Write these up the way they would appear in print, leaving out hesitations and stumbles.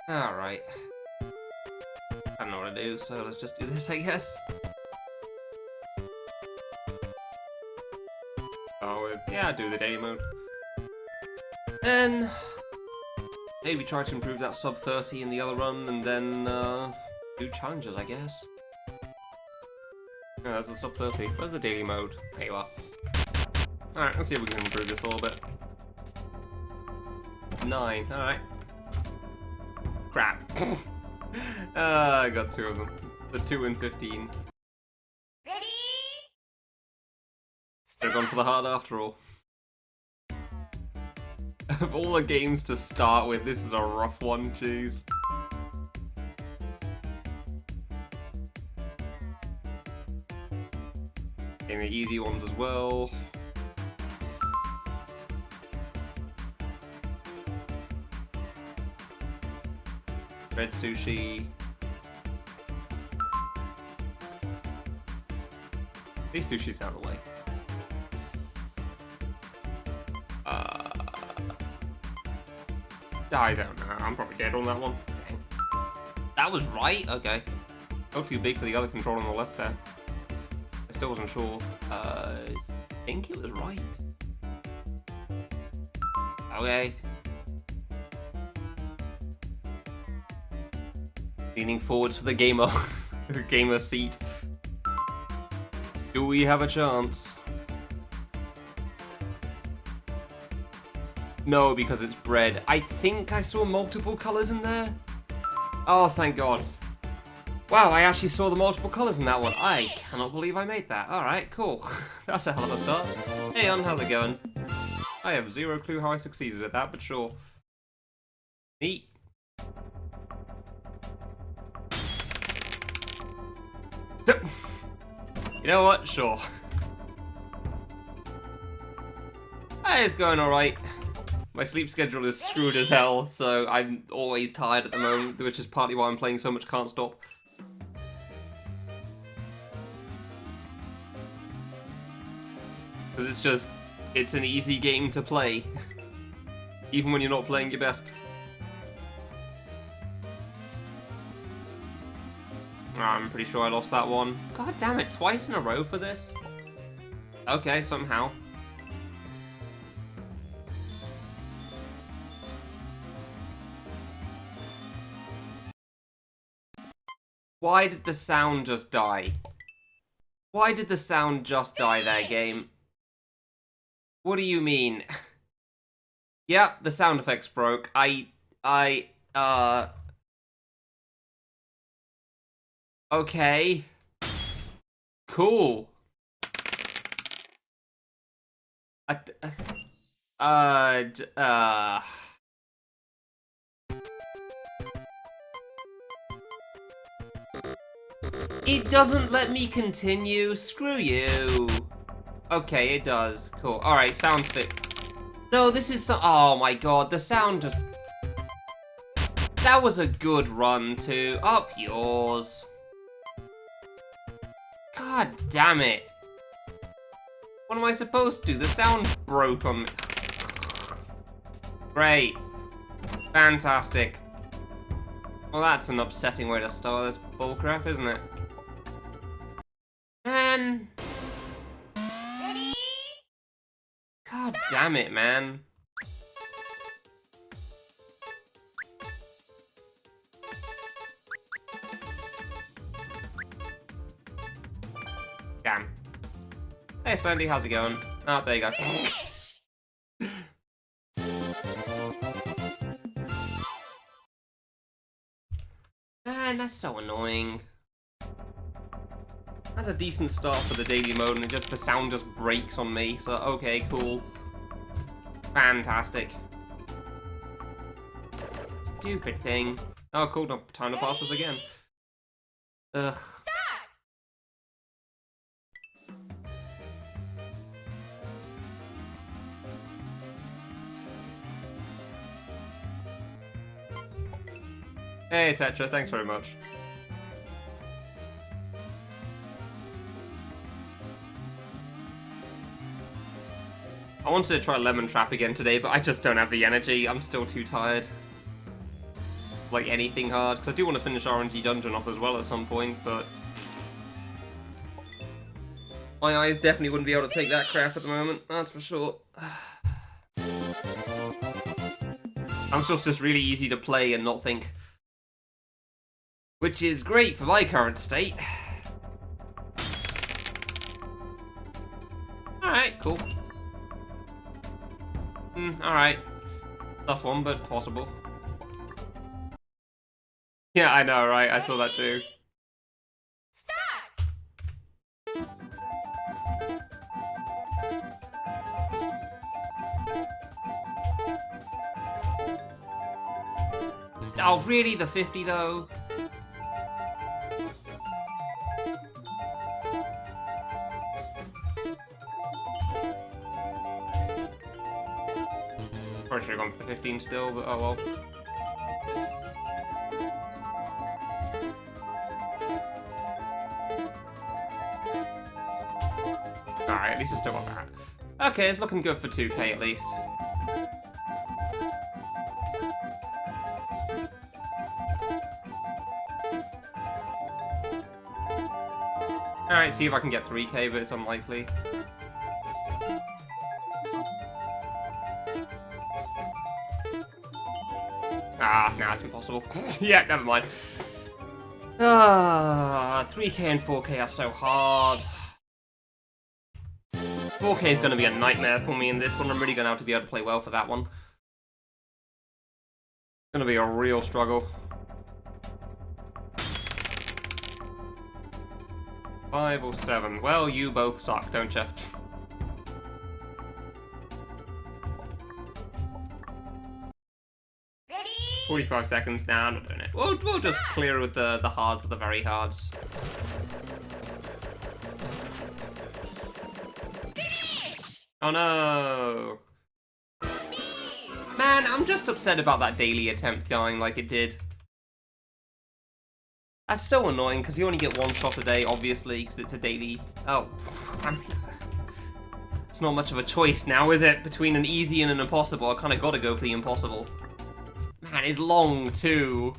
Alright. I don't know what to do, so let's just do this, I guess. Oh, yeah, do the daily mode. Then maybe try to improve that sub 30 in the other run, and then do challenges, I guess. Yeah, that's the sub 30. Where's the daily mode? There you are. Alright, let's see if we can improve this a little bit. 9, alright. Crap. I got 2 of them. The 2 and 15. Ready? They're gone for the hard after all. Of all the games to start with, this is a rough one, jeez. Getting the easy ones as well. Red sushi. These sushi's out of the way. I don't know. I'm probably dead on that one. Dang. That was right? Okay. Not too big for the other control on the left there. I still wasn't sure. I think it was right. Okay. Leaning forwards for the gamer. The gamer seat. Do we have a chance? No, because it's bread. I think I saw multiple colours in there. Oh, thank God. Wow, I actually saw the multiple colours in that one. I cannot believe I made that. Alright, cool. That's a hell of a start. Hey, how's it going? I have zero clue how I succeeded at that, but sure. Neat. You know what? Sure. Hey, it's going alright. My sleep schedule is screwed as hell, so I'm always tired at the moment, which is partly why I'm playing so much Can't Stop. Because it's an easy game to play. Even when you're not playing your best. I'm pretty sure I lost that one. God damn it, twice in a row for this? Okay, somehow. Why did the sound just die? Why did the sound just die there, game? What do you mean? Yep, the sound effects broke. Okay. Cool. It doesn't let me continue. Screw you. Okay, it does. Cool. Alright, sounds fit. No, this is so. Oh my God, the sound just. That was a good run, too. Up yours. God damn it. What am I supposed to do? The sound broke on me. Great. Fantastic. Well, that's an upsetting way to start this bullcrap, isn't it? Man. Ready? God damn it, man. Damn. Hey, Slendy, how's it going? Oh, there you go. Man, that's so annoying. That's a decent start for the daily mode, and the sound just breaks on me. So okay, cool, fantastic. Stupid thing. Oh, cool. Time to pass this again. Ugh. Hey, Tetra, thanks very much. I wanted to try Lemon Trap again today, but I just don't have the energy. I'm still too tired. like anything hard, because I do want to finish RNG Dungeon off as well at some point, but my eyes definitely wouldn't be able to take that crap at the moment, that's for sure. Amstel's just really easy to play and not think, which is great for my current state. Alright, cool. Alright. Tough one, but possible. Yeah, I know, right? I saw that too. Start! Oh, really? The 50 though? Probably should have gone for the 15 still, but oh well. Alright, at least I still got that. Okay, it's looking good for 2k at least. Alright, see if I can get 3k, but it's unlikely. Ah, nah, it's impossible. Yeah, never mind. 3k and 4k are so hard. 4k is going to be a nightmare for me in this one. I'm really going to have to be able to play well for that one. It's going to be a real struggle. 5 or 7. Well, you both suck, don't you? Ready? 45 seconds. Nah, I'm not doing it. We'll just clear with the hards of the very hards. Finish! Oh no! Man, I'm just upset about that daily attempt going like it did. That's so annoying, because you only get one shot a day, obviously, because it's a daily... Oh, it's not much of a choice now, is it? Between an easy and an impossible, I kind of got to go for the impossible. Man, it's long, too.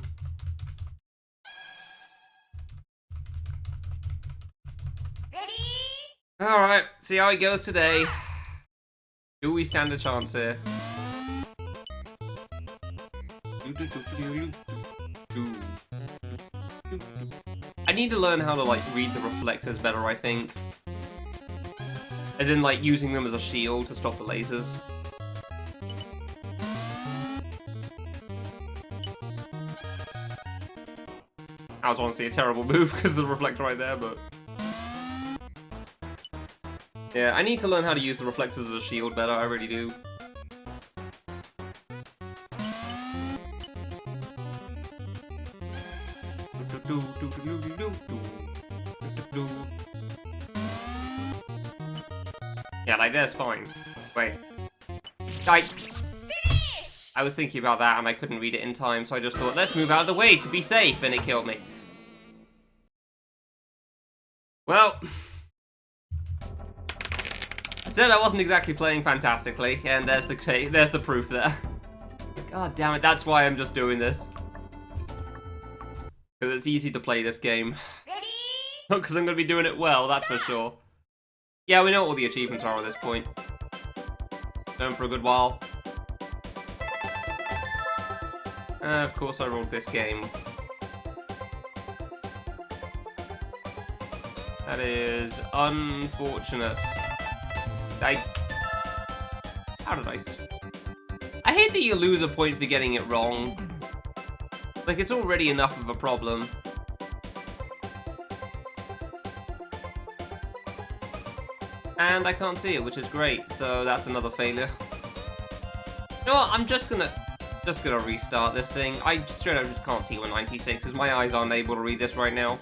Ready? Alright, see how it goes today. Do we stand a chance here? I need to learn how to, like, read the reflectors better, I think. As in, like, using them as a shield to stop the lasers. That was honestly a terrible move because of the reflector right there, but... yeah, I need to learn how to use the reflectors as a shield better, I really do. Yeah, like that's fine. Wait. Finish! I was thinking about that and I couldn't read it in time, so I just thought, let's move out of the way to be safe, and it killed me. Well, I said I wasn't exactly playing fantastically, and there's the proof there. God damn it, that's why I'm just doing this. Because it's easy to play this game. Ready? Not because I'm going to be doing it well, that's for sure. Yeah, we know what all the achievements are at this point. Known for a good while. Of course I rolled this game. That is unfortunate. How did I hate that you lose a point for getting it wrong. Like, it's already enough of a problem. And I can't see it, which is great, so that's another failure. You know what, I'm just gonna restart this thing. I straight up just can't see where 96 is. My eyes aren't able to read this right now.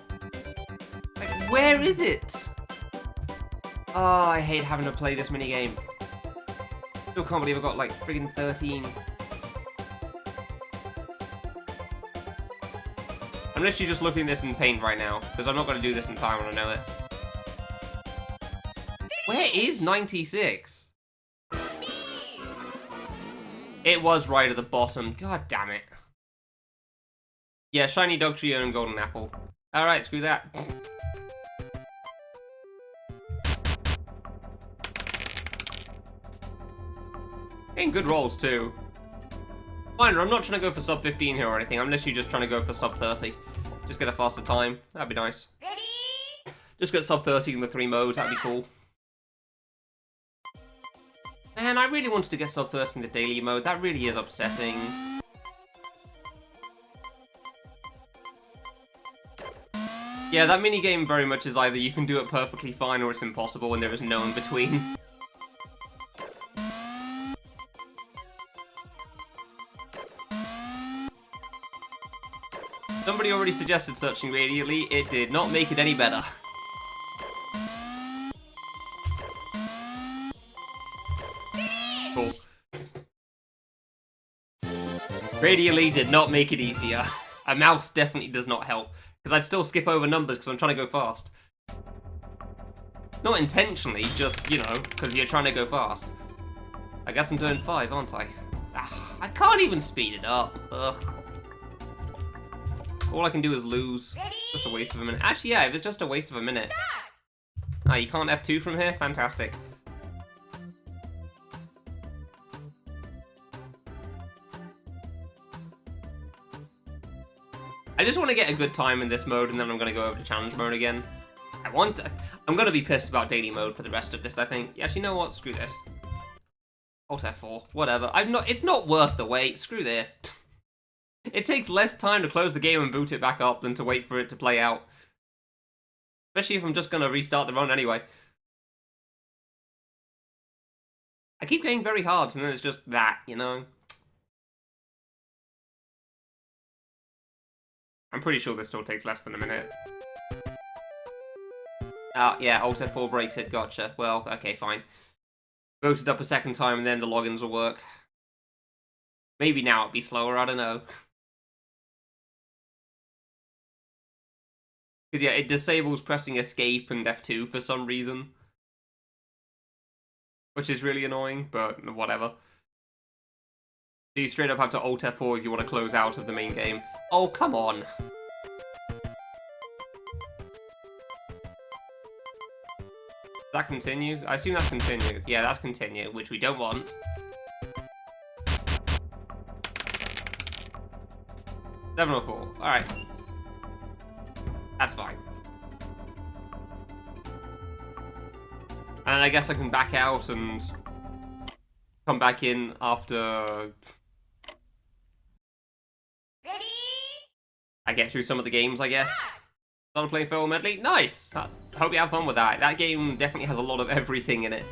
Like, where is it? Oh, I hate having to play this minigame. Still can't believe I got like friggin' 13. I'm literally just looking at this in paint right now, because I'm not going to do this in time when I know it. Where is 96? It was right at the bottom. God damn it. Yeah, shiny Dugtrio and golden apple. Alright, screw that. Getting good rolls too. Fine, I'm not trying to go for sub 15 here or anything. I'm literally just trying to go for sub 30. Just get a faster time. That'd be nice. Ready? Just get sub 30 in the 3 modes. That'd be cool. Man, I really wanted to get sub 30 in the daily mode. That really is upsetting. Yeah, that minigame very much is either you can do it perfectly fine or it's impossible and there is no in between. Somebody already suggested searching radially. It did not make it any better. Cool. Radially did not make it easier. A mouse definitely does not help. Because I'd still skip over numbers because I'm trying to go fast. Not intentionally, just, you know, because you're trying to go fast. I guess I'm doing 5, aren't I? Ah, I can't even speed it up. Ugh. All I can do is lose. Ready? Just a waste of a minute. Actually, yeah, it was just a waste of a minute. Start! Ah, you can't F2 from here? Fantastic. I just want to get a good time in this mode, and then I'm going to go over to challenge mode again. I'm going to be pissed about daily mode for the rest of this, I think. Yeah, actually, you know what? Screw this. Alt F4. Whatever. It's not worth the wait. Screw this. It takes less time to close the game and boot it back up than to wait for it to play out. Especially if I'm just going to restart the run anyway. I keep getting very hard, and then it's just that, you know? I'm pretty sure this still takes less than a minute. Ah, yeah, Alt F4 breaks it, gotcha. Well, okay, fine. Boot it up a second time, and then the logins will work. Maybe now it'll be slower, I don't know. Because, yeah, it disables pressing escape and F2 for some reason. Which is really annoying, but whatever. So you straight up have to Alt F4 if you want to close out of the main game. Oh, come on. Does that continue? I assume that's continue. Yeah, that's continue, which we don't want. Seven or 4. Alright. That's fine. And I guess I can back out and come back in after Ready? I get through some of the games, I guess. Started playing Feral Medley? Nice! I hope you have fun with that. That game definitely has a lot of everything in it.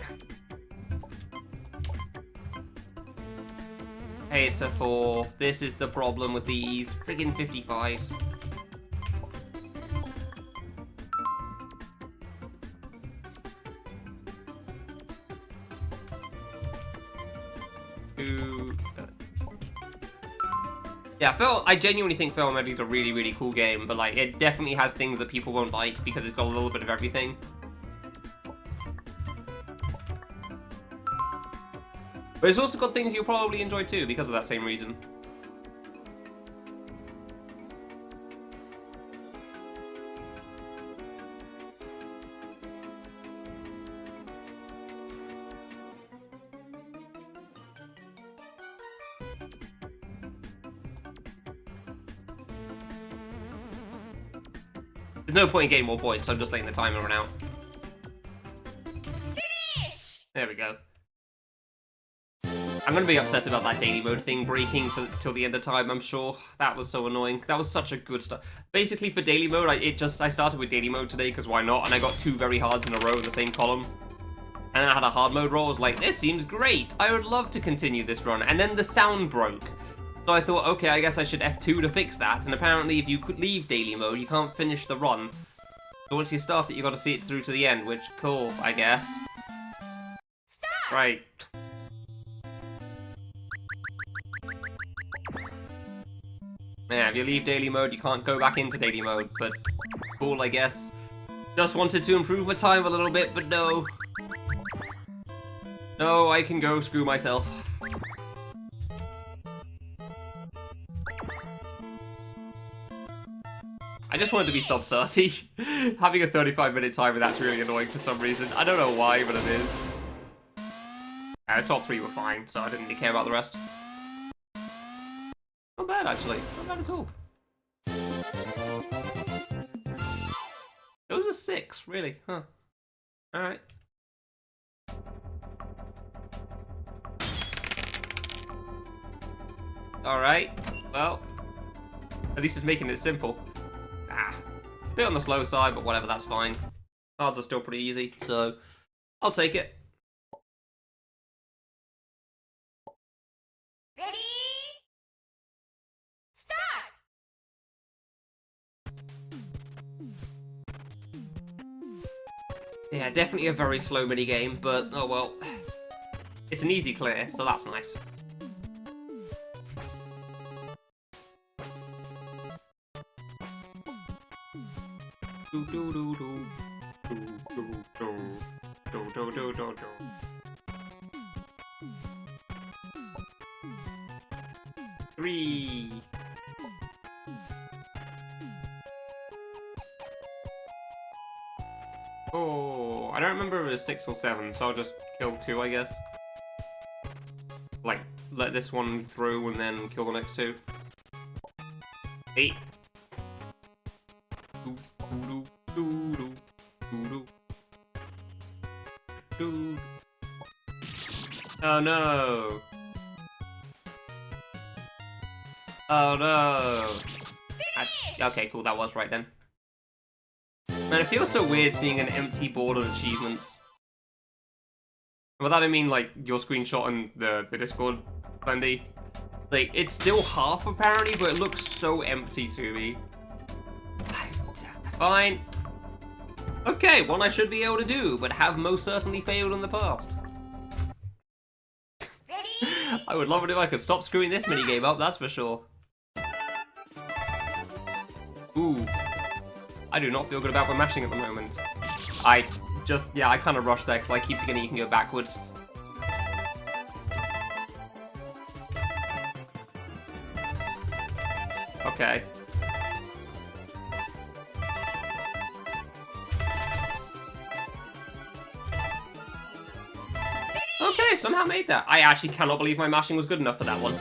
Hey, it's a 4. This is the problem with these friggin' 55s. Yeah, I genuinely think Feral Medley is a really, really cool game, but like, it definitely has things that people won't like because it's got a little bit of everything. But it's also got things you'll probably enjoy too because of that same reason. There's no point in getting more points, so I'm just letting the timer run out. Finish! There we go. I'm gonna be upset about that daily mode thing breaking till the end of time, I'm sure. That was so annoying. That was such a good start. Basically, for daily mode, I started with daily mode today, because why not? And I got 2 very hards in a row in the same column. And then I had a hard mode roll. I was like, this seems great. I would love to continue this run. And then the sound broke. So I thought, okay, I guess I should F2 to fix that. And apparently, if you could leave daily mode, you can't finish the run. So once you start it, you got to see it through to the end, which, cool, I guess. Stop! Right. Yeah, if you leave daily mode, you can't go back into daily mode, but cool, I guess. Just wanted to improve my time a little bit, but no. No, I can go screw myself. just wanted to be sub 30. Having a 35-minute timer, that's really annoying for some reason. I don't know why, but it is. Top 3 were fine, so I didn't really care about the rest. Not bad, actually. Not bad at all. It was a 6, really, huh? Alright. Alright, well, at least it's making it simple. Bit on the slow side, but whatever, that's fine. Cards are still pretty easy, so I'll take it. Ready? Start! Yeah, definitely a very slow minigame, but oh well. It's an easy clear, so that's nice. Do do do do do do do do do do do. Three. Oh, I don't remember if it was 6 or 7, so I'll just kill 2, I guess. Like, let this one through and then kill the next 2. 8. Oh no! Oh no! Okay, cool, that was right then. Man, it feels so weird seeing an empty board of achievements. And by that I mean, like, your screenshot and the Discord, Bendy. Like, it's still half apparently, but it looks so empty to me. Fine. Okay, one I should be able to do, but have most certainly failed in the past. Ready? I would love it if I could stop screwing this minigame up, that's for sure. Ooh. I do not feel good about my mashing at the moment. I kind of rushed there because I keep forgetting you can go backwards. Okay. Okay, somehow made that. I actually cannot believe my mashing was good enough for that one.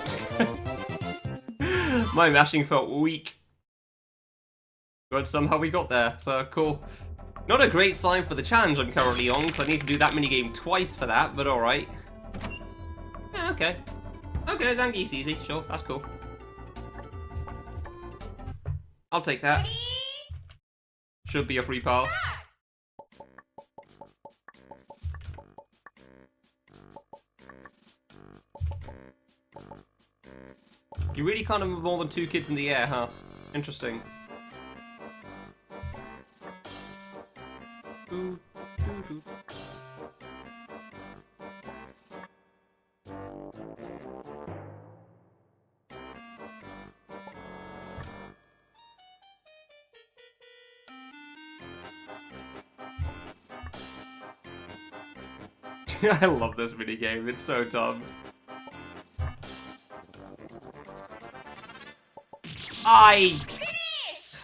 My mashing felt weak. But somehow we got there, so cool. Not a great sign for the challenge I'm currently on, because I need to do that minigame twice for that, but alright. Yeah, okay. Okay, Zangief's easy, sure, that's cool. I'll take that. Ready? Should be a free pass. Start! You really can't have more than 2 kids in the air, huh? Interesting. Ooh, doo, doo. I love this minigame, it's so dumb. Finish!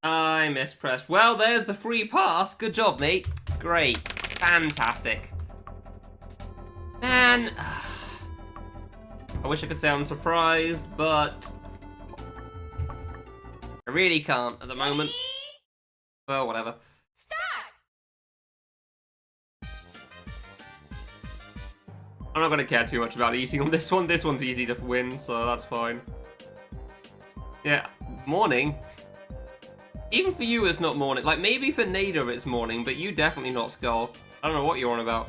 I mispressed. Well, there's the free pass. Good job, mate. Great. Fantastic. Man. I wish I could say I'm surprised, but I really can't at the moment. Ready? Well, whatever. Start! I'm not going to care too much about eating on this one. This one's easy to win, so that's fine. Yeah, morning. Even for you, it's not morning. Like, maybe for Nader it's morning, but you definitely not Skull. I don't know what you're on about.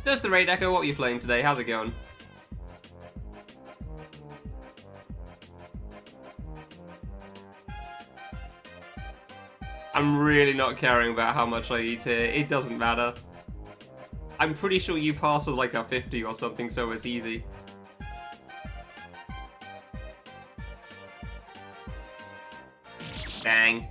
Just the Raid Echo, what are you playing today? How's it going? I'm really not caring about how much I eat here. It doesn't matter. I'm pretty sure you pass with like a 50 or something, so it's easy. Dang.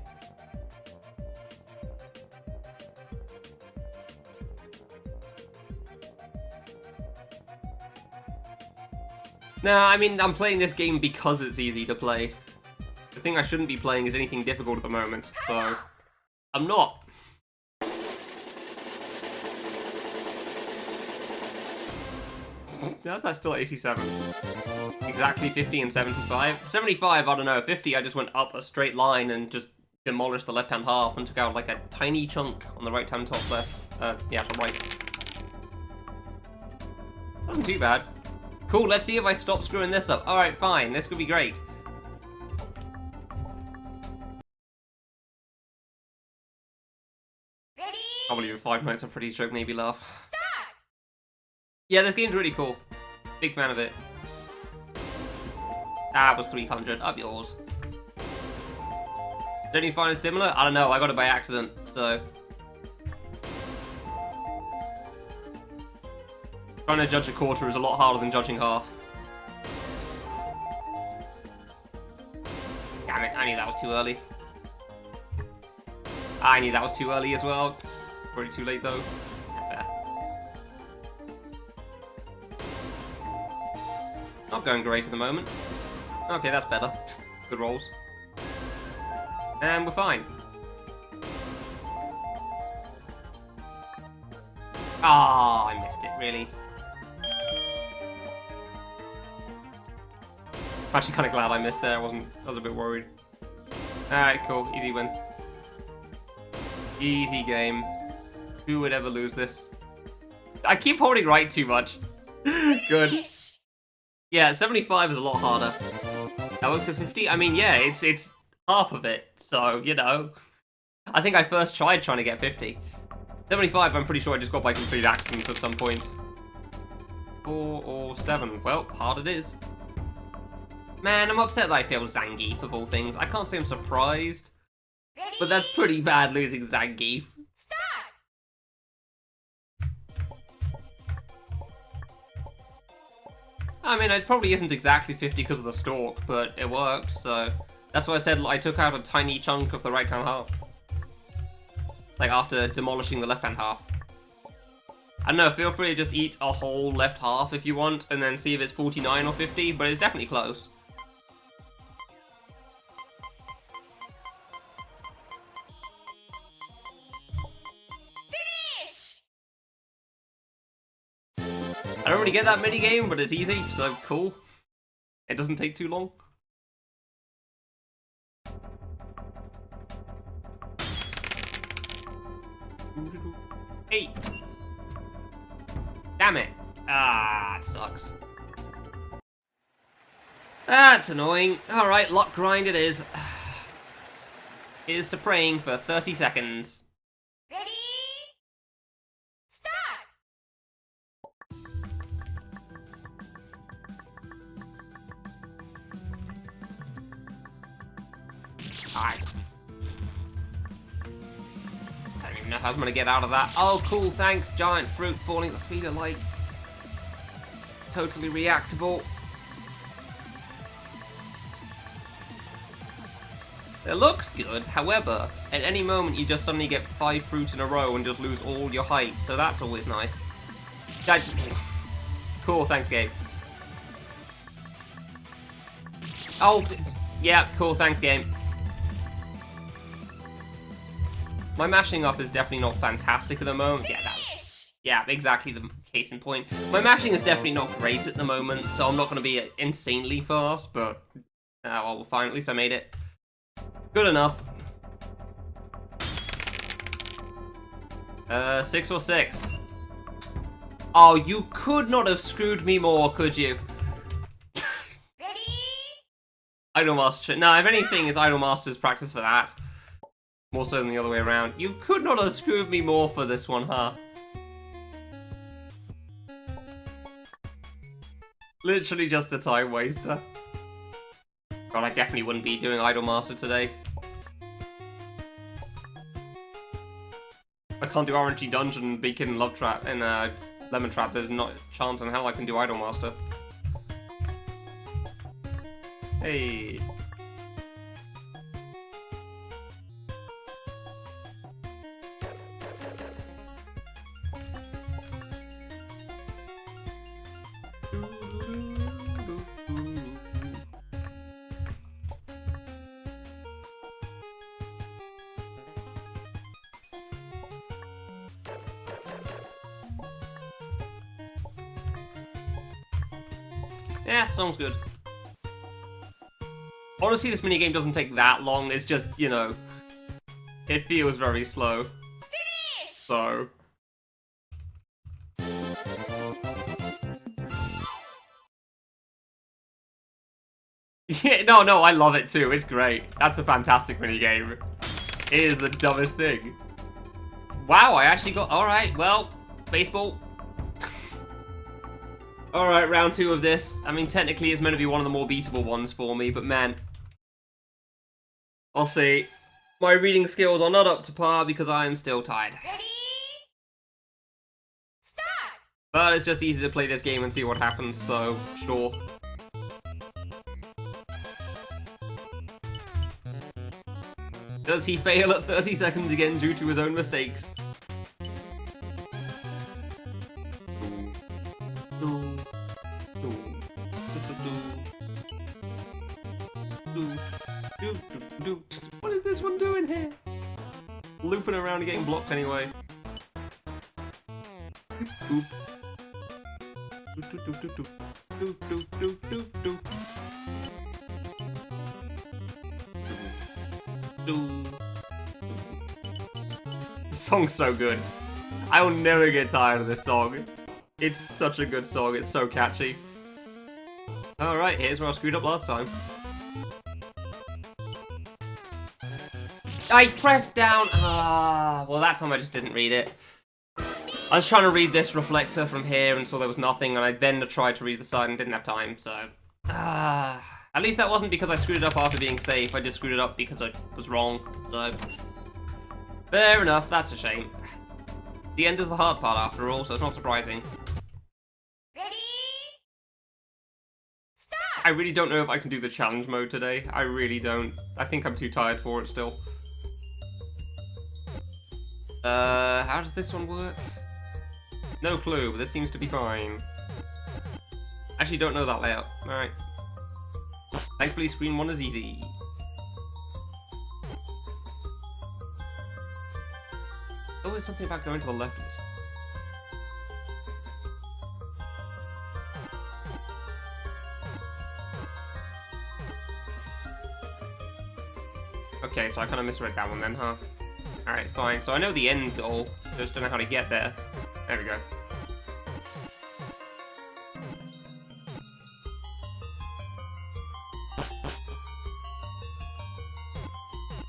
No, I mean, I'm playing this game because it's easy to play. The thing I shouldn't be playing is anything difficult at the moment, so I'm not. How's that still 87? Exactly 50 and 75? 75, I don't know. 50, I just went up a straight line and just demolished the left-hand half and took out like a tiny chunk on the right-hand top left. Yeah, to right. Wasn't too bad. Cool, let's see if I stop screwing this up. Alright, fine. This could be great. Ready? Can't believe 5 Nights at Freddy's joke made me laugh. Start. Yeah, this game's really cool. Big fan of it. That was 300. Up yours. Don't you find it similar? I don't know. I got it by accident, so. Trying to judge a quarter is a lot harder than judging half. Damn it, I knew that was too early. I knew that was too early as well. Already too late though. Fair. Not going great at the moment. Okay, that's better. Good rolls. And we're fine. Ah, I missed it, really. I'm actually kind of glad I missed there. I was a bit worried. Alright, cool. Easy win. Easy game. Who would ever lose this? I keep holding right too much. Good. Finish. Yeah, 75 is a lot harder. That works at 50? I mean, yeah, it's half of it. So, you know. I think I first tried trying to get 50. 75, I'm pretty sure I just got by complete accident at some point. 4 or 7. Well, hard it is. Man, I'm upset that I failed Zangief of all things. I can't say I'm surprised, Ready? but that's pretty bad losing Zangief. Start. I mean, it probably isn't exactly 50 because of the stalk, but it worked, so that's why I said I took out a tiny chunk of the right-hand half. Like, after demolishing the left-hand half. I don't know, feel free to just eat a whole left half if you want, and then see if it's 49 or 50, but it's definitely close. Finish. I don't really get that mini game, but it's easy, so cool. It doesn't take too long. Eight. Damn it. Ah, it sucks. That's annoying. Alright, luck grind it is. Here's to praying for 30 seconds. Ready? Start. Alright. I don't even know how I'm gonna get out of that. Oh, cool, thanks. Giant fruit falling at the speed of light. Totally reactable. It looks good, however, at any moment you just suddenly get 5 fruits in a row and just lose all your height, so that's always nice. Cool, thanks, Gabe. Oh, yeah, cool, thanks, game. My mashing up is definitely not fantastic at the moment. Yeah, exactly the case in point. My mashing is definitely not great at the moment, so I'm not going to be insanely fast, but well, fine, at least I made it. Good enough. 6 or 6. Oh, you could not have screwed me more, could you? Ready? Idolmaster. No, if anything, it's Idolmaster's practice for that. More so than the other way around. You could not have screwed me more for this one, huh? Literally just a time waster. God, I definitely wouldn't be doing Idolmaster today. I can't do RNG Dungeon, Beacon, Love Trap, and Lemon Trap. There's not a chance in hell I can do Idolmaster. Hey. Yeah, song's good. Honestly, this minigame doesn't take that long. It's just, you know, it feels very slow. So. Yeah, no, I love it too. It's great. That's a fantastic minigame. It is the dumbest thing. Wow, I actually got... Alright, well, baseball. Alright, round 2 of this. I mean, technically it's meant to be one of the more beatable ones for me, but man. I'll see. My reading skills are not up to par because I am still tired. Ready? Start! But it's just easy to play this game and see what happens, so sure. Does he fail at 30 seconds again due to his own mistakes? What is this one doing here? Looping around and getting blocked anyway. Oop. The song's so good. I will never get tired of this song. It's such a good song, it's so catchy. Alright, here's where I screwed up last time. I pressed down. Well, that time I just didn't read it. I was trying to read this reflector from here and saw there was nothing, and I then tried to read the side and didn't have time, so. At least that wasn't because I screwed it up after being safe, I just screwed it up because I was wrong, so. Fair enough, that's a shame. The end is the hard part after all, so it's not surprising. Ready? Start! I really don't know if I can do the challenge mode today. I really don't. I think I'm too tired for it still. How does this one work? No clue, but this seems to be fine. Actually, don't know that layout. Alright. Thankfully, screen 1 is easy. Oh, there's something about going to the left of this. Okay, so I kind of misread that one then, huh? Alright, fine. So I know the end goal, just don't know how to get there. There we go.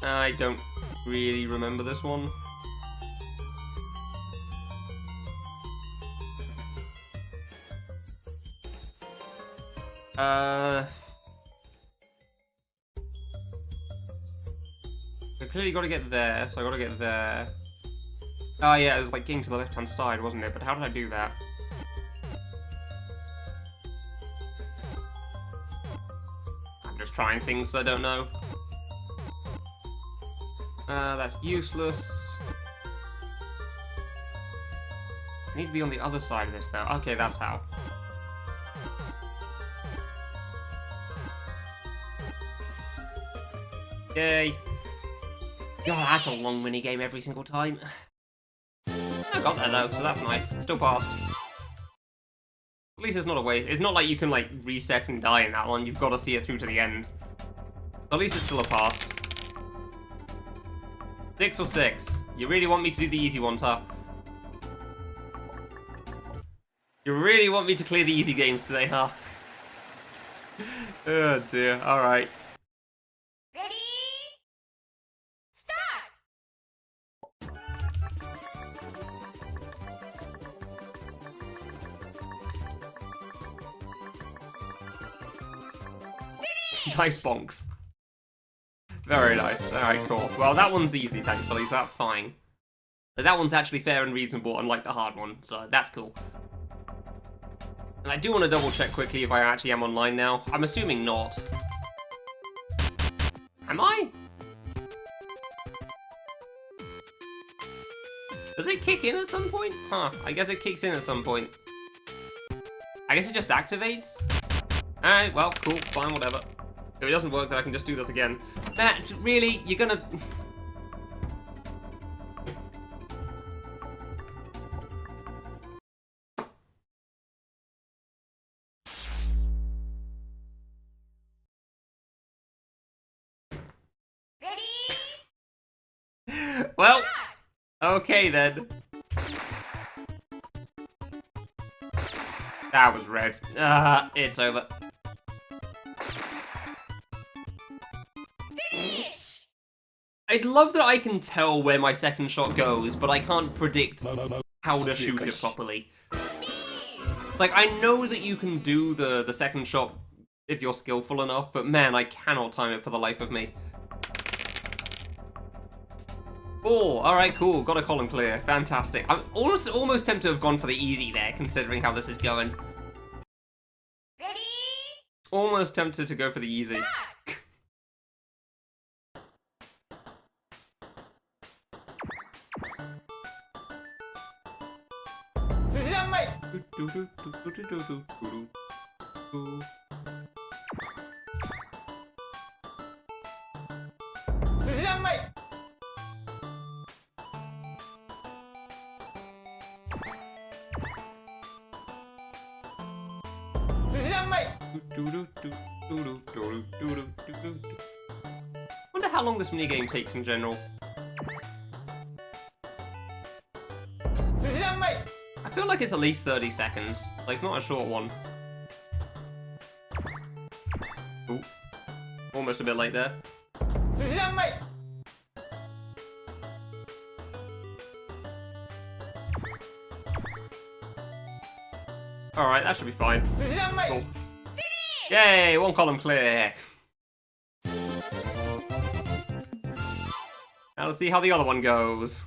I don't really remember this one. I clearly got to get there, so I got to get there. Oh yeah, it was like getting to the left-hand side, wasn't it? But how did I do that? I'm just trying things I don't know. That's useless. I need to be on the other side of this though. Okay, that's how. Yay. God, that's a long minigame every single time. I got there though, so that's nice. Still passed. At least it's not a waste. It's not like you can like reset and die in that one. You've got to see it through to the end. At least it's still a pass. 6 or 6. You really want me to do the easy ones, huh? You really want me to clear the easy games today, huh? Oh dear, alright. Ready? Start! Nice bonks. Very nice. Alright, cool. Well, that one's easy, thankfully, so that's fine. But that one's actually fair and reasonable, unlike the hard one, so that's cool. And I do want to double check quickly if I actually am online now. I'm assuming not. Am I? Does it kick in at some point? Huh, I guess it kicks in at some point. I guess it just activates? Alright, well, cool, fine, whatever. If it doesn't work, then I can just do this again. Matt, really? You're gonna... Well, okay then. That was red. It's over. Finish! I'd love that I can tell where my second shot goes, but I can't predict how to shoot it properly. Like, I know that you can do the second shot if you're skillful enough, but man, I cannot time it for the life of me. Oh, alright, cool. Got a column clear. Fantastic. I'm almost tempted to have gone for the easy there, considering how this is going. Ready? Almost tempted to go for the easy. Start! Wonder how long this minigame takes in general. I feel like it's at least 30 seconds. Like, not a short one. Ooh. Almost a bit late there. Alright, that should be fine. Cool. Yay, one column clear. Now let's see how the other one goes.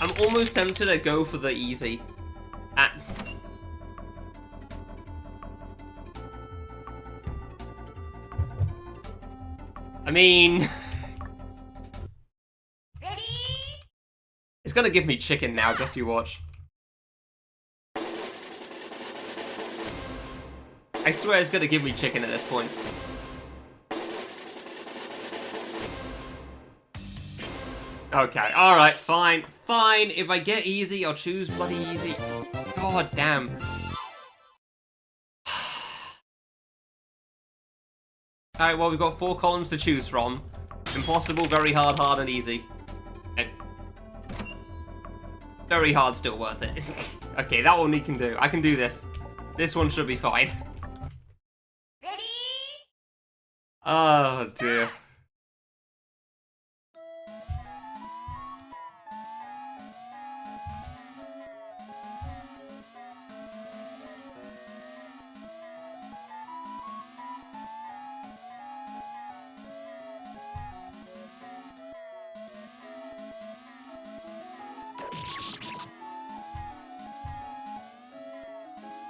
I'm almost tempted to go for the easy. I mean... Ready? It's gonna give me chicken now, just you watch. I swear it's gonna give me chicken at this point. Okay, alright, fine, fine. If I get easy, I'll choose bloody easy. God damn. Alright, well, we've got 4 columns to choose from. Impossible, very hard, hard, and easy. Very hard, still worth it. Okay, that one we can do. I can do this. This one should be fine. Ready? Oh, dear.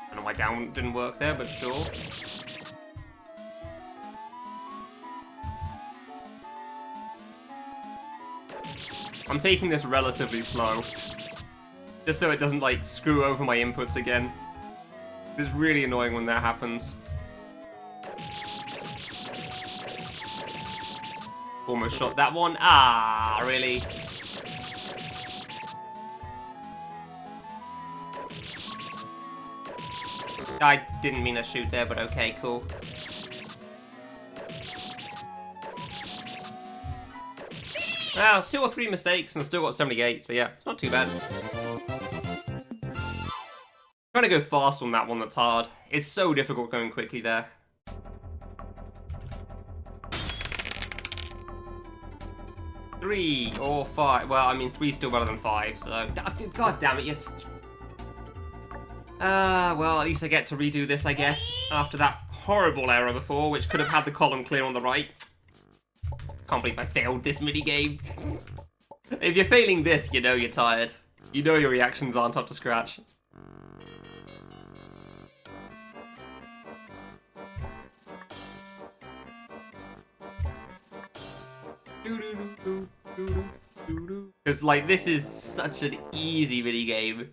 I don't know why down didn't work there, but sure. I'm taking this relatively slow. Just so it doesn't, like, screw over my inputs again. It's really annoying when that happens. Almost shot that one. Ah, really? I didn't mean to shoot there, but okay, cool. Well, 2 or 3 mistakes and I still got 78, so yeah, it's not too bad. Trying to go fast on that one, that's hard. It's so difficult going quickly there. Three or 5. Well, I mean, 3's still better than 5, so... God damn it, yes. Well, at least I get to redo this, I guess, after that horrible error before, which could have had the column clear on the right. Can't believe I failed this minigame. If you're failing this, you know you're tired. You know your reactions aren't up to scratch. Because, like, this is such an easy minigame.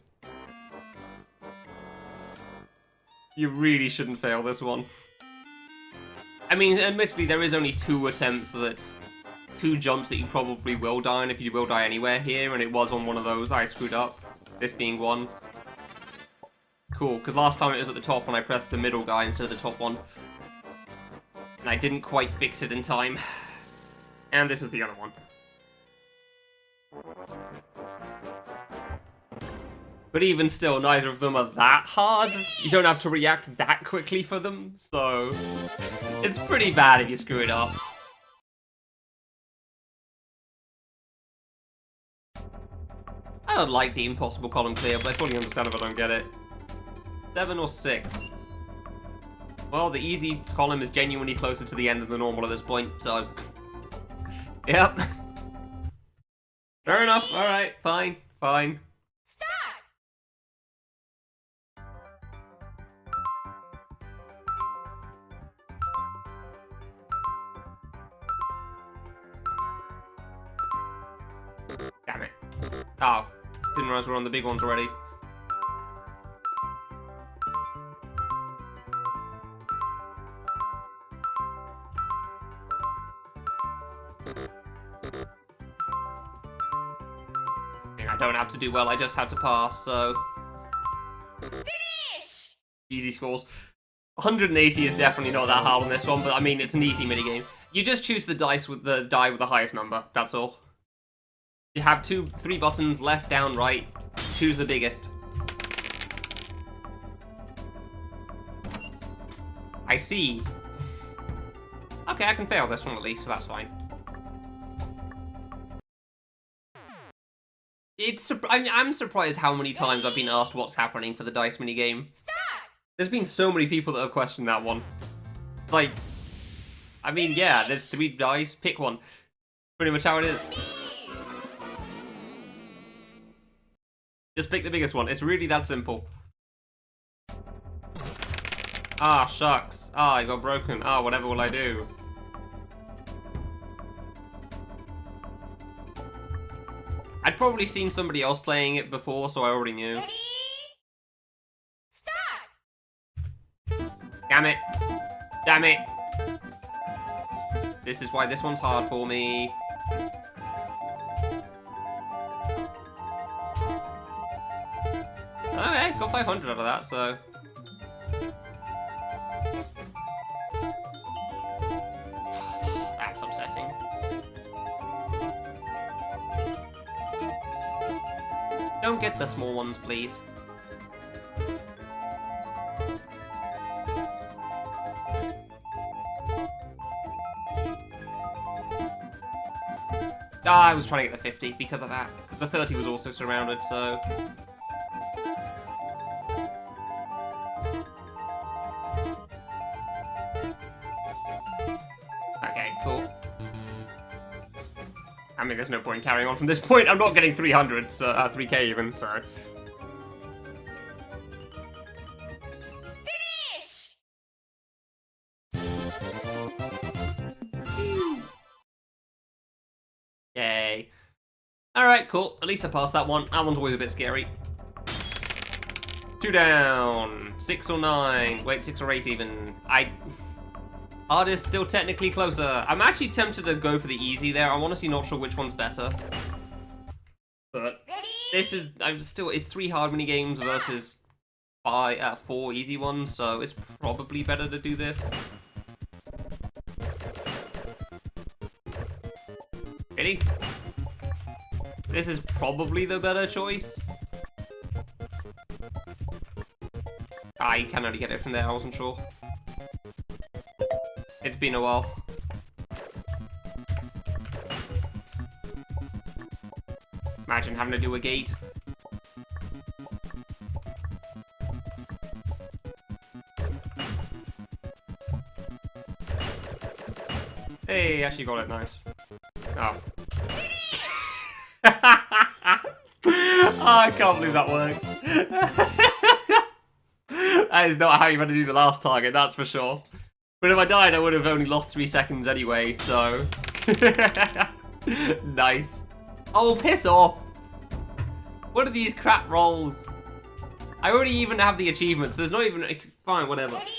You really shouldn't fail this one. I mean, admittedly, there is only 2 attempts that... 2 jumps that you probably will die on if you will die anywhere here, and it was on one of those that I screwed up. This being one. Cool, because last time it was at the top and I pressed the middle guy instead of the top one. And I didn't quite fix it in time. And this is the other one. But even still, neither of them are that hard. You don't have to react that quickly for them, so it's pretty bad if you screw it up. I don't like the impossible column clear, but I fully understand if I don't get it. 7 or 6. Well, the easy column is genuinely closer to the end than the normal at this point, so... Yep. Fair enough, alright, fine, fine. Start! Damn it. Oh, didn't realize we're on the big ones already. I don't have to do well, I just have to pass, so... Finish! Easy scores. 180 is definitely not that hard on this one, but I mean, it's an easy minigame. You just choose the die with the highest number, that's all. You have 3 buttons, left, down, right. Choose the biggest. I see. Okay, I can fail this one at least, so that's fine. I'm surprised how many times I've been asked what's happening for the dice minigame. Start! There's been so many people that have questioned that one. Like, I mean, yeah, there's 3 dice, pick one. Pretty much how it is. Just pick the biggest one, it's really that simple. Ah, shucks. Ah, I got broken. Ah, whatever will I do? I'd probably seen somebody else playing it before, so I already knew. Ready? Start! Damn it. Damn it. This is why this one's hard for me. Okay, got 500 out of that, so... That's upsetting. Don't get the small ones, please. Ah, I was trying to get the 50 because of that. Because the 30 was also surrounded, so... Okay, cool. I mean, there's no point carrying on from this point. I'm not getting 300, so, 3k even, so... Finish! Yay. Alright, cool. At least I passed that one. That one's always a bit scary. 2 down. 6 or 9. Wait, 6 or 8 even. Hardest still technically closer. I'm actually tempted to go for the easy there. I'm honestly not sure which one's better. But Ready? this is, it's 3 hard mini games versus 4 easy ones, so it's probably better to do this. Ready? This is probably the better choice. Ah, you can only get it from there, I wasn't sure. It's been a while. Imagine having to do a gate. Hey, actually got it, nice. Oh. Oh, I can't believe that works. That is not how you meant to do the last target, that's for sure. But if I died, I would have only lost 3 seconds anyway, so... Nice. Oh, piss off! What are these crap rolls? I already even have the achievements, there's not even... Fine, whatever. Ready?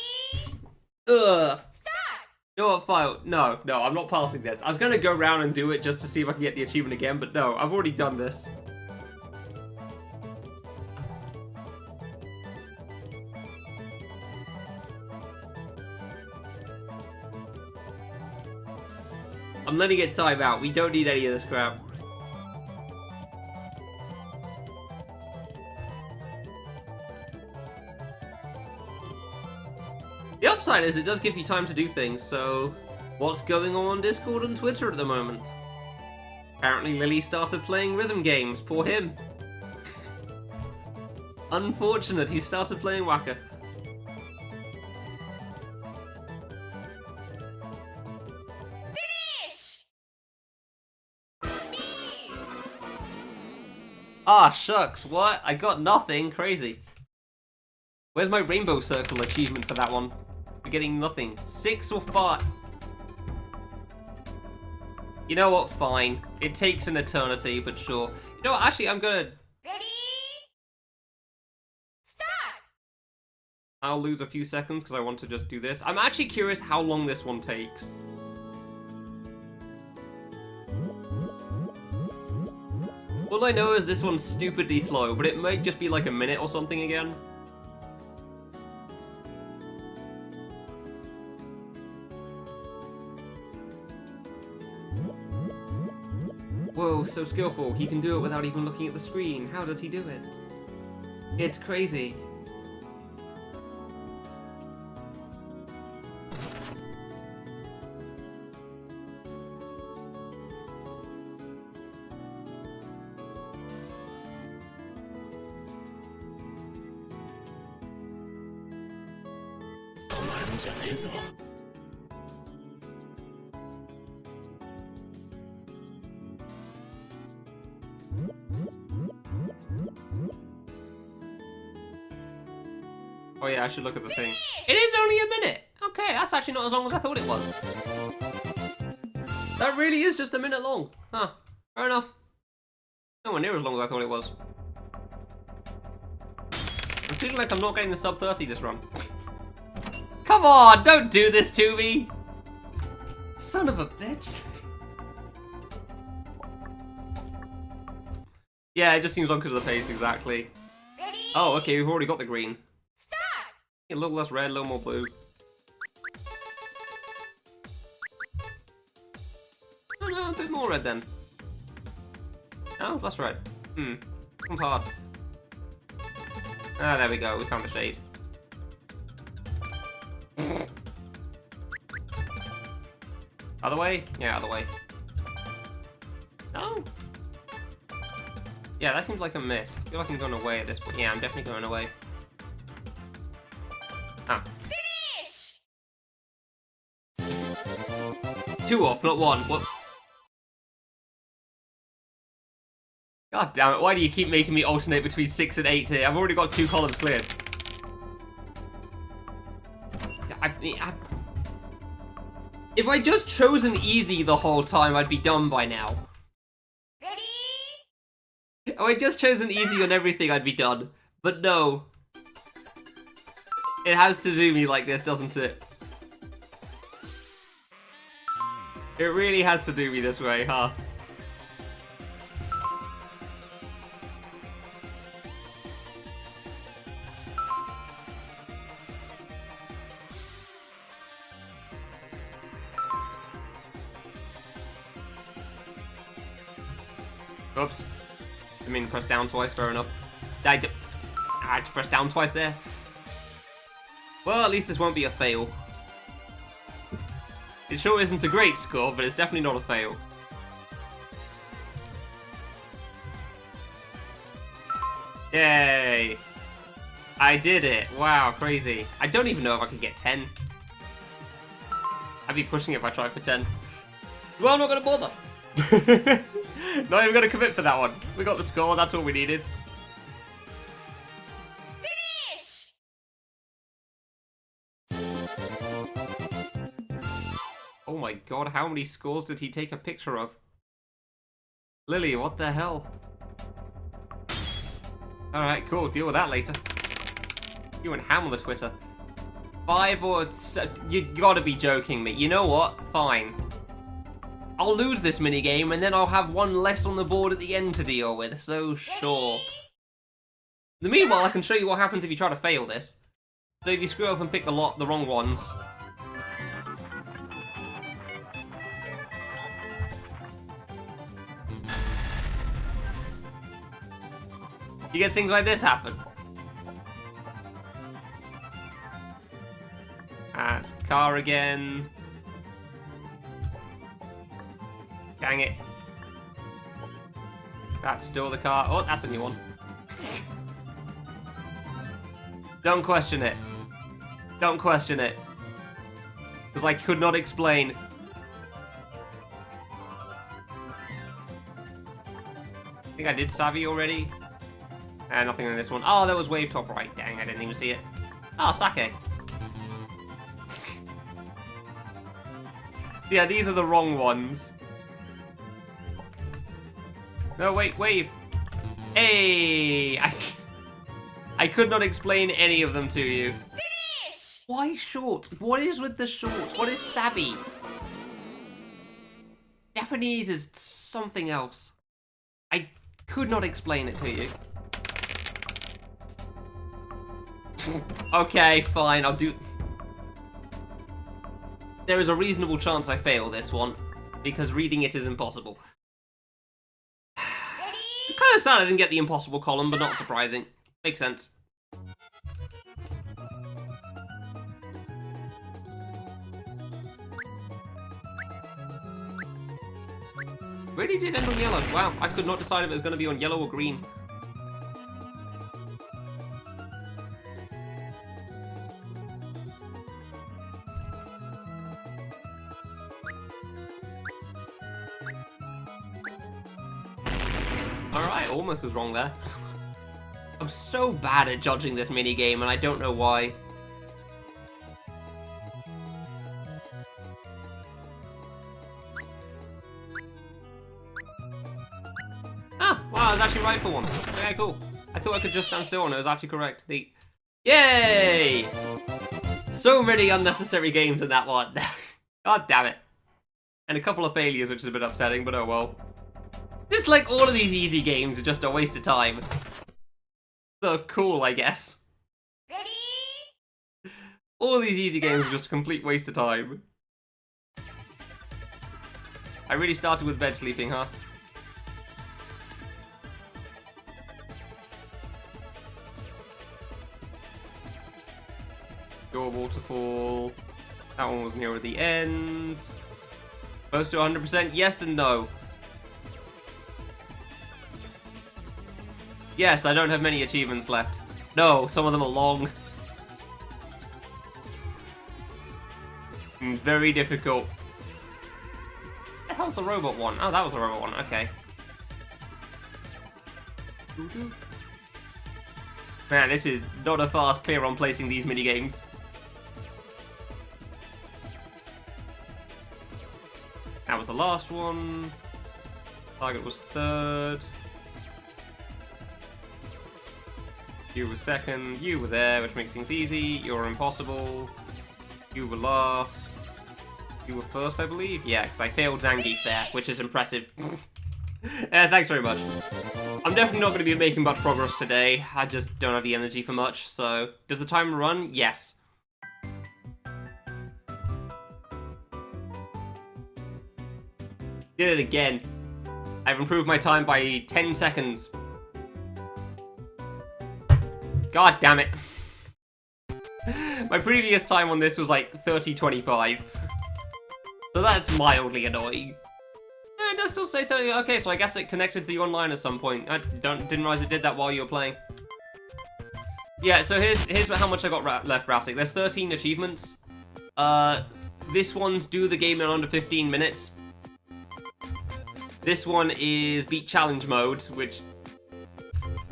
Ugh. Start! You know what, fine. No, I'm not passing this. I was gonna go around and do it just to see if I can get the achievement again, but no, I've already done this. I'm letting it time out. We don't need any of this crap. The upside is it does give you time to do things, so what's going on Discord and Twitter at the moment? Apparently Lily started playing rhythm games, poor him. Unfortunate, he started playing Waka. Finish! Me! Ah, shucks, what? I got nothing, crazy. Where's my rainbow circle achievement for that one? We're getting nothing. 6 or 5. You know what, fine. It takes an eternity, but sure. You know what, actually I'm gonna... Ready? Start! I'll lose a few seconds because I want to just do this. I'm actually curious how long this one takes. All I know is this one's stupidly slow, but it might just be like a minute or something again. Whoa, so skillful. He can do it without even looking at the screen. How does he do it? It's crazy. Oh yeah, I should look at the thing. It is only a minute! Okay, that's actually not as long as I thought it was. That really is just a minute long. Huh, fair enough. Nowhere near as long as I thought it was. I'm feeling like I'm not getting the sub 30 this run. Come on, don't do this to me! Son of a bitch. Yeah, it just seems on because of the pace, exactly. Ready? Oh, okay, we've already got the green. Start! A little less red, a little more blue. Oh no, a bit more red then. Oh, less red. Comes hard. Ah, there we go, we found the shade. Other way? Yeah, other way. No? Yeah, that seems like a miss. I feel like I'm going away at this point. Yeah, I'm definitely going away. Ah. Finish! 2 off, not 1. Whoops. God damn it, why do you keep making me alternate between 6 and 8 here? I've already got 2 columns cleared. If I just chosen easy the whole time, I'd be done by now. Ready? If I just chosen easy on everything, I'd be done. But no. It has to do me like this, doesn't it? It really has to do me this way, huh? Oops. I mean, press down twice, fair enough. I had to press down twice there. Well, at least this won't be a fail. It sure isn't a great score, but it's definitely not a fail. Yay! I did it! Wow, crazy. I don't even know if I could get 10. I'd be pushing it if I tried for 10. Well, I'm not gonna bother. Not even gonna commit for that one. We got the score, that's all we needed. Finish! Oh my god, how many scores did he take a picture of? Lily, what the hell? Alright, cool, deal with that later. You went ham on the Twitter. 5 or... You gotta be joking me. You know what? Fine. I'll lose this minigame and then I'll have one less on the board at the end to deal with, so sure. In the meanwhile, I can show you what happens if you try to fail this. So if you screw up and pick the wrong ones. You get things like this happen. And car again. Dang it. That's still the car. Oh, that's a new one. Don't question it. Don't question it. Because I could not explain. I think I did Savvy already. And nothing in this one. Oh, there was Wave Top right. Dang, I didn't even see it. Oh, Sake. So yeah, these are the wrong ones. No, wait, Wave. Hey! I could not explain any of them to you. Finish! Why short? What is with the short? What is Savvy? Japanese is something else. I could not explain it to you. Okay, fine, I'll do... There is a reasonable chance I fail this one, because reading it is impossible. Ready? I'm kind of sad I didn't get the impossible column, but not surprising. Makes sense. Really did end on yellow. Wow, I could not decide if it was going to be on yellow or green. Alright, almost was wrong there. I'm so bad at judging this minigame, and I don't know why. Ah, wow, I was actually right for once. Okay, cool. I thought I could just stand still, and it was actually correct. Yay! So many unnecessary games in that one. God damn it. And a couple of failures, which is a bit upsetting, but oh well. Just like all of these easy games are just a waste of time. So cool, I guess. Ready? All of these easy games are just a complete waste of time. I really started with bed sleeping, huh? Your waterfall. That one was near the end. Close to 100%, yes and no. Yes, I don't have many achievements left. No, some of them are long. Very difficult. What the hell's the robot one? Oh, that was the robot one, okay. Man, this is not a fast clear on placing these minigames. That was the last one. Target was third. You were second, you were there, which makes things easy. You're impossible. You were last. You were first, I believe? Yeah, because I failed Zangief there, which is impressive. Thanks very much. I'm definitely not going to be making much progress today. I just don't have the energy for much, so... Does the timer run? Yes. Did it again. I've improved my time by 10 seconds. God damn it. My previous time on this was like 30:25. So that's mildly annoying. It does still say 30. Okay, so I guess it connected to the online at some point. I didn't realize it did that while you were playing. Yeah, so here's how much I got left, Rastic. There's 13 achievements. This one's do the game in under 15 minutes. This one is beat challenge mode, which...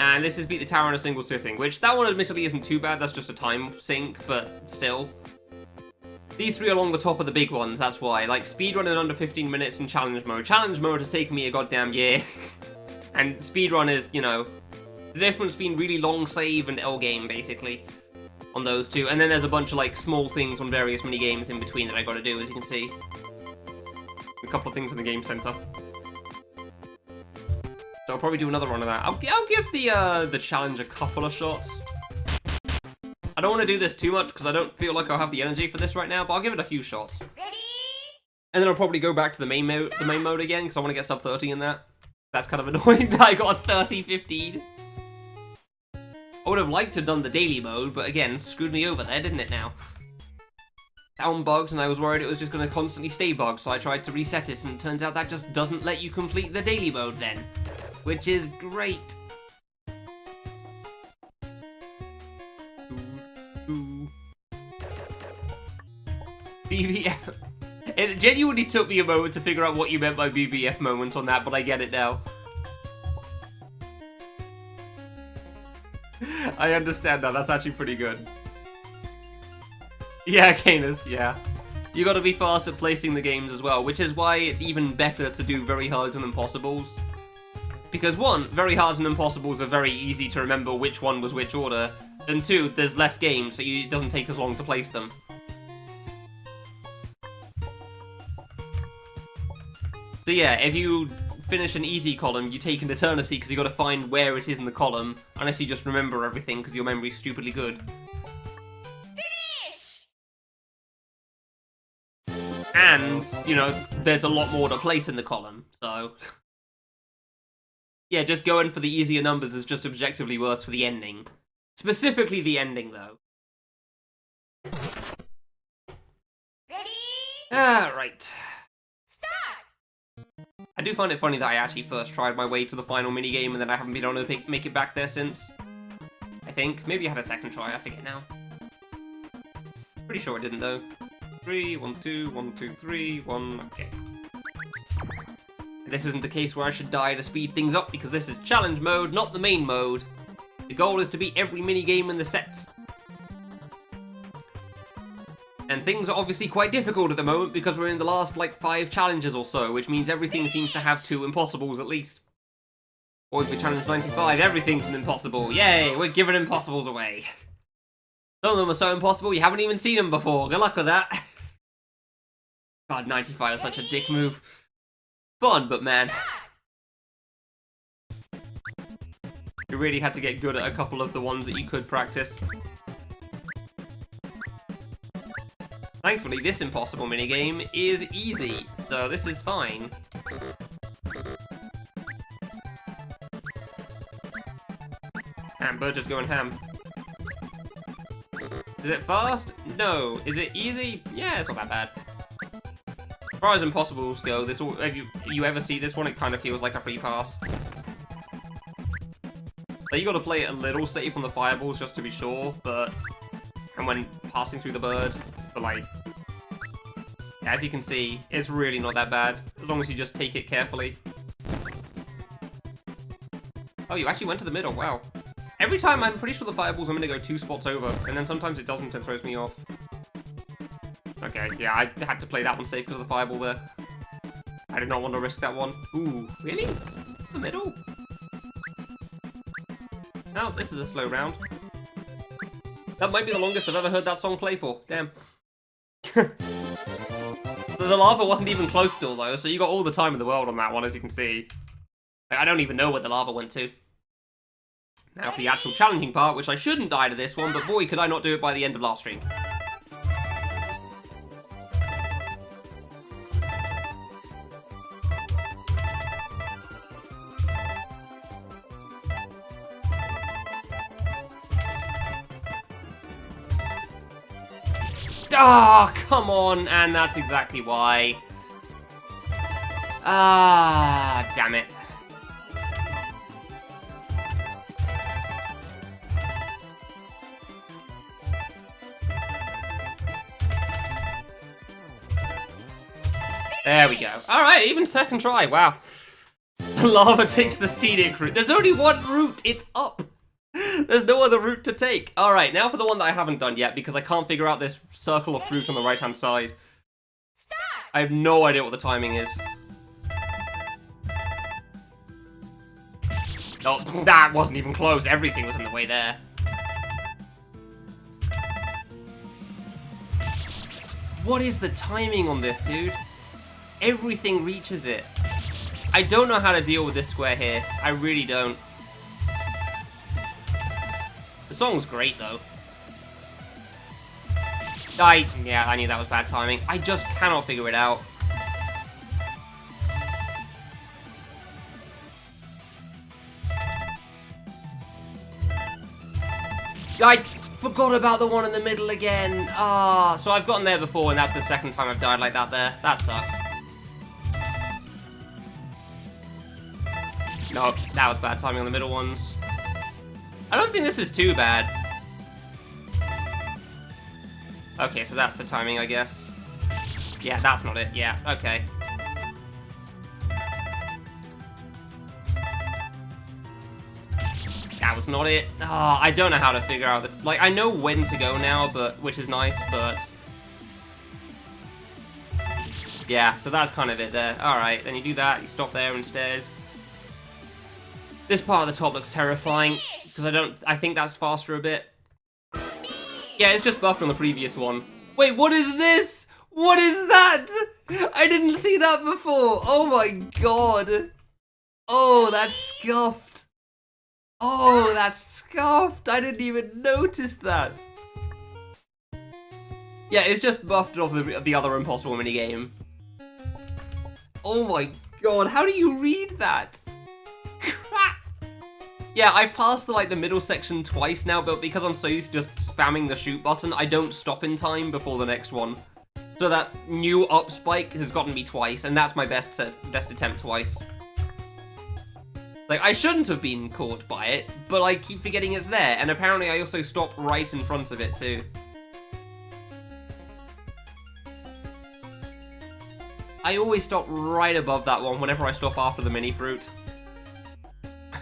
And this is beat the tower in a single sitting, which that one admittedly isn't too bad, that's just a time sink, but still. These three are along the top of the big ones, that's why. Like, speedrun in under 15 minutes in challenge mode. Challenge mode has taken me a goddamn year. And speedrun is, you know, the difference between really long save and L game, basically, on those two. And then there's a bunch of, like, small things on various mini-games in between that I gotta do, as you can see. A couple of things in the game center. So I'll probably do another run of that. I'll give the challenge a couple of shots. I don't want to do this too much because I don't feel like I'll have the energy for this right now, but I'll give it a few shots. Ready? And then I'll probably go back to the main mode again because I want to get sub 30 in that. That's kind of annoying that I got a 30-15. I would have liked to have done the daily mode, but again, screwed me over there, didn't it now? Down bugged, and I was worried it was just going to constantly stay bugged, so I tried to reset it, and it turns out that just doesn't let you complete the daily mode then. Which is great. BBF. It genuinely took me a moment to figure out what you meant by BBF moment on that, but I get it now. I understand now, that's actually pretty good. Yeah, Canis, yeah. You gotta be fast at placing the games as well, which is why it's even better to do very hards and impossibles. Because one, very hards and impossibles are very easy to remember which one was which order, and two, there's less games, so it doesn't take as long to place them. So yeah, if you finish an easy column, you take an eternity because you got to find where it is in the column, unless you just remember everything because your memory's stupidly good. Finish! And, you know, there's a lot more to place in the column, so... Yeah, just going for the easier numbers is just objectively worse for the ending. Specifically the ending, though. Ready? Alright. Start! I do find it funny that I actually first tried my way to the final minigame and then I haven't been able to make it back there since. I think. Maybe I had a second try, I forget now. Pretty sure I didn't, though. 3, 1, 2, 1, 2, 3, 1, okay. This isn't a case where I should die to speed things up because this is challenge mode, not the main mode. The goal is to beat every minigame in the set. And things are obviously quite difficult at the moment because we're in the last, like, 5 challenges or so, which means everything seems to have 2 impossibles at least. Or if we challenge 95, everything's an impossible. Yay, we're giving impossibles away. Some of them are so impossible you haven't even seen them before. Good luck with that. God, 95 is such a dick move. Fun, but man. You really had to get good at a couple of the ones that you could practice. Thankfully, this impossible minigame is easy, so this is fine. Amber just going ham. Is it fast? No. Is it easy? Yeah, it's not that bad. As far as impossibles go, this if you ever see this one, it kind of feels like a free pass. So you got to play it a little safe on the fireballs just to be sure, but and when passing through the bird, but like as you can see, it's really not that bad as long as you just take it carefully. Oh, you actually went to the middle. Wow. Every time I'm pretty sure the fireballs I'm gonna go 2 spots over, and then sometimes it doesn't and throws me off. Okay, yeah, I had to play that one safe because of the fireball there. I did not want to risk that one. Ooh, really? The middle? Oh, this is a slow round. That might be the longest I've ever heard that song play for. Damn. The lava wasn't even close still, though, so you got all the time in the world on that one, as you can see. I don't even know where the lava went to. Now for the actual challenging part, which I shouldn't die to this one, but boy, could I not do it by the end of last stream. Ah, oh, come on, and that's exactly why. Ah, damn it. There we go. Alright, even second try, wow. The lava takes the scenic route. There's only one route, it's up. There's no other route to take. Alright, now for the one that I haven't done yet, because I can't figure out this circle of fruit on the right-hand side. Start! I have no idea what the timing is. Oh, that wasn't even close. Everything was in the way there. What is the timing on this, dude? Everything reaches it. I don't know how to deal with this square here. I really don't. The song's great, though. Yeah, I knew that was bad timing. I just cannot figure it out. I forgot about the one in the middle again. Ah, so I've gotten there before, and that's the second time I've died like that there. That sucks. No, that was bad timing on the middle ones. I don't think this is too bad. Okay, so that's the timing, I guess. Yeah, that's not it. Yeah, okay. That was not it. Ah, I don't know how to figure out this. Like, I know when to go now, which is nice, but... Yeah, so that's kind of it there. Alright, then you do that, you stop there instead. This part of the top looks terrifying, because I think that's faster a bit. Yeah, it's just buffed on the previous one. Wait, what is this? What is that? I didn't see that before. Oh my god. Oh, that's scuffed. Oh, that's scuffed. I didn't even notice that. Yeah, it's just buffed off the other Impossible minigame. Oh my god, how do you read that? Crap. Yeah, I've passed the middle section twice now, but because I'm so used to just spamming the shoot button, I don't stop in time before the next one. So that new up spike has gotten me twice, and that's my best attempt twice. Like, I shouldn't have been caught by it, but I keep forgetting it's there, and apparently I also stop right in front of it too. I always stop right above that one whenever I stop after the mini fruit.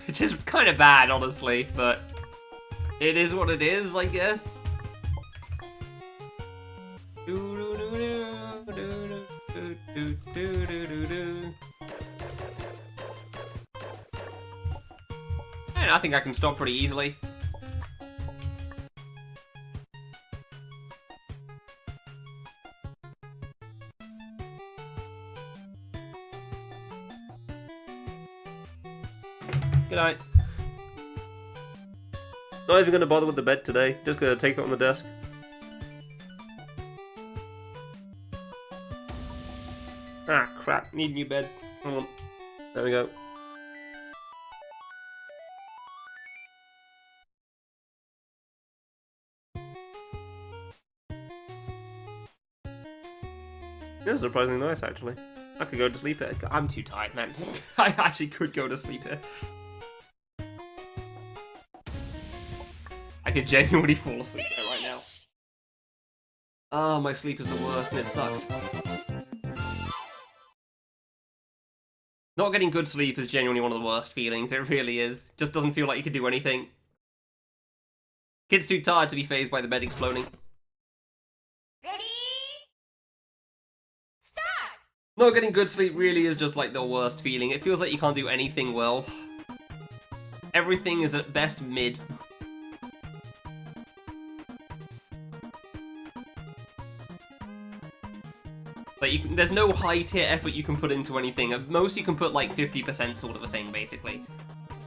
Which is kind of bad, honestly, but it is what it is, I guess. And I think I can stop pretty easily. Good night. Not even gonna bother with the bed today, just gonna take it on the desk. Ah, crap, need a new bed. Hold on. There we go. This is surprisingly nice, actually. I could go to sleep here. I'm too tired, man. I actually could go to sleep here. I could genuinely fall asleep there right now. Oh, my sleep is the worst and it sucks. Not getting good sleep is genuinely one of the worst feelings, it really is. Just doesn't feel like you can do anything. Kid's too tired to be fazed by the bed exploding. Ready? Start! Not getting good sleep really is just like the worst feeling. It feels like you can't do anything well. Everything is at best mid. Like there's no high tier effort you can put into anything. At most you can put like 50% sort of a thing, basically.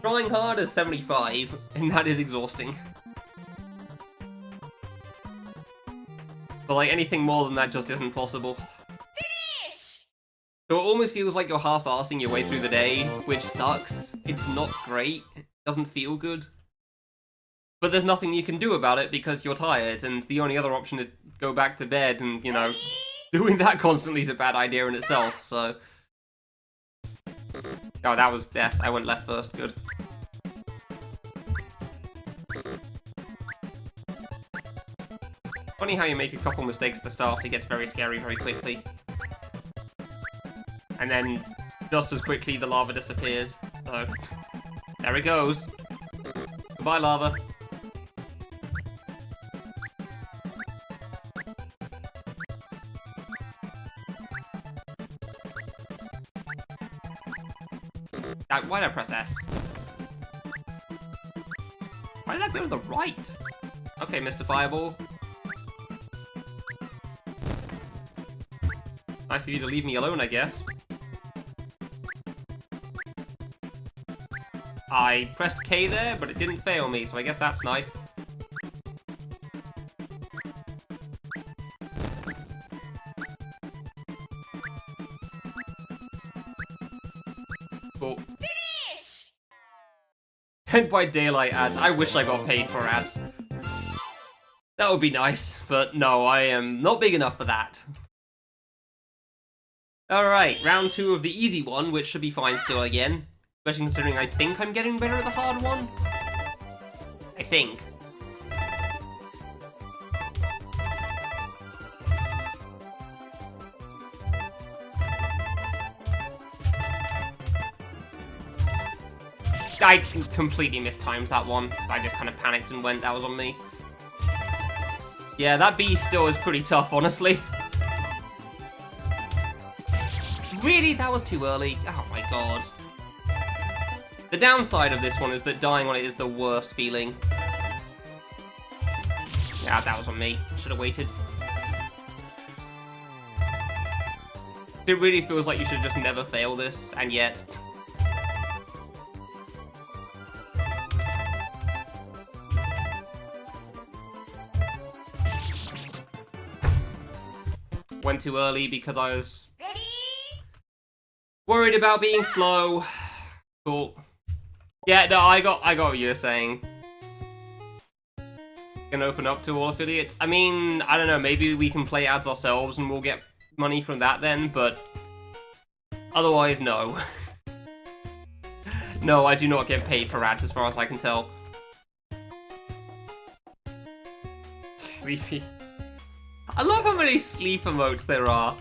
Trying hard is 75, and that is exhausting. But like anything more than that just isn't possible. Finish! So it almost feels like you're half-arsing your way through the day, which sucks. It's not great. It doesn't feel good. But there's nothing you can do about it because you're tired, and the only other option is go back to bed, and, you know, doing that constantly is a bad idea in itself, so... Oh, that was... Yes, I went left first. Good. Funny how you make a couple mistakes at the start, it gets very scary very quickly. And then, just as quickly, the lava disappears. So, there it goes. Goodbye, lava. Why did I press S? Why did I go to the right? Okay, Mr. Fireball. Nice of you to leave me alone, I guess. I pressed K there, but it didn't fail me, so I guess that's nice. Cool. Finish! Dead by Daylight ads. I wish I got paid for ads. That would be nice, but no, I am not big enough for that. Alright, round 2 of the easy one, which should be fine still again. Especially considering I think I'm getting better at the hard one. I think. I completely mistimed that one. I just kind of panicked and went, that was on me. Yeah, that B still is pretty tough, honestly. Really? That was too early? Oh my god. The downside of this one is that dying on it is the worst feeling. Yeah, that was on me. Should have waited. It really feels like you should just never fail this, and yet... Went too early because I was Ready? worried about being slow. Cool. Yeah, no, I got what you were saying. Can open up to all affiliates. I mean, I don't know, maybe we can play ads ourselves and we'll get money from that then, but otherwise, no. No, I do not get paid for ads as far as I can tell. Sleepy. I love how many sleep emotes there are.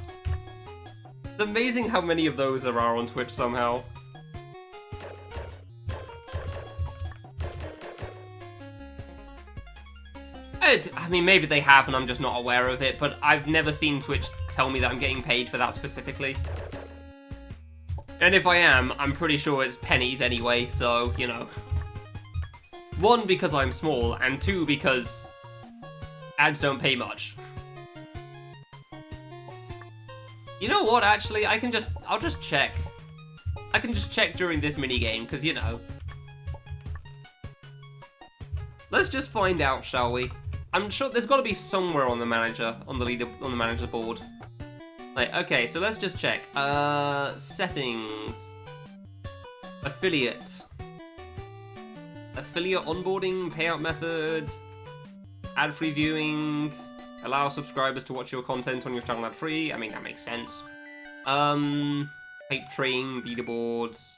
It's amazing how many of those there are on Twitch somehow. I mean, maybe they have and I'm just not aware of it, but I've never seen Twitch tell me that I'm getting paid for that specifically. And if I am, I'm pretty sure it's pennies anyway, so, you know. 1, because I'm small, and 2, because ads don't pay much. You know what, actually, I'll just check. I can just check during this minigame, because, you know. Let's just find out, shall we? I'm sure there's got to be somewhere on the manager, on the manager board. Like, okay, so let's just check. Settings. Affiliate. Affiliate onboarding, payout method. Ad-free viewing. Allow subscribers to watch your content on your channel ad-free. I mean, that makes sense. Hype train, leaderboards.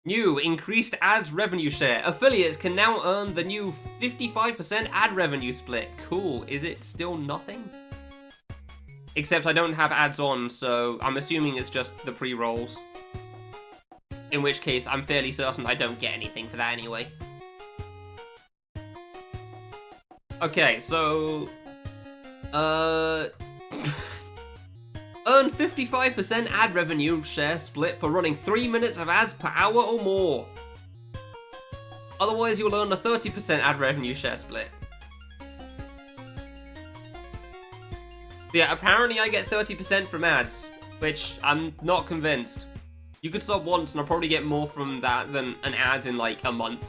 New, increased ads revenue share. Affiliates can now earn the new 55% ad revenue split. Cool. Is it still nothing? Except I don't have ads on, so I'm assuming it's just the pre-rolls. In which case, I'm fairly certain I don't get anything for that anyway. Okay, so... Earn 55% ad revenue share split for running 3 minutes of ads per hour or more. Otherwise, you'll earn a 30% ad revenue share split. Yeah, apparently I get 30% from ads, which I'm not convinced. You could sub once and I'll probably get more from that than an ad in like a month.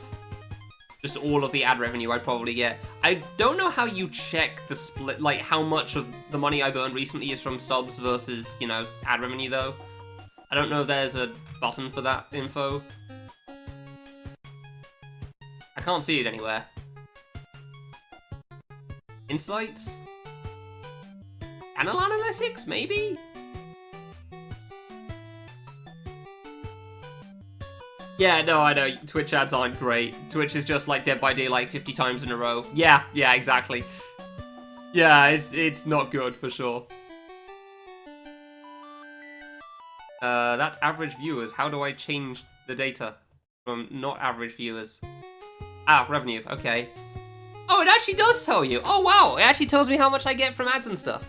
Just all of the ad revenue I'd probably get. I don't know how you check the split, like how much of the money I've earned recently is from subs versus, you know, ad revenue though. I don't know if there's a button for that info. I can't see it anywhere. Insights? Channel analytics, maybe? Yeah, no, I know. Twitch ads aren't great. Twitch is just like Dead by Daylight 50 times in a row. Yeah, exactly. Yeah, it's not good for sure. That's average viewers. How do I change the data from not average viewers? Ah, revenue. Okay. Oh, it actually does tell you. Oh, wow. It actually tells me how much I get from ads and stuff.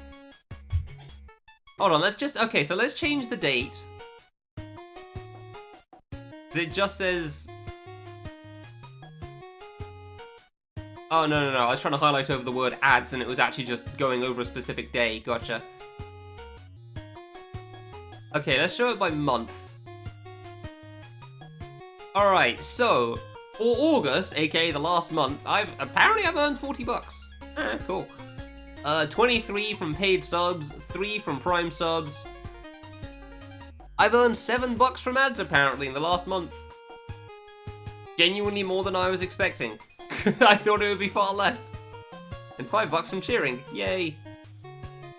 Hold on, okay, so let's change the date. It just says... Oh, no, I was trying to highlight over the word ads and it was actually just going over a specific day. Gotcha. Okay, let's show it by month. Alright, so, for August, aka the last month, I've earned 40 bucks. Cool. 23 from paid subs, 3 from Prime subs. I've earned $7 from ads apparently in the last month. Genuinely more than I was expecting. I thought it would be far less. And $5 from cheering. Yay.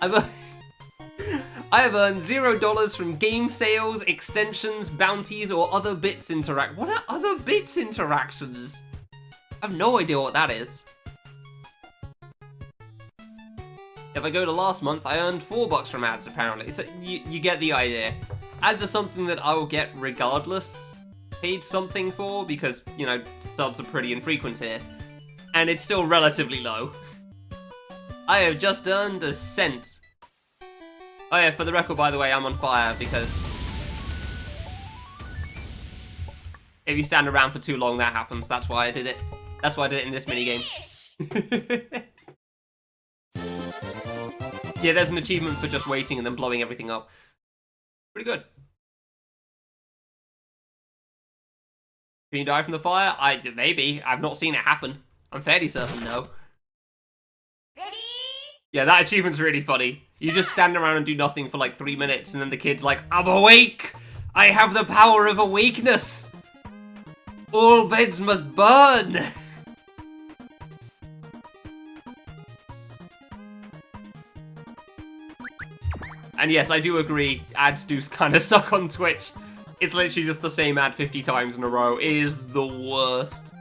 I have earned $0 from game sales, extensions, bounties, or other bits interact. What are other bits interactions? I have no idea what that is. If I go to last month, I earned $4 from ads, apparently. So you get the idea. Ads are something that I will get regardless. Paid something for, because, you know, subs are pretty infrequent here. And it's still relatively low. I have just earned a cent. Oh yeah, for the record, by the way, I'm on fire because if you stand around for too long, that happens. That's why I did it. That's why I did it in this minigame. Yeah, there's an achievement for just waiting and then blowing everything up. Pretty good. Can you die from the fire? Maybe. I've not seen it happen. I'm fairly certain no. Ready? Yeah, that achievement's really funny. You just stand around and do nothing for like 3 minutes, and then the kid's like, I'm awake! I have the power of awakeness! All beds must burn! And yes, I do agree, ads do kind of suck on Twitch. It's literally just the same ad 50 times in a row. It is the worst.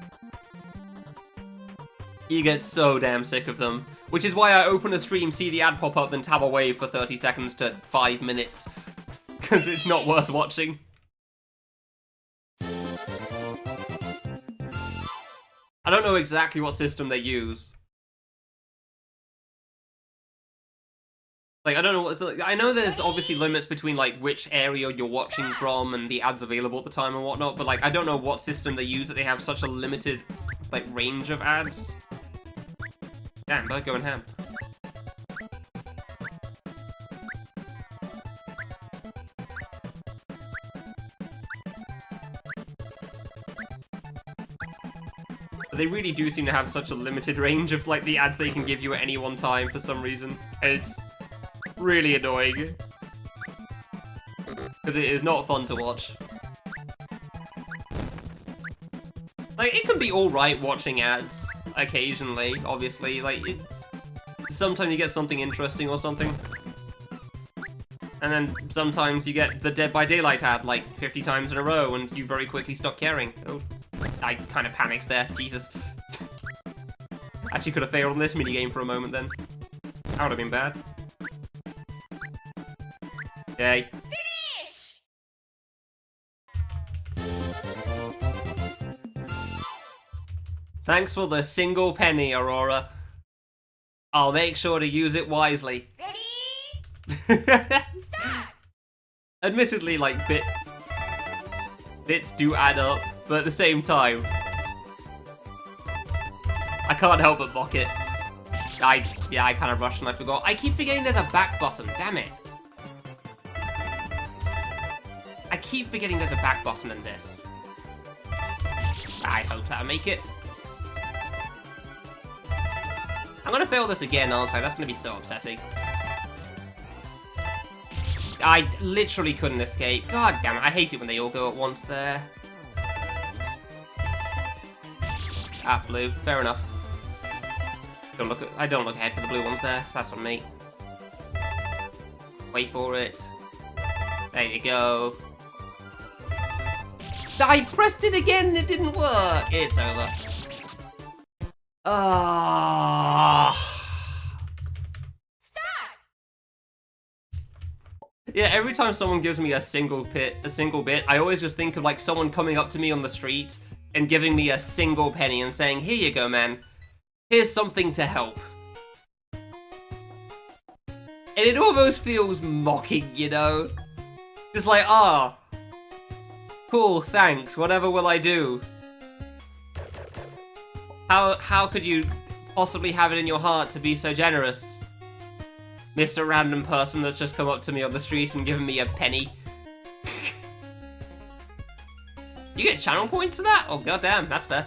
You get so damn sick of them. Which is why I open a stream, see the ad pop up, then tab away for 30 seconds to 5 minutes. Because it's not worth watching. I don't know exactly what system they use. Like, I don't know what... I know there's obviously limits between, like, which area you're watching from and the ads available at the time and whatnot, but, like, I don't know what system they use that they have such a limited, like, range of ads. Damn, bird going ham. But they really do seem to have such a limited range of, like, the ads they can give you at any one time for some reason. And it's really annoying. Because it is not fun to watch. Like, it can be alright watching ads. Occasionally, obviously, like, sometimes you get something interesting or something. And then sometimes you get the Dead by Daylight ad, like, 50 times in a row, and you very quickly stop caring. Oh, I kind of panicked there, Jesus. Actually could have failed on this minigame for a moment then. That would have been bad. Yay. Finish! Thanks for the single penny, Aurora. I'll make sure to use it wisely. Ready? Start! Admittedly, like, bits do add up, but at the same time, I can't help but mock it. Yeah, I kind of rushed and I forgot. I keep forgetting there's a back button, damn it. I keep forgetting there's a back button in this. I hope that'll make it. I'm gonna fail this again, aren't I? That's gonna be so upsetting. I literally couldn't escape. God damn it, I hate it when they all go at once there. Ah, blue. Fair enough. I don't look ahead for the blue ones there. That's on me. Wait for it. There you go. I pressed it again and it didn't work. It's over. Ah. Start! Yeah, every time someone gives me a single bit, I always just think of like someone coming up to me on the street and giving me a single penny and saying, "Here you go, man. Here's something to help." And it almost feels mocking, you know? Just like, ah, cool, thanks, whatever will I do? How could you possibly have it in your heart to be so generous? Mr. Random person that's just come up to me on the street and given me a penny. You get channel points to that? Oh goddamn, that's fair.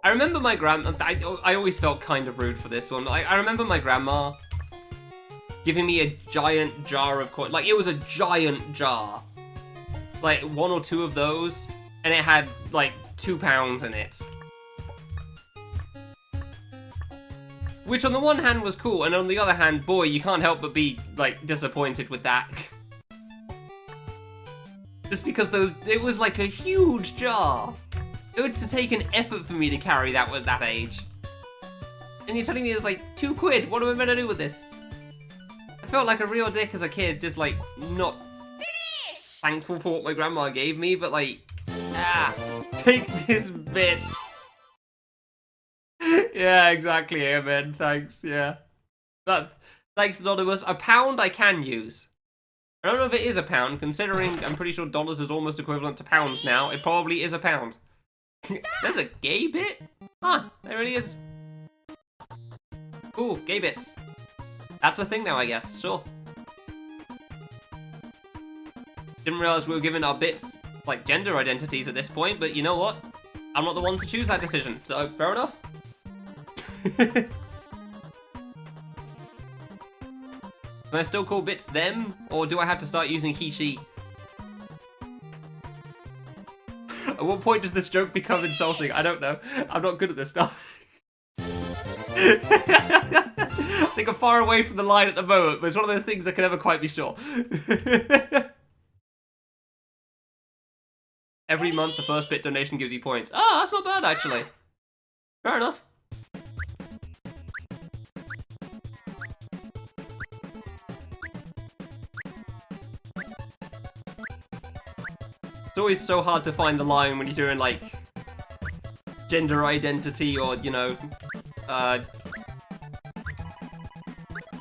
I remember my grandma, I always felt kind of rude for this one. I remember my grandma giving me a giant jar of coins. Like, it was a giant jar. Like, 1 or 2 of those, and it had, like, £2 in it. Which on the one hand was cool, and on the other hand, boy, you can't help but be, like, disappointed with that. Just because it was like a huge jar. It would take an effort for me to carry that at that age. And you're telling me it's like £2? What am I meant to do with this? I felt like a real dick as a kid, just like not thankful for what my grandma gave me, but like, take this bit. Yeah, exactly, amen, thanks, yeah. Thanks, Anonymous. £1 I can use. I don't know if it is £1, considering I'm pretty sure dollars is almost equivalent to pounds now. It probably is £1. There's a gay bit? Huh, there it is. Cool, gay bits. That's a thing now, I guess, sure. Didn't realize we were giving our bits, like, gender identities at this point, but you know what? I'm not the one to choose that decision, so fair enough. Can I still call bits them, or do I have to start using he, she? At what point does this joke become insulting? I don't know. I'm not good at this stuff. I think I'm far away from the line at the moment, but it's one of those things I can never quite be sure. Every month, the first bit donation gives you points. Oh, that's not bad, actually. Fair enough. It's always so hard to find the line when you're doing, like, gender identity or, you know,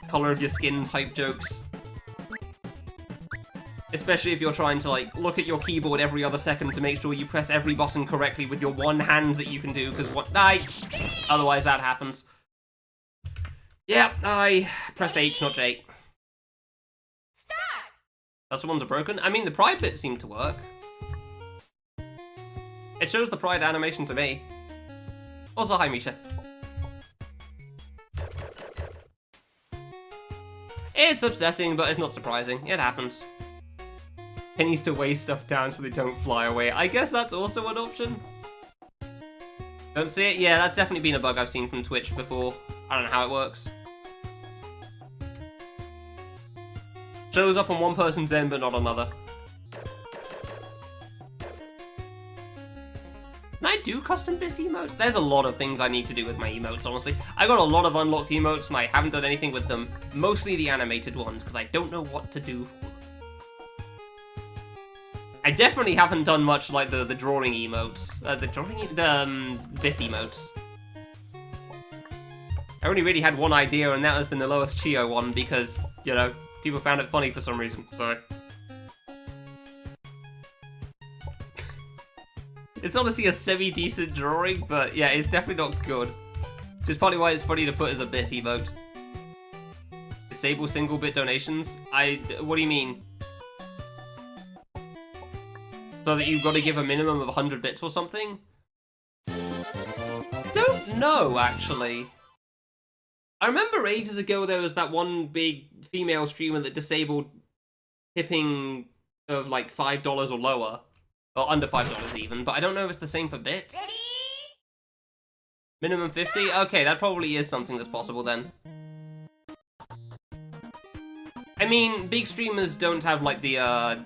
color of your skin type jokes. Especially if you're trying to, like, look at your keyboard every other second to make sure you press every button correctly with your one hand that you can do, because otherwise that happens. Yeah, I pressed H, not J. Start. That's the ones that are broken. I mean, the pride bit seemed to work. It shows the pride animation to me. Also, hi, Misha. It's upsetting, but it's not surprising. It happens. Pennies to weigh stuff down so they don't fly away. I guess that's also an option. Don't see it? Yeah, that's definitely been a bug I've seen from Twitch before. I don't know how it works. Shows up on one person's end, but not another. Can I do custom bit emotes? There's a lot of things I need to do with my emotes, honestly. I got a lot of unlocked emotes and I haven't done anything with them. Mostly the animated ones, because I don't know what to do for them. I definitely haven't done much like the drawing emotes. The bit emotes. I only really had one idea, and that was the Niloas Chio one, because, you know, people found it funny for some reason, so... It's honestly a semi-decent drawing, but yeah, it's definitely not good. Which is probably why it's funny to put as a bit emote. Disable single bit donations? What do you mean? So that you've got to give a minimum of 100 bits or something? Don't know, actually. I remember ages ago there was that one big female streamer that disabled tipping of like $5 or lower. Or under $5 even, but I don't know if it's the same for bits. Ready? Minimum 50? Okay, that probably is something that's possible then. I mean, big streamers don't have like the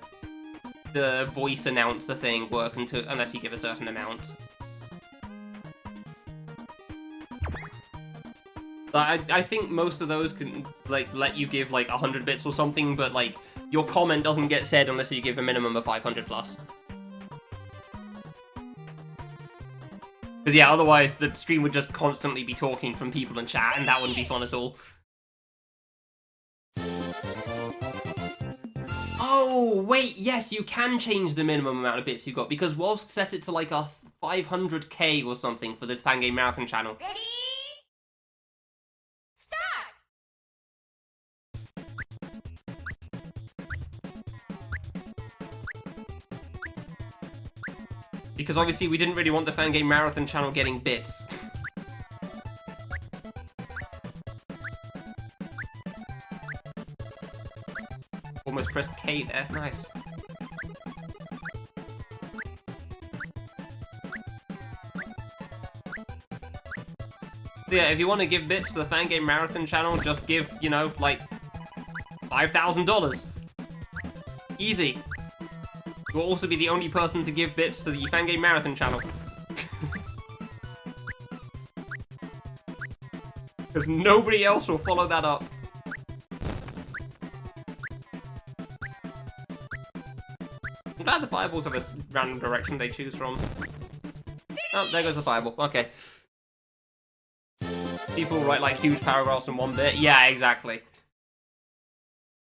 voice announcer thing work unless you give a certain amount. But I think most of those can like let you give like 100 bits or something, but like your comment doesn't get said unless you give a minimum of 500 plus. Because yeah, otherwise the stream would just constantly be talking from people in chat, and that wouldn't be fun at all. Oh, wait, yes, you can change the minimum amount of bits you got, because Wolfsk set it to like a 500k or something for this Fangame Marathon channel. Ready? Start. Because obviously we didn't really want the Fangame Marathon channel getting bits. Almost pressed K there, nice. Yeah, if you want to give bits to the Fangame Marathon channel, just give, you know, like, $5,000. Easy. You'll also be the only person to give bits to the Fangame Marathon channel. Because nobody else will follow that up. I'm glad the fireballs have a random direction they choose from. Oh, there goes the fireball. Okay. People write, like, huge paragraphs in one bit. Yeah, exactly.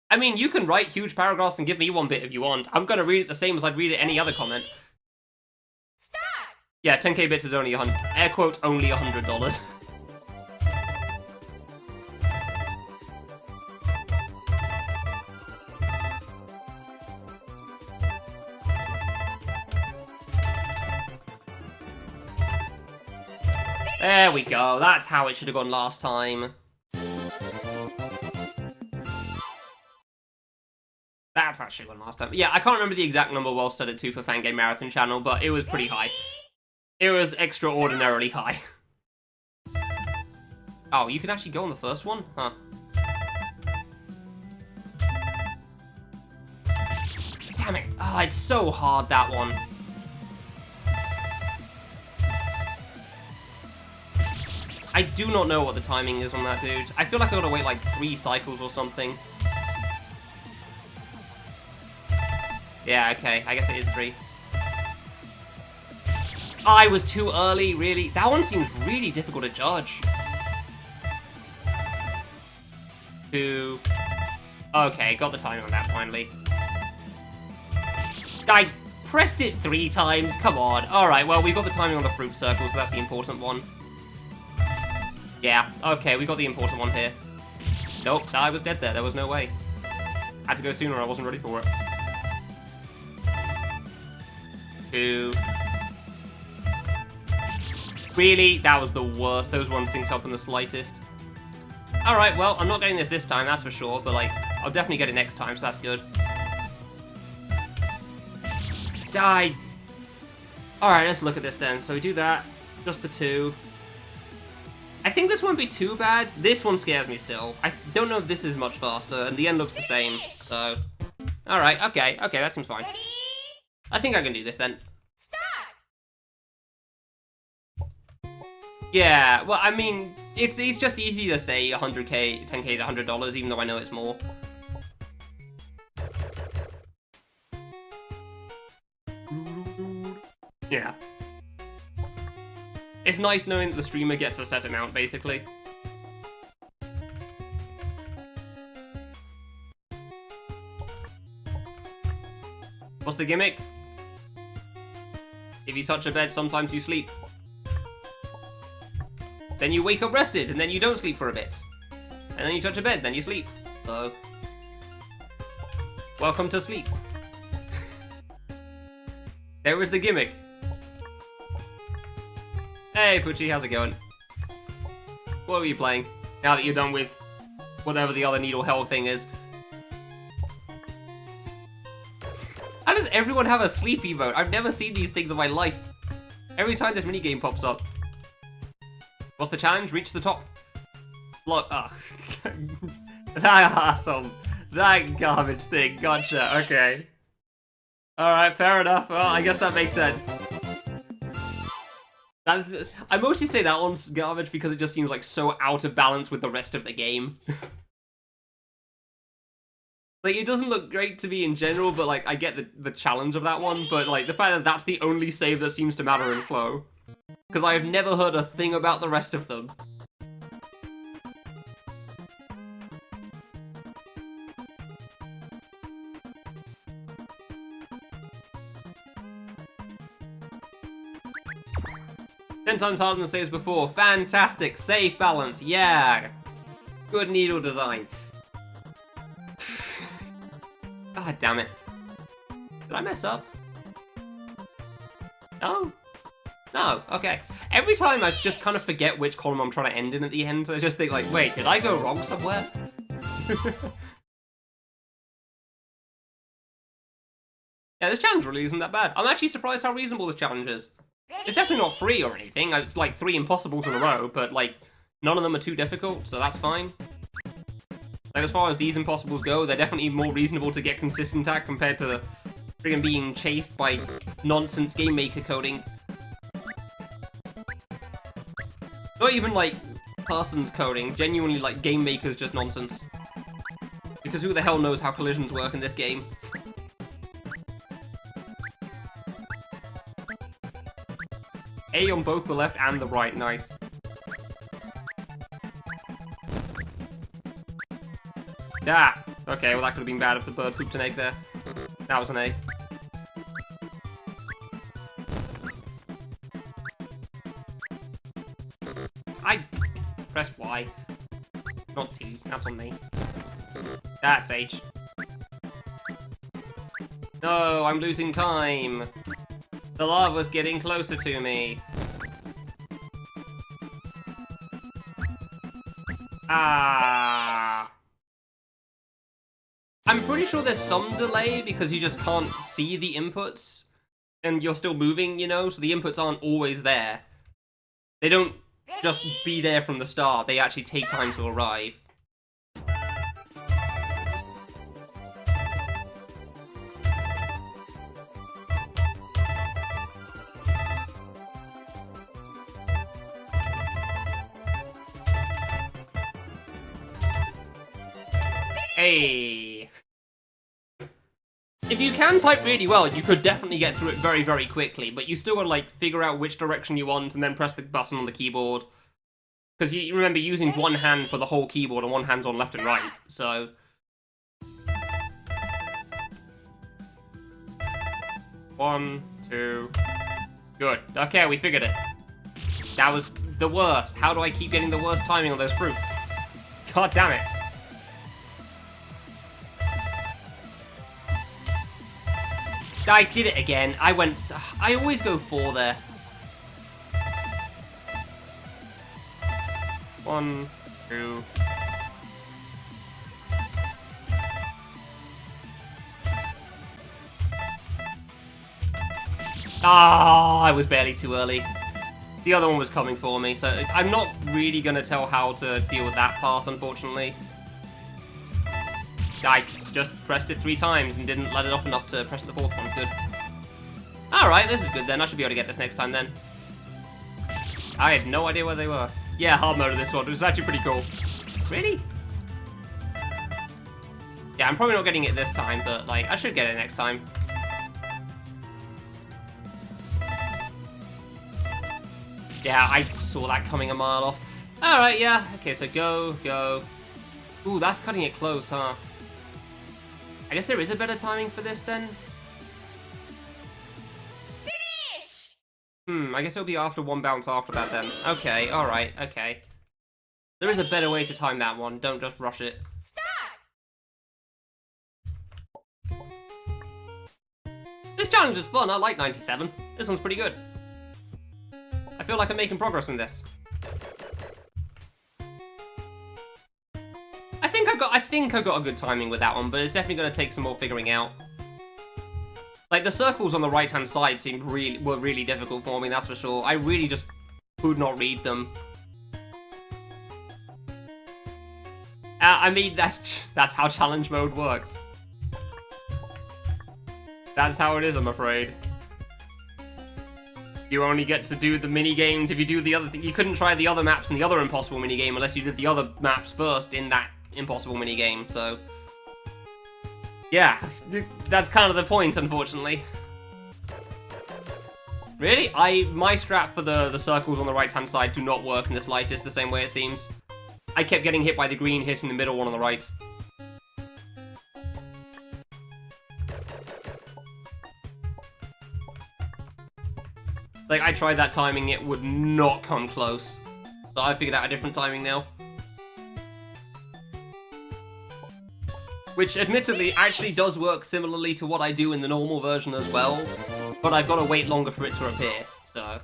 I mean, you can write huge paragraphs and give me one bit if you want. I'm gonna read it the same as I'd read it any other comment. Start! Yeah, 10k bits is only air quote, only $100. There we go. That's how it should have gone last time. That's how it should have gone last time. Yeah, I can't remember the exact number well set it to for Fangame Marathon channel, but it was pretty high. It was extraordinarily high. Oh, you can actually go on the first one? Huh. Damn it. Oh, it's so hard, that one. I do not know what the timing is on that, dude. I feel like I gotta wait like 3 cycles or something. Yeah, okay. I guess it is 3. I was too early, really. That one seems really difficult to judge. 2. Okay, got the timing on that finally. I pressed it 3 times. Come on. Alright, well, we got the timing on the fruit circle, so that's the important one. Yeah, okay, we got the important one here. Nope, I was dead there. There was no way. Had to go sooner, I wasn't ready for it. 2. Really? That was the worst. Those ones synced up in the slightest. Alright, well, I'm not getting this time, that's for sure, but, like, I'll definitely get it next time, so that's good. Die! Alright, let's look at this then. So we do that. Just the 2. I think this won't be too bad. This one scares me still. I don't know if this is much faster, and the end looks the same, so... Alright, okay, that seems fine. Ready? I think I can do this then. Start! Yeah, well, I mean, it's just easy to say 100k, 10k is $100, even though I know it's more. Yeah. It's nice knowing that the streamer gets a set amount, basically. What's the gimmick? If you touch a bed, sometimes you sleep. Then you wake up rested, and then you don't sleep for a bit. And then you touch a bed, then you sleep. So, welcome to sleep. There was the gimmick. Hey, Poochie, how's it going? What are you playing? Now that you're done with whatever the other needle hell thing is. How does everyone have a sleep emote? I've never seen these things in my life. Every time this minigame pops up. What's the challenge? Reach the top. Look, that awesome. That garbage thing. Gotcha, okay. Alright, fair enough. Well, I guess that makes sense. I mostly say that one's garbage because it just seems like so out of balance with the rest of the game. Like, it doesn't look great to me in general, but like, I get the challenge of that one, but like, the fact that that's the only save that seems to matter in Flow. Because I have never heard a thing about the rest of them. Ten times harder than saves before. Fantastic. Safe balance. Yeah. Good needle design. God damn it. Did I mess up? No? No. Okay. Every time I just kind of forget which column I'm trying to end in at the end. I just think like, wait, did I go wrong somewhere? Yeah, this challenge really isn't that bad. I'm actually surprised how reasonable this challenge is. It's definitely not free or anything. It's like 3 impossibles in a row, but like none of them are too difficult, so that's fine. Like, as far as these impossibles go, they're definitely more reasonable to get consistent at compared to friggin' being chased by nonsense Game Maker coding. Not even, like, person's coding, genuinely, like, Game Maker's just nonsense. Because who the hell knows how collisions work in this game? A on both the left and the right, nice. Ah! Okay, well that could have been bad if the bird pooped an egg there. That was an egg. I pressed Y. Not T, that's on me. That's H. No, I'm losing time. The lava's getting closer to me. Ah. I'm pretty sure there's some delay because you just can't see the inputs and you're still moving, you know, so the inputs aren't always there. They don't just be there from the start, they actually take time to arrive. Hey! If you can type really well, you could definitely get through it very, very quickly, but you still gotta, like, figure out which direction you want and then press the button on the keyboard. Because you remember using one hand for the whole keyboard and one hand's on left and right, so... One, two... Good. Okay, we figured it. That was the worst. How do I keep getting the worst timing on those fruit? God damn it. I did it again. I always go 4 there. 1, 2. Ah, I was barely too early. The other one was coming for me, so I'm not really gonna tell how to deal with that part, unfortunately. I just pressed it 3 times and didn't let it off enough to press the 4th one. Good. Alright, this is good then. I should be able to get this next time then. I had no idea where they were. Yeah, hard mode of this one. It was actually pretty cool. Really? Yeah, I'm probably not getting it this time, but, like, I should get it next time. Yeah, I saw that coming a mile off. Alright, yeah. Okay, so go. Ooh, that's cutting it close, huh? I guess there is a better timing for this, then? Finish! I guess it'll be after one bounce after that, then. Okay, alright, okay. There is a better way to time that one. Don't just rush it. Start! This challenge is fun. I like 97. This one's pretty good. I feel like I'm making progress in this. I think I got a good timing with that one, but it's definitely going to take some more figuring out. Like, the circles on the right-hand side were really difficult for me, that's for sure. I really just could not read them. I mean, that's how challenge mode works. That's how it is, I'm afraid. You only get to do the mini-games if you do the other thing. You couldn't try the other maps in the other impossible mini-game unless you did the other maps first in that impossible mini-game, so... Yeah, that's kind of the point, unfortunately. Really? My strat for the circles on the right-hand side do not work in the slightest the same way it seems. I kept getting hit by the green, hitting the middle one on the right. Like, I tried that timing, it would not come close. So I figured out a different timing now. Which, admittedly, actually does work similarly to what I do in the normal version as well. But I've got to wait longer for it to appear, so...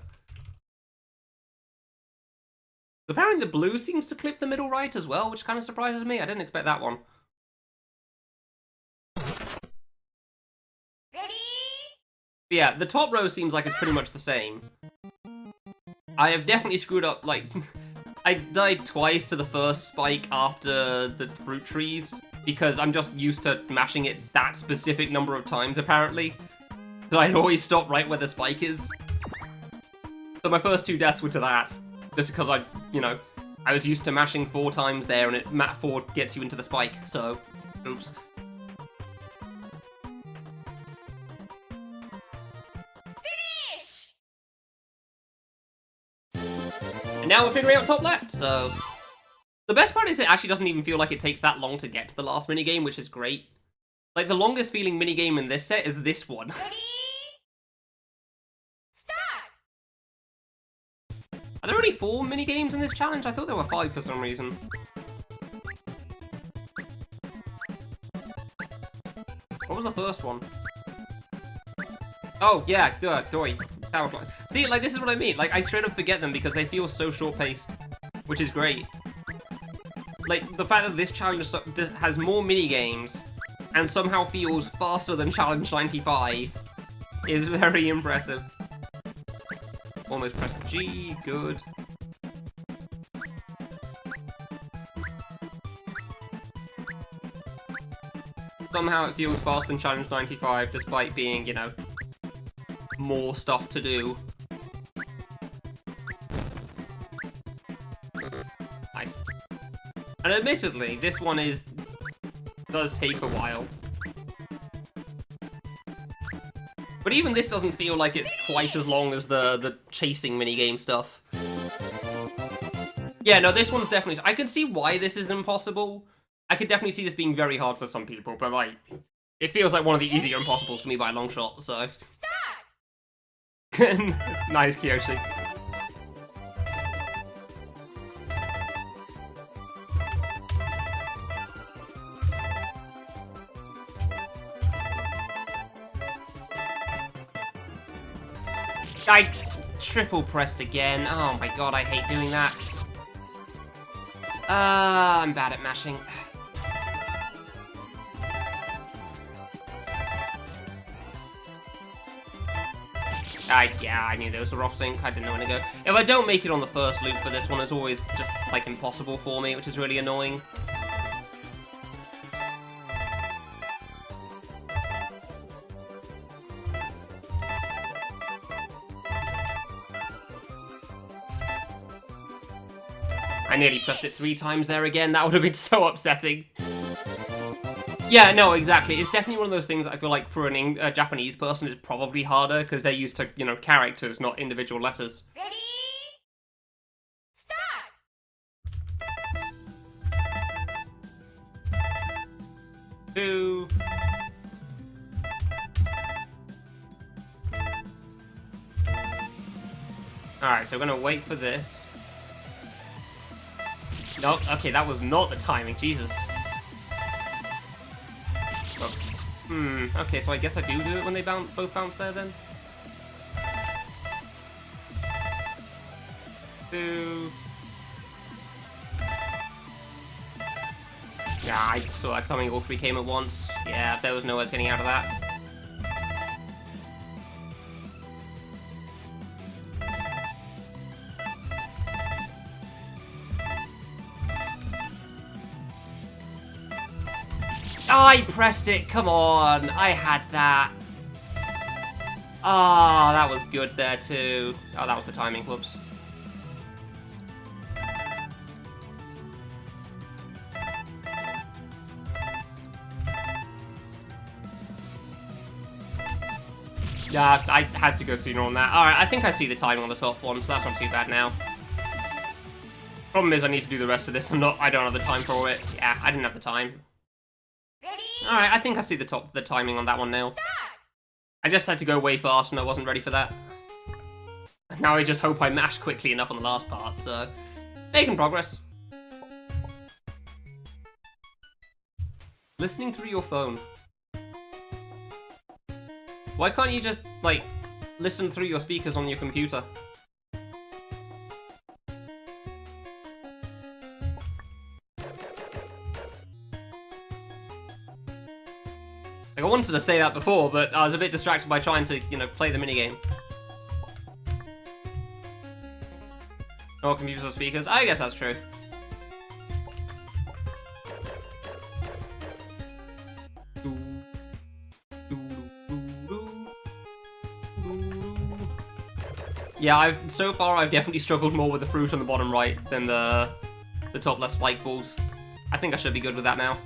Apparently the blue seems to clip the middle right as well, which kind of surprises me. I didn't expect that one. Ready? But yeah, the top row seems like it's pretty much the same. I have definitely screwed up, like... I died twice to the first spike after the fruit trees, because I'm just used to mashing it that specific number of times, apparently. So I'd always stop right where the spike is. So my first 2 deaths were to that, just because I was used to mashing 4 times there, and mat 4 gets you into the spike, so, oops. Finish! And now we're figuring out top left, so... The best part is it actually doesn't even feel like it takes that long to get to the last minigame, which is great. Like, the longest feeling minigame in this set is this one. Ready? Start! Are there only 4 minigames in this challenge? I thought there were 5 for some reason. What was the first one? Oh, yeah, Doi. Tower Climb. See, like, this is what I mean. Like, I straight up forget them because they feel so short-paced, which is great. Like, the fact that this challenge has more minigames and somehow feels faster than Challenge 95 is very impressive. Almost pressed G, good. Somehow it feels faster than Challenge 95 despite being, you know, more stuff to do. Nice. And admittedly, this one does take a while. But even this doesn't feel like it's quite as long as the chasing minigame stuff. Yeah, no, this one's definitely... I can see why this is impossible. I could definitely see this being very hard for some people, but, like, it feels like one of the easier impossibles to me by a long shot, so... Start! Nice, Kyoshi. I triple pressed again. Oh my god, I hate doing that. I'm bad at mashing. Yeah, I knew there was a rough sync. I didn't know when to go. If I don't make it on the first loop for this one, it's always just, like, impossible for me, which is really annoying. I nearly pressed it 3 times there again. That would have been so upsetting. Yeah, no, exactly. It's definitely one of those things I feel like for a Japanese person it's probably harder because they're used to, you know, characters, not individual letters. Ready? Start! 2. Alright, so we're gonna wait for this. Nope, okay, that was not the timing, Jesus. Whoops. Okay, so I guess I do it when they both bounce there then? 2. Yeah, I saw that coming, all 3 came at once. Yeah, there was no way I was getting out of that. I pressed it, come on, I had that. Ah, that was good there too. Oh, that was the timing, whoops. Yeah, I had to go sooner on that. Alright, I think I see the timing on the top one, so that's not too bad now. Problem is I need to do the rest of this. I don't have the time for it. Yeah, I didn't have the time. Ready? Alright, I think I see the timing on that one now. Start! I just had to go way fast and I wasn't ready for that. Now I just hope I mash quickly enough on the last part, so... Making progress. Listening through your phone. Why can't you just, like, listen through your speakers on your computer? Like, I wanted to say that before, but I was a bit distracted by trying to, you know, play the minigame. More computers or speakers? I guess that's true. Yeah, so far I've definitely struggled more with the fruit on the bottom right than the top left spike balls. I think I should be good with that now.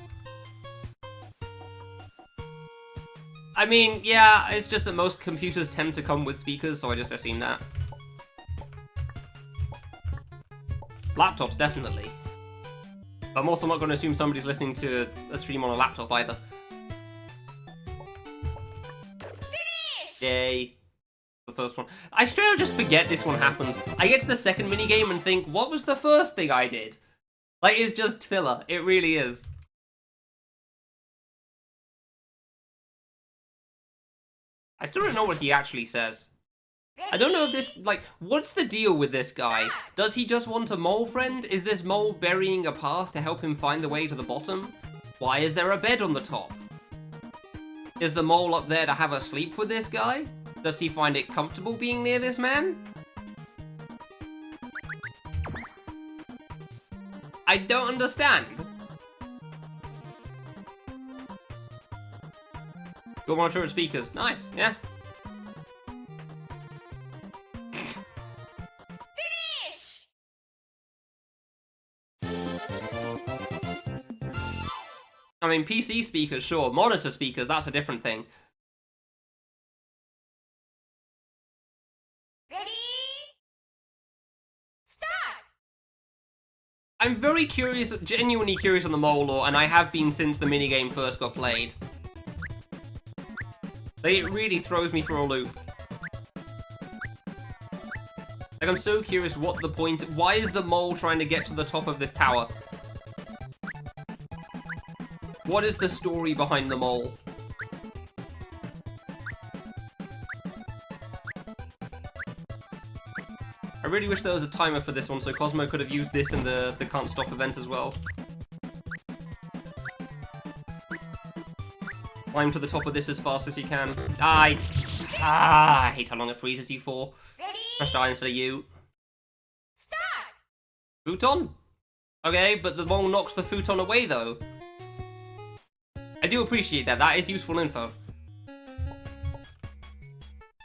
I mean, yeah, it's just that most computers tend to come with speakers, so I just assume that. Laptops, definitely. But I'm also not going to assume somebody's listening to a stream on a laptop either. Finish! Yay. The first one. I straight up just forget this one happens. I get to the second minigame and think, what was the first thing I did? Like, it's just filler. It really is. I still don't know what he actually says. I don't know if this, like, what's the deal with this guy? Does he just want a mole friend? Is this mole burying a path to help him find the way to the bottom? Why is there a bed on the top? Is the mole up there to have a sleep with this guy? Does he find it comfortable being near this man? I don't understand. Go monitor and speakers. Nice, yeah. Finish! I mean, PC speakers, sure. Monitor speakers, that's a different thing. Ready? Start! I'm very curious, genuinely curious on the mole lore, and I have been since the minigame first got played. Like, it really throws me for a loop. Like, I'm so curious what the point... Why is the mole trying to get to the top of this tower? What is the story behind the mole? I really wish there was a timer for this one, so Cosmo could have used this in the Can't Stop event as well. Climb to the top of this as fast as you can. I hate how long it freezes you for. Ready? Press I instead of you. Start! Futon? Okay, but the mole knocks the futon away, though. I do appreciate that. That is useful info.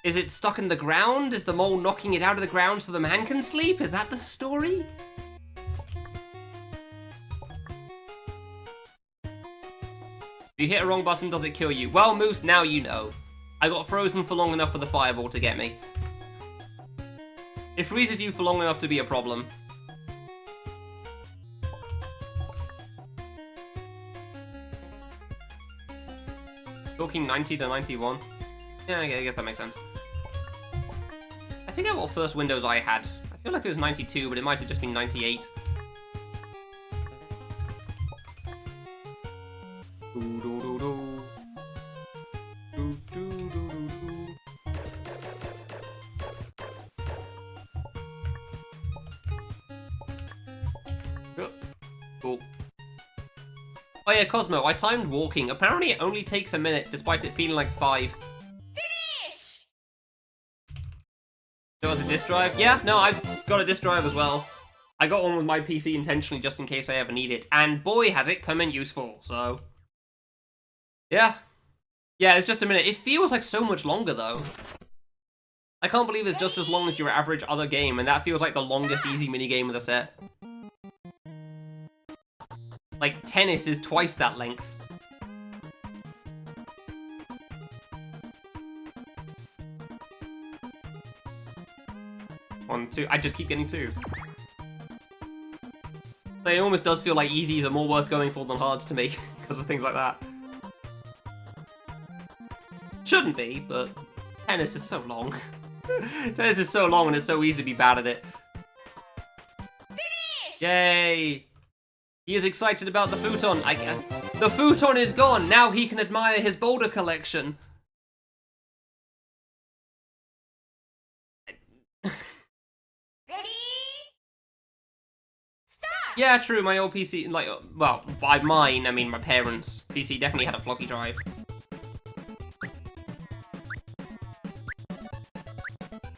Is it stuck in the ground? Is the mole knocking it out of the ground so the man can sleep? Is that the story? If you hit a wrong button, does it kill you? Well, Moose, now you know. I got frozen for long enough for the fireball to get me. It freezes you for long enough to be a problem. Talking 90 to 91. Yeah, okay, I guess that makes sense. I forget what first Windows I had. I feel like it was 92, but it might have just been 98. Cool. Oh yeah, Cosmo, I timed walking. Apparently it only takes a minute, despite it feeling like 5. Finish! There was a disk drive? Yeah, no, I've got a disk drive as well. I got one with my PC intentionally just in case I ever need it, and boy has it come in useful, so... Yeah. Yeah, it's just a minute. It feels like so much longer, though. I can't believe it's just as long as your average other game, and that feels like the longest easy minigame of the set. Like, tennis is twice that length. One, two. I just keep getting 2s. So it almost does feel like easies are more worth going for than hards to me, because of things like that. Shouldn't be, but tennis is so long. Tennis is so long and it's so easy to be bad at it. Finish! Yay! He is excited about the futon. The futon is gone! Now he can admire his boulder collection. Ready? Start! Yeah, true, my old PC, like, well, by mine, I mean my parents' PC definitely had a floppy drive.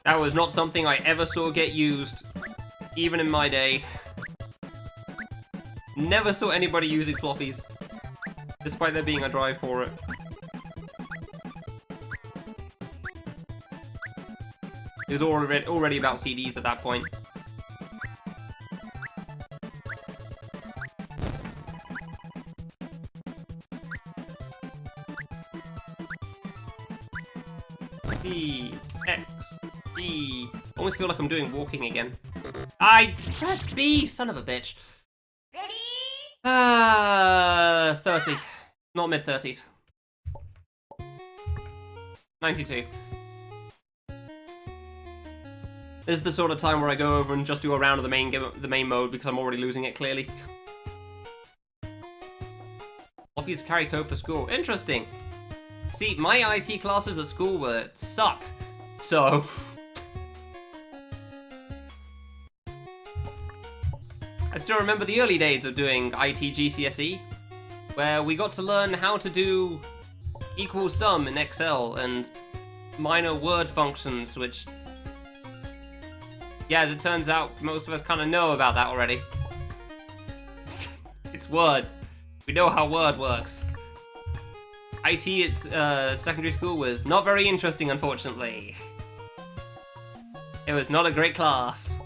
That was not something I ever saw get used. even in my day. Never saw anybody using floppies, despite there being a drive for it. It was already about CDs at that point. B, X, B. Almost feel like I'm doing walking again. I pressed B, son of a bitch. Ready? 30. Not mid-30s. 92. This is the sort of time where I go over and just do a round of the main mode because I'm already losing it, clearly. Floppies carry code for school. Interesting. See, my IT classes at school suck. So... I still remember the early days of doing IT GCSE, where we got to learn how to do equal sum in Excel and minor word functions, which, yeah, as it turns out, most of us kind of know about that already. It's Word. We know how Word works. IT at secondary school was not very interesting, unfortunately. It was not a great class.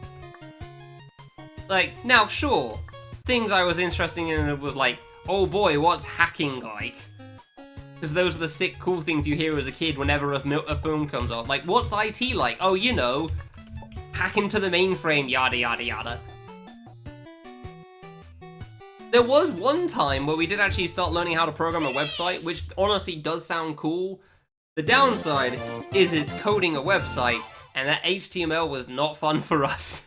Like, now, sure, things I was interested in was like, oh boy, what's hacking like? Because those are the sick, cool things you hear as a kid whenever a film comes up. Like, what's IT like? Oh, you know, hack into the mainframe, yada yada yada. There was one time where we did actually start learning how to program a website, which honestly does sound cool. The downside is it's coding a website, and that HTML was not fun for us.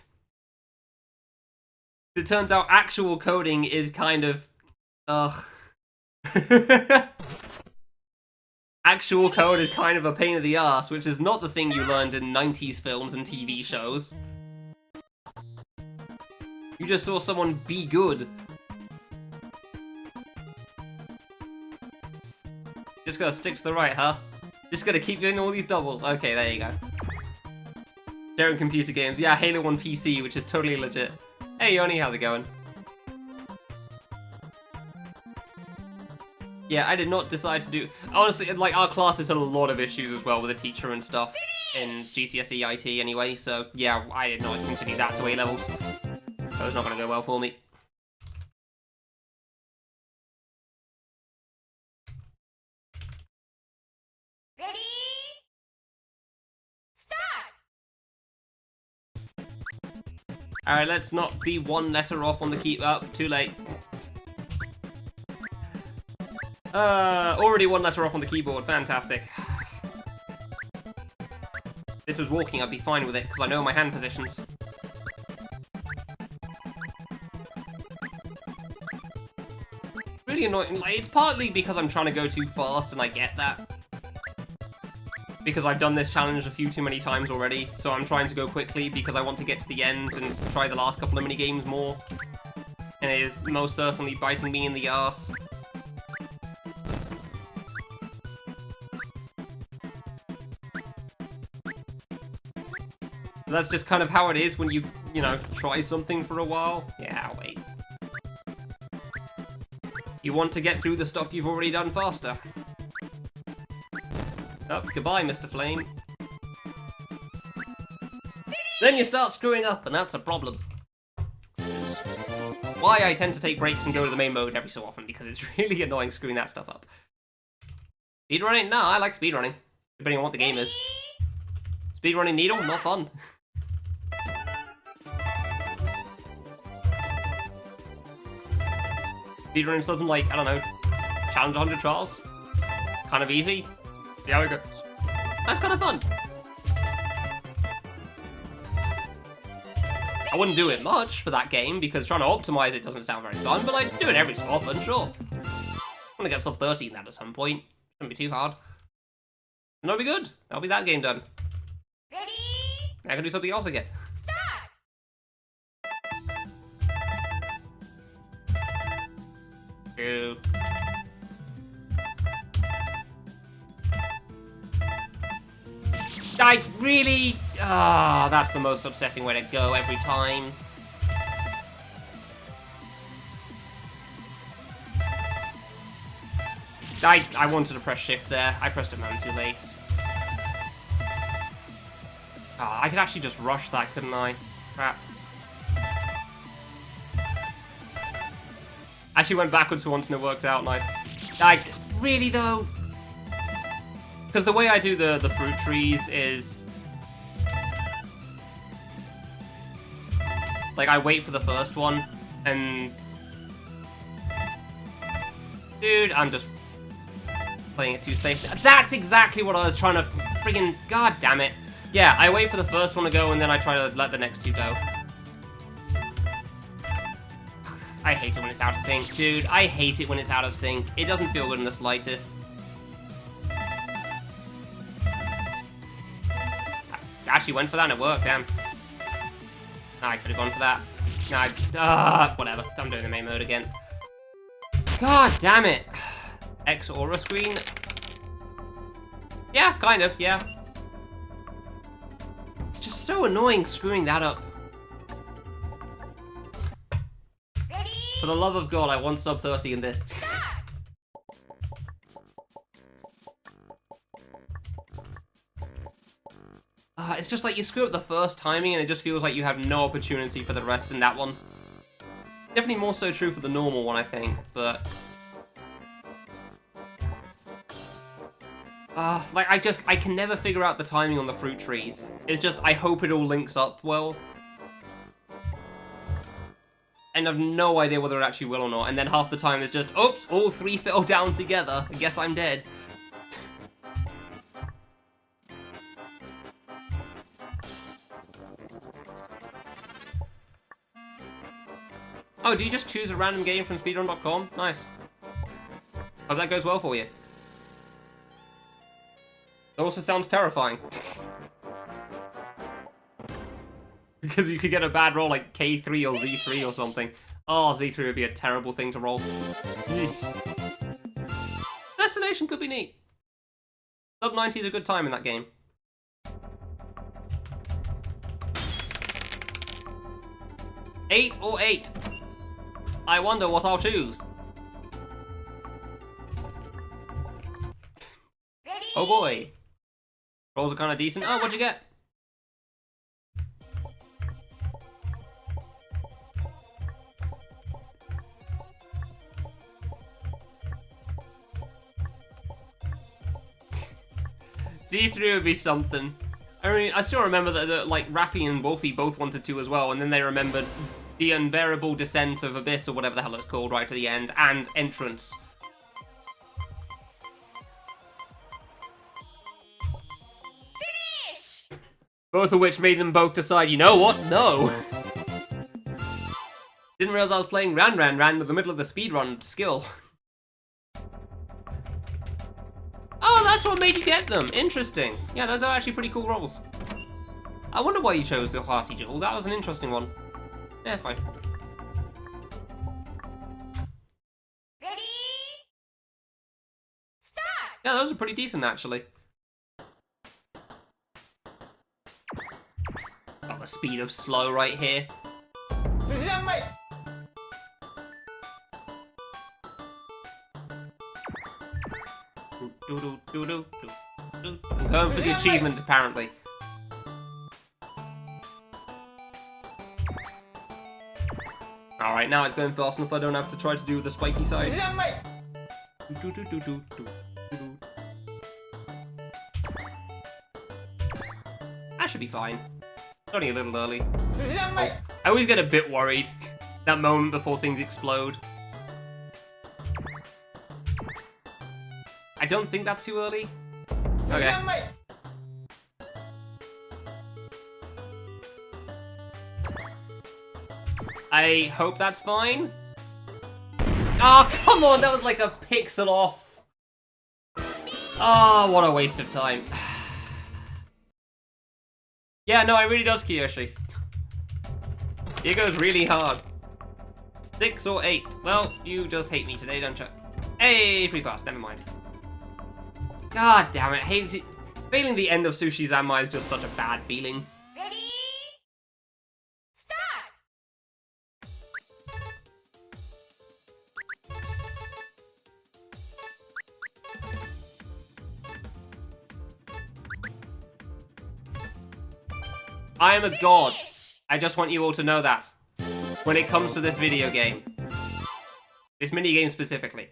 It turns out actual coding is kind of... ugh. Actual code is kind of a pain in the ass, which is not the thing you learned in 90s films and TV shows. You just saw someone be good. Just gotta stick to the right, huh? Just gotta keep doing all these doubles. Okay, there you go. Sharing computer games. Yeah, Halo 1 PC, which is totally legit. Hey Yoni, how's it going? Yeah, I did not decide to do... Honestly, like, our classes had a lot of issues as well with the teacher and stuff in GCSE IT anyway, so yeah, I did not continue that to A-levels. That was not going to go well for me. Ready? Start! Alright, let's not be one letter off on the key... Oh, too late. Already one letter off on the keyboard. Fantastic. If this was walking, I'd be fine with it, because I know my hand positions. Really annoying. Like, it's partly because I'm trying to go too fast, and I get that. Because I've done this challenge a few too many times already, so I'm trying to go quickly because I want to get to the end and try the last couple of minigames more. And it is most certainly biting me in the arse. That's just kind of how it is when you know, try something for a while. Yeah, wait. You want to get through the stuff you've already done faster. Oh, goodbye, Mr. Flame. Then you start screwing up, and that's a problem. Why I tend to take breaks and go to the main mode every so often, because it's really annoying screwing that stuff up. Speedrunning? No, I like speedrunning. Depending on what the game is. Speedrunning Needle? Not fun. Speedrunning something like, I don't know, Challenge 100 Trials? Kind of easy. See how it goes. That's kind of fun. I wouldn't do it much for that game, because trying to optimize it doesn't sound very fun, but I'd do it every so often, sure. I'm gonna get sub 30 in that at some point. Shouldn't be too hard. And that'll be good. That'll be that game done. Ready? I can do something else again. Start! Two. I really... Ah, that's the most upsetting way to go every time. I wanted to press shift there. I pressed it man too late. Oh, I could actually just rush that, couldn't I? Crap. Actually went backwards for once and it worked out nice. Really though? Because the way I do the fruit trees is... like, I wait for the first one, and... dude, I'm just playing it too safe. That's exactly what I was trying to friggin... god damn it. Yeah, I wait for the first one to go, and then I try to let the next two go. I hate it when it's out of sync. Dude, I hate it when it's out of sync. It doesn't feel good in the slightest. I actually went for that and it worked, damn. I could have gone for that. No, whatever. I'm doing the main mode again. God damn it. X aura screen? Yeah, kind of, yeah. It's just so annoying screwing that up. Ready? For the love of God, I want sub 30 in this. It's just like you screw up the first timing and it just feels like you have no opportunity for the rest in that one. Definitely more so true for the normal one, I think, but... like, I can never figure out the timing on the fruit trees. It's just, I hope it all links up well. And I've no idea whether it actually will or not, and then half the time it's just, oops, all three fell down together. I guess I'm dead. Oh, do you just choose a random game from speedrun.com? Nice. Hope that goes well for you. That also sounds terrifying. Because you could get a bad roll like K3 or Z3 or something. Oh, Z3 would be a terrible thing to roll. Destination could be neat. Sub 90 is a good time in that game. Eight or 8? I wonder what I'll choose. Ready? Oh boy. Rolls are kind of decent. Oh, what'd you get? Z3 would be something. I mean, I still remember that like Rappy and Wolfie both wanted to as well, and then they remembered the unbearable descent of Abyss or whatever the hell it's called right to the end, and Entrance. Finish! Both of which made them both decide, you know what? No. Didn't realize I was playing Ran in the middle of the speedrun skill. Oh, that's what made you get them. Interesting. Yeah, those are actually pretty cool rolls. I wonder why you chose the Hearty Jewel. That was an interesting one. Yeah, fine. Ready? Start! Yeah, those are pretty decent, actually. Got the speed of slow right here. I'm going for the achievement, apparently. Alright, now it's going fast enough I don't have to try to do the spiky side. That should be fine. It's only a little early. I always get a bit worried. That moment before things explode. I don't think that's too early. Okay. I hope that's fine. Oh, come on, that was like a pixel off. Oh, what a waste of time. Yeah, no, it really does, Kiyoshi. It goes really hard. 6 or 8. Well, you just hate me today, don't you? Hey, free pass, never mind. God damn it, I hate it. Failing the end of Sushi Zanmai is just such a bad feeling. Ready? Start! I am a god. I just want you all to know that. When it comes to this video game. This minigame specifically.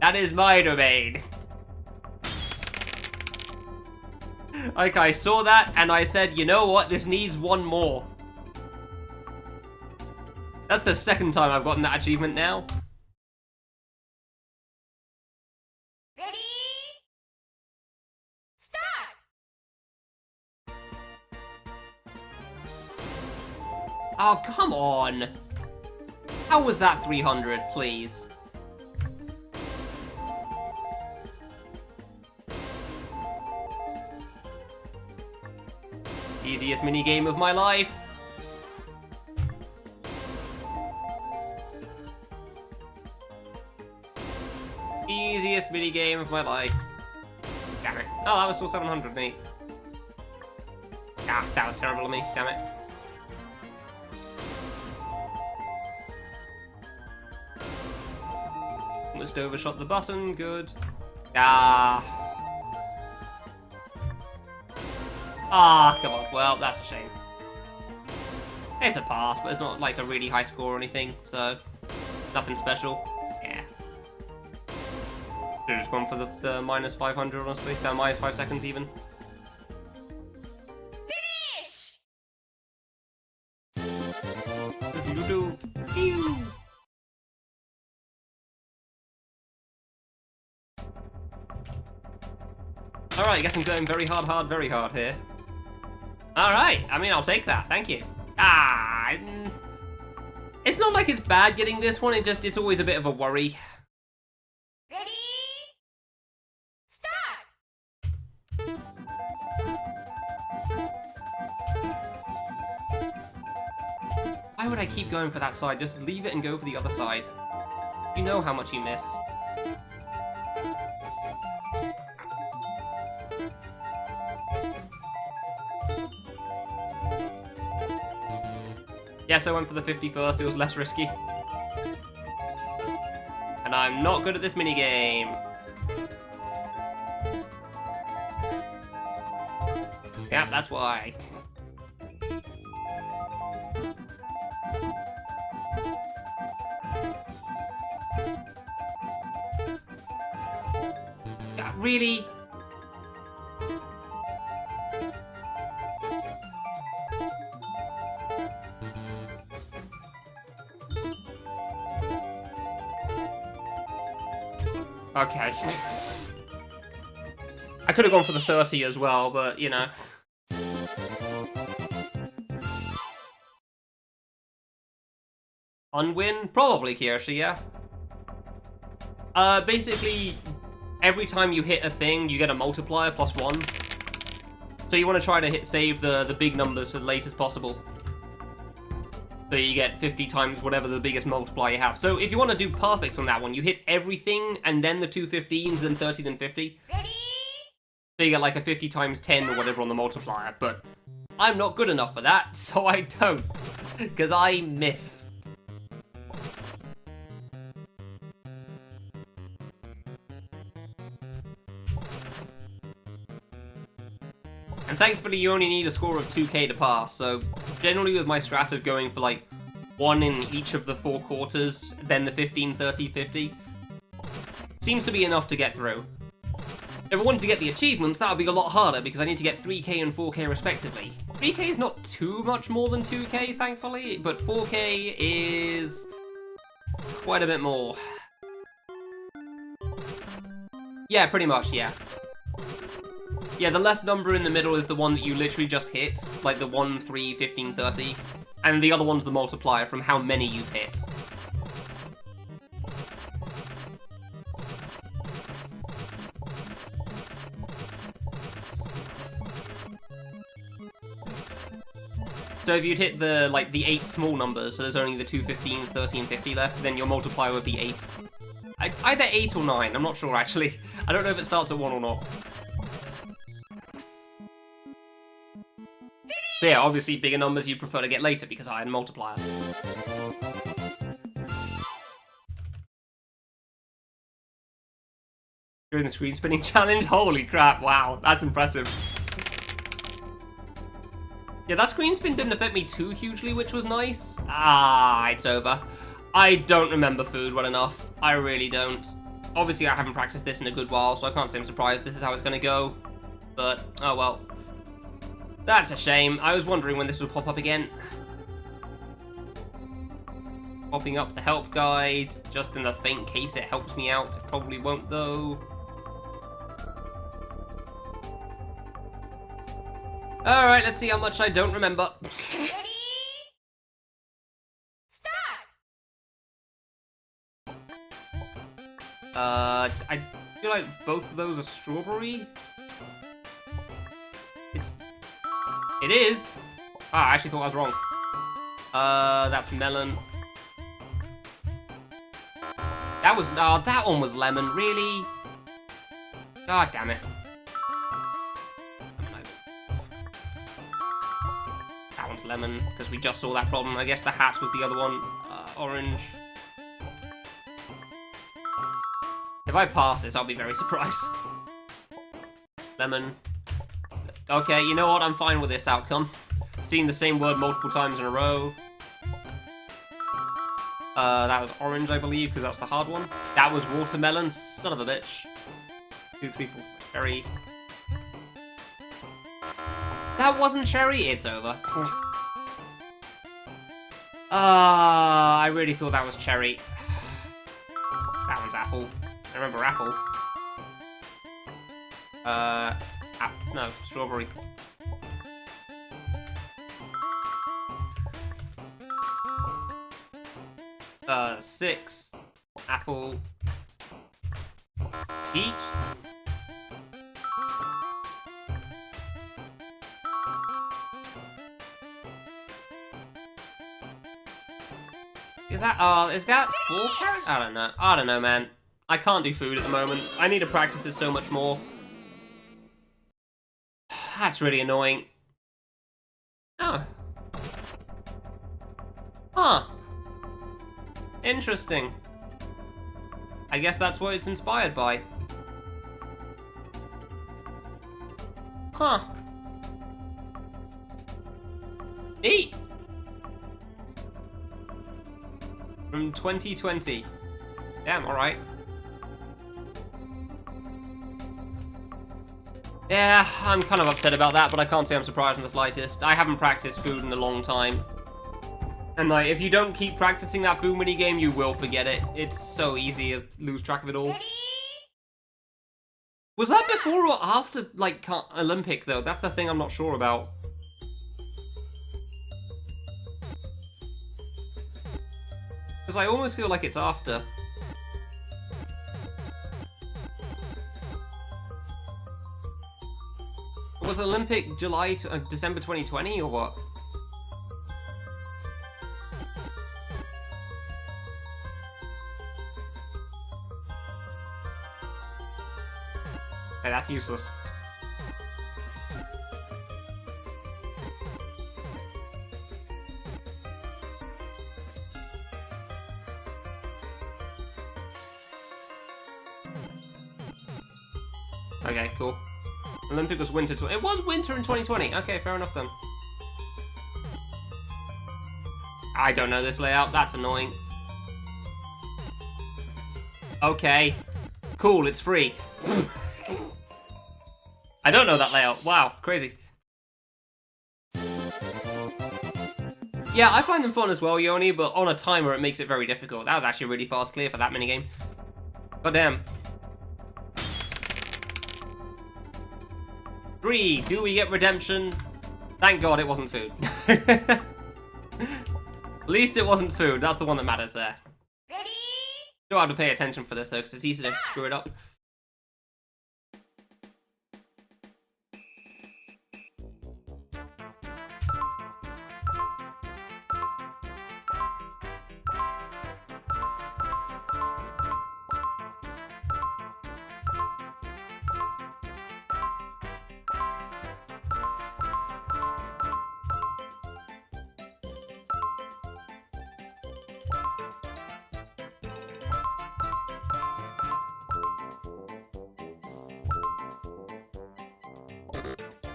That is my domain. Like, I saw that and I said, you know what? This needs one more. That's the second time I've gotten that achievement now. Ready? Start! Oh, come on. How was that 300, please? Easiest minigame of my life. Easiest minigame of my life. Damn it. Oh, that was still 700, neat. Ah, that was terrible of me, damn it. Almost overshot the button, good. Ah. Ah, come on. Well, that's a shame. It's a pass, but it's not like a really high score or anything, so nothing special. Yeah. Should've just gone for the minus 500, honestly. Minus 5 seconds, even. Finish! Alright, I guess I'm going very hard, very hard here. Alright, I mean, I'll take that, thank you. It's not like it's bad getting this one, it's always a bit of a worry. Ready? Start! Why would I keep going for that side? Just leave it and go for the other side. You know how much you miss. Yes, I went for the 50 first, it was less risky. And I'm not good at this minigame. Yeah, that's why. Yeah, really? Okay. I could have gone for the 30 as well, but, you know. Unwin? Probably Kiyoshi, yeah. Basically, every time you hit a thing, you get a multiplier +1. So you want to try to save the big numbers for the latest possible. So you get 50 times whatever the biggest multiplier you have. So if you want to do perfect on that one, you hit everything and then the two 15s, then 30, then 50. Ready? So you get like a 50 times 10 or whatever on the multiplier. But I'm not good enough for that, so I don't. Because I miss. And thankfully you only need a score of 2k to pass, so generally with my strat of going for like 1 in each of the 4 quarters, then the 15, 30, 50, seems to be enough to get through. If I wanted to get the achievements, that would be a lot harder because I need to get 3k and 4k respectively. 3k is not too much more than 2k, thankfully, but 4k is quite a bit more. Yeah, pretty much, yeah. Yeah, the left number in the middle is the one that you literally just hit, like the 1, 3, 15, 30. And the other one's the multiplier from how many you've hit. So if you'd hit the 8 small numbers, so there's only the 2 15s, 30 and 50 left, then your multiplier would be 8. Either 8 or 9, I'm not sure actually. I don't know if it starts at 1 or not. So yeah, obviously bigger numbers you'd prefer to get later because I had a multiplier. During the screen spinning challenge? Holy crap, wow, that's impressive. Yeah, that screen spin didn't affect me too hugely, which was nice. Ah, it's over. I don't remember food well enough. I really don't. Obviously, I haven't practiced this in a good while, so I can't say I'm surprised this is how it's going to go. But, oh well. That's a shame. I was wondering when this would pop up again. Popping up the help guide, just in the faint case it helps me out. It probably won't, though. Alright, let's see how much I don't remember. Ready? Start! I feel like both of those are strawberry. It is. Ah, I actually thought I was wrong. That's melon. That one was lemon, really? God damn it. That one's lemon, because we just saw that problem. I guess the hat was the other one. Orange. If I pass this, I'll be very surprised. Lemon. Okay, you know what? I'm fine with this outcome. Seeing the same word multiple times in a row. That was orange, I believe, because that's the hard one. That was watermelon, son of a bitch. 2, 3, 4, cherry. That wasn't cherry, it's over. I really thought that was cherry. That one's apple. I remember apple. No, strawberry. Six. Apple. Peach. Is that 4 carrots? I don't know. I don't know, man. I can't do food at the moment. I need to practice this so much more. That's really annoying. Oh. Huh. Interesting. I guess that's what it's inspired by. Huh. Neat. From 2020. Damn, alright. Yeah, I'm kind of upset about that, but I can't say I'm surprised in the slightest. I haven't practiced food in a long time. And like, if you don't keep practicing that food minigame, you will forget it. It's so easy to lose track of it all. Ready? Was that before or after, like, Olympic, though? That's the thing I'm not sure about. Because I almost feel like it's after. Was Olympic December 2020 or what? Hey, that's useless. Okay, cool. Olympic was winter. It was winter in 2020. Okay, fair enough then. I don't know this layout. That's annoying. Okay. Cool, it's free. I don't know that layout. Wow, crazy. Yeah, I find them fun as well, Yoni, but on a timer it makes it very difficult. That was actually really fast clear for that minigame. God damn. 3, do we get redemption? Thank God it wasn't food. At least it wasn't food, that's the one that matters there. Ready? Don't have to pay attention for this though, because it's easy to screw it up.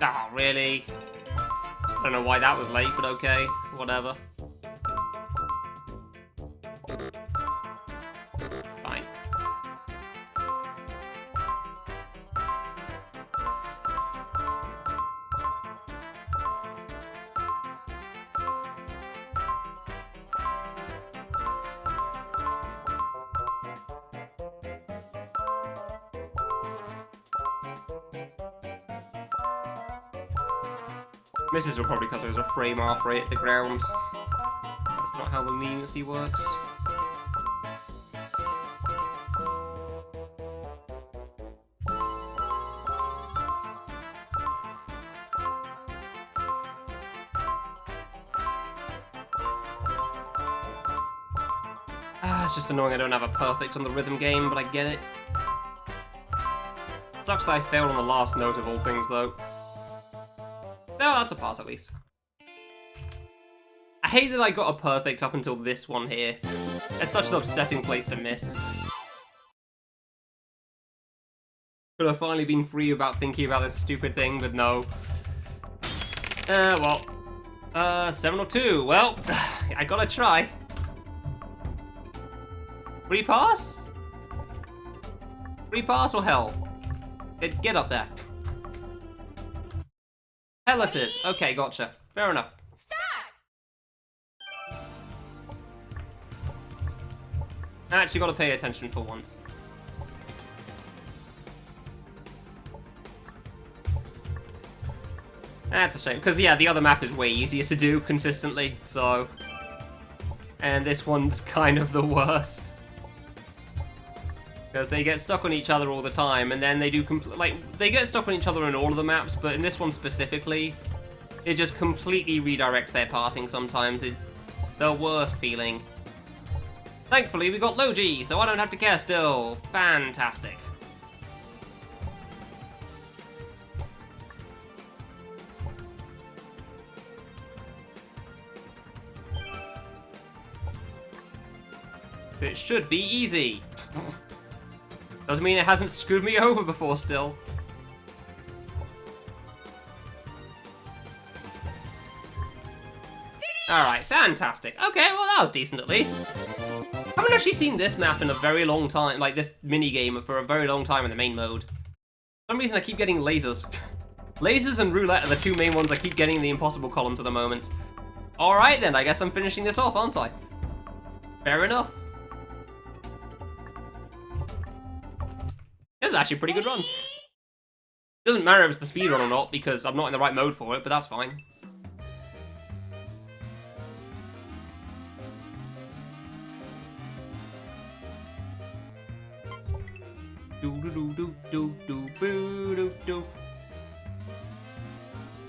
Oh, really? I don't know why that was late, but okay. Whatever. Fine. Misses were probably because there was a frame off right at the ground. That's not how the leniency works. It's just annoying I don't have a perfect on the rhythm game, but I get it. Sucks that I failed on the last note of all things, though. No, that's a pass at least. I hate that I got a perfect up until this one here. It's such an upsetting place to miss. Could have finally been free about thinking about this stupid thing, but no. Well. 702. Well, I gotta try. Free pass? Free pass or hell? Get up there. Hell it is. Okay, gotcha. Fair enough. Start. I actually gotta pay attention for once. That's a shame, because yeah, the other map is way easier to do consistently, so... And this one's kind of the worst. Because they get stuck on each other all the time, and then they do they get stuck on each other in all of the maps, but in this one specifically, it just completely redirects their pathing sometimes. It's the worst feeling. Thankfully, we got low G, so I don't have to care still. Fantastic. It should be easy. Doesn't mean it hasn't screwed me over before still. Alright, fantastic. Okay, well that was decent at least. I haven't actually seen this map in a very long time, like this mini-game for a very long time in the main mode. For some reason I keep getting lasers. Lasers and roulette are the two main ones I keep getting in the impossible columns at the moment. Alright then, I guess I'm finishing this off, aren't I? Fair enough. This is actually a pretty good run. Doesn't matter if it's the speed run or not, because I'm not in the right mode for it, but that's fine.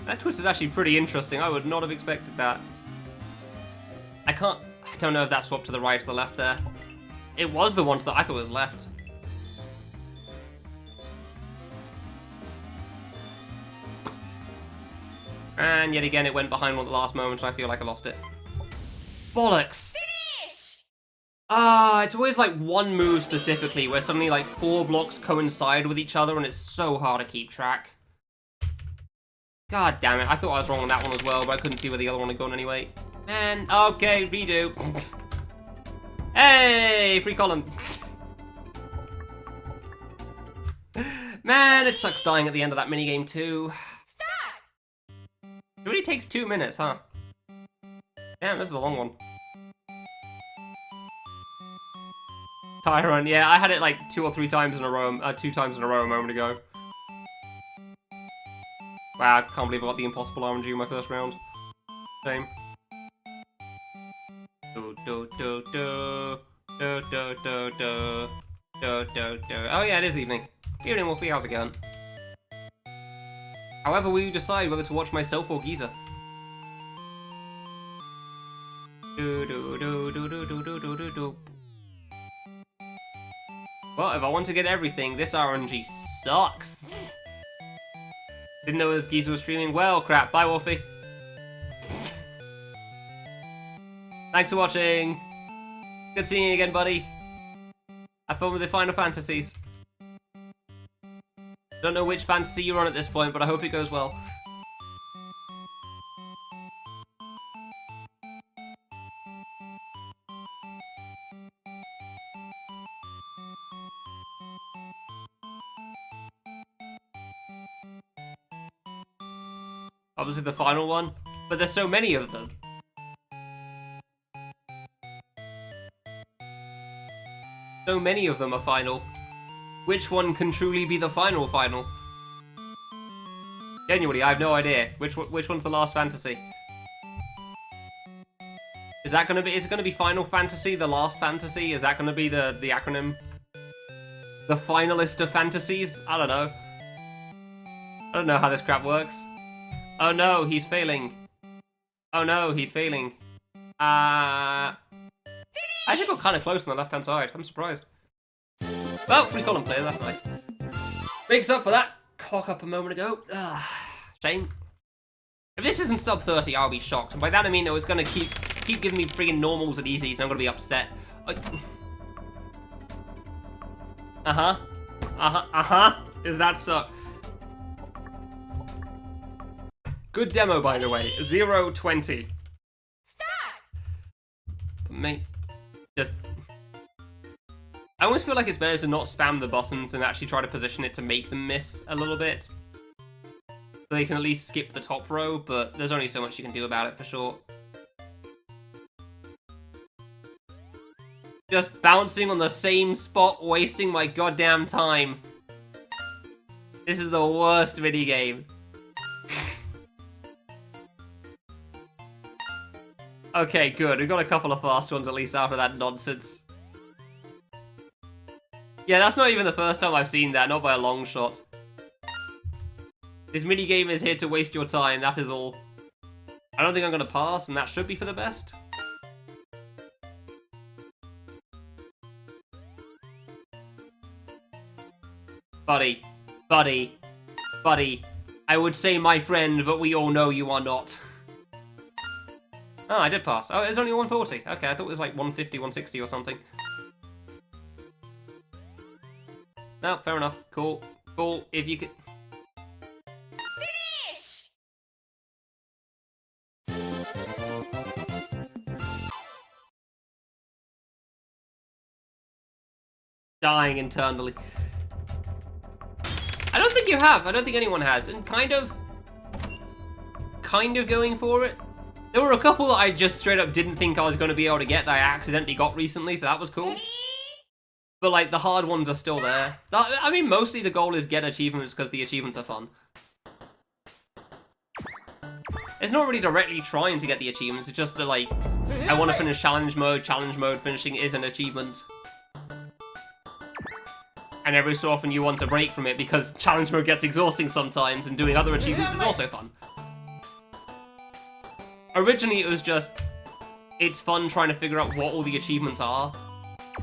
That twist is actually pretty interesting. I would not have expected that. I don't know if that swapped to the right or the left there. It was the one to the, I thought it was left. And yet again, it went behind one at the last moment, and I feel like I lost it. Bollocks! Finish. It's always like one move specifically, where suddenly like 4 blocks coincide with each other, and it's so hard to keep track. God damn it, I thought I was wrong on that one as well, but I couldn't see where the other one had gone anyway. Man, okay, redo. Hey, free column. Man, it sucks dying at the end of that minigame too. It really takes 2 minutes, huh? Damn, this is a long one. Tyrant, yeah, I had it like 2 or 3 times in a row, 2 times in a row a moment ago. Wow, I can't believe I got the impossible RNG in my first round. Same. Do do do do do do do do do do do. Oh yeah, it is evening. Evening, we'll see how's it going. However, we decide whether to watch myself or Giza. Do do do do do do do do do do. Well, if I want to get everything, this RNG sucks. Didn't know Giza was streaming. Well, crap. Bye, Wolfie. Thanks for watching. Good seeing you again, buddy. Have fun with the Final Fantasies. Don't know which fantasy you're on at this point, but I hope it goes well. Obviously the final one. But there's so many of them. So many of them are final. Which one can truly be the final? Genuinely, I have no idea. Which one's the last fantasy? Is it gonna be Final Fantasy, the last fantasy? Is that gonna be the acronym? The finalist of fantasies? I don't know. I don't know how this crap works. Oh no, he's failing. Oh no, he's failing. I actually got kind of close on the left-hand side. I'm surprised. Well, free column player, that's nice. Makes up for that cock up a moment ago. Shame. If this isn't sub 30, I'll be shocked. And by that I mean it was gonna keep giving me friggin' normals and easies, and I'm gonna be upset. Is that so? Good demo, by the way. 0-20. Start. Mate, just... I almost feel like it's better to not spam the buttons and actually try to position it to make them miss a little bit. So they can at least skip the top row, but there's only so much you can do about it for sure. Just bouncing on the same spot, wasting my goddamn time. This is the worst minigame. Okay, good. We got a couple of fast ones at least after that nonsense. Yeah, that's not even the first time I've seen that, not by a long shot. This minigame is here to waste your time, that is all. I don't think I'm gonna pass, and that should be for the best. Buddy. I would say my friend, but we all know you are not. Oh, I did pass. Oh, it was only 140. Okay, I thought it was like 150, 160 or something. No, fair enough. Cool. If you could... Finish. Dying internally. I don't think you have. I don't think anyone has. And kind of going for it. There were a couple that I just straight up didn't think I was going to be able to get that I accidentally got recently, so that was cool. Ready. But, like, the hard ones are still there. I mean, mostly the goal is get achievements because the achievements are fun. It's not really directly trying to get the achievements, it's just that, like, I want to finish challenge mode finishing is an achievement. And every so often you want to break from it because challenge mode gets exhausting sometimes and doing other achievements is also fun. Originally it was just, it's fun trying to figure out what all the achievements are.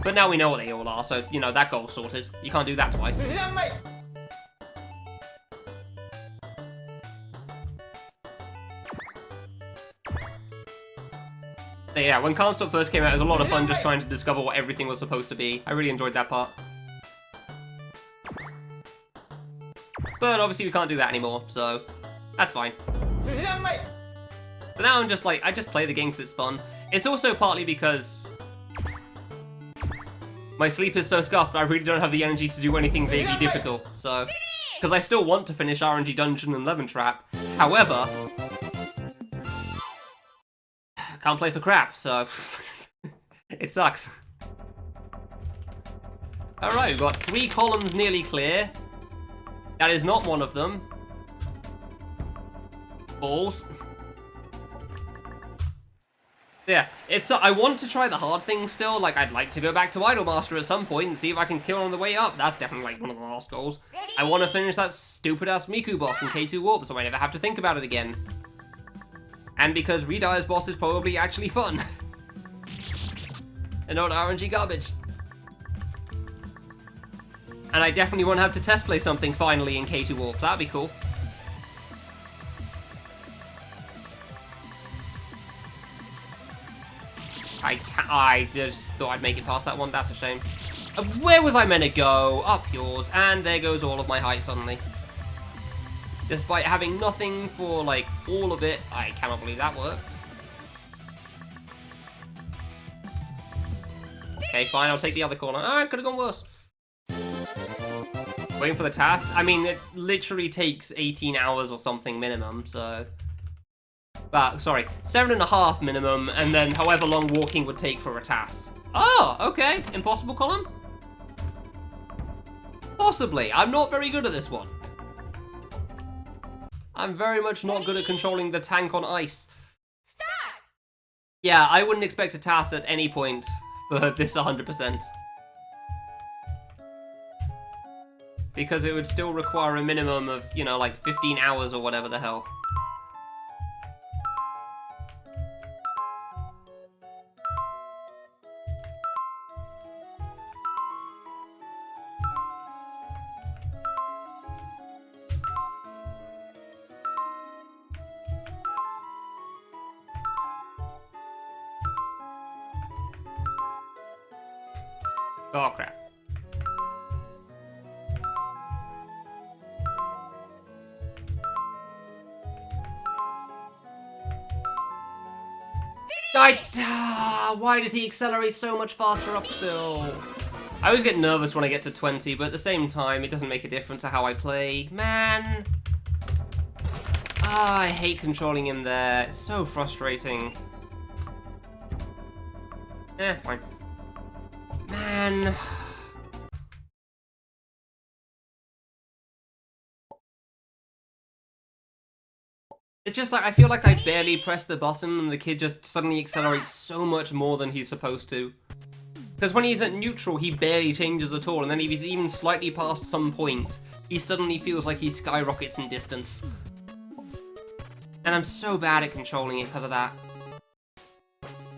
But now we know what they all are, so, you know, that goal's sorted. You can't do that twice. So yeah, when Can't Stop first came out, it was a lot of fun just trying to discover what everything was supposed to be. I really enjoyed that part. But obviously we can't do that anymore, so that's fine. But now I'm just like, I just play the game because it's fun. It's also partly because my sleep is so scuffed, I really don't have the energy to do anything vaguely difficult, so... Because I still want to finish RNG Dungeon and Lemon Trap, however... I can't play for crap, so... it sucks. Alright, we've got 3 columns nearly clear. That is not one of them. Balls. Yeah, it's. I want to try the hard things still. Like, I'd like to go back to Idolmaster at some point and see if I can kill on the way up. That's definitely like one of the last goals. I want to finish that stupid-ass Miku boss in K2 Warp, so I never have to think about it again. And because Redire's boss is probably actually fun. And not RNG garbage. And I definitely want to have to test play something finally in K2 Warp. That'd be cool. I just thought I'd make it past that one. That's a shame. Where was I meant to go? Up yours. And there goes all of my height suddenly. Despite having nothing for, like, all of it, I cannot believe that worked. Okay, fine, I'll take the other corner. Ah, it could have gone worse. Waiting for the task? I mean, it literally takes 18 hours or something minimum, so... Sorry, 7.5 minimum, and then however long walking would take for a task. Oh, okay. Impossible column? Possibly. I'm not very good at this one. I'm very much not good at controlling the tank on ice. Start. Yeah, I wouldn't expect a task at any point for this 100%. Because it would still require a minimum of, you know, like 15 hours or whatever the hell. Oh, crap. Why did he accelerate so much faster uphill? I always get nervous when I get to 20, but at the same time, it doesn't make a difference to how I play. Man! I hate controlling him there. It's so frustrating. Fine. Man. It's just like, I feel like I barely press the button and the kid just suddenly accelerates so much more than he's supposed to. Because when he's at neutral, he barely changes at all, and then if he's even slightly past some point, he suddenly feels like he skyrockets in distance. And I'm so bad at controlling it because of that.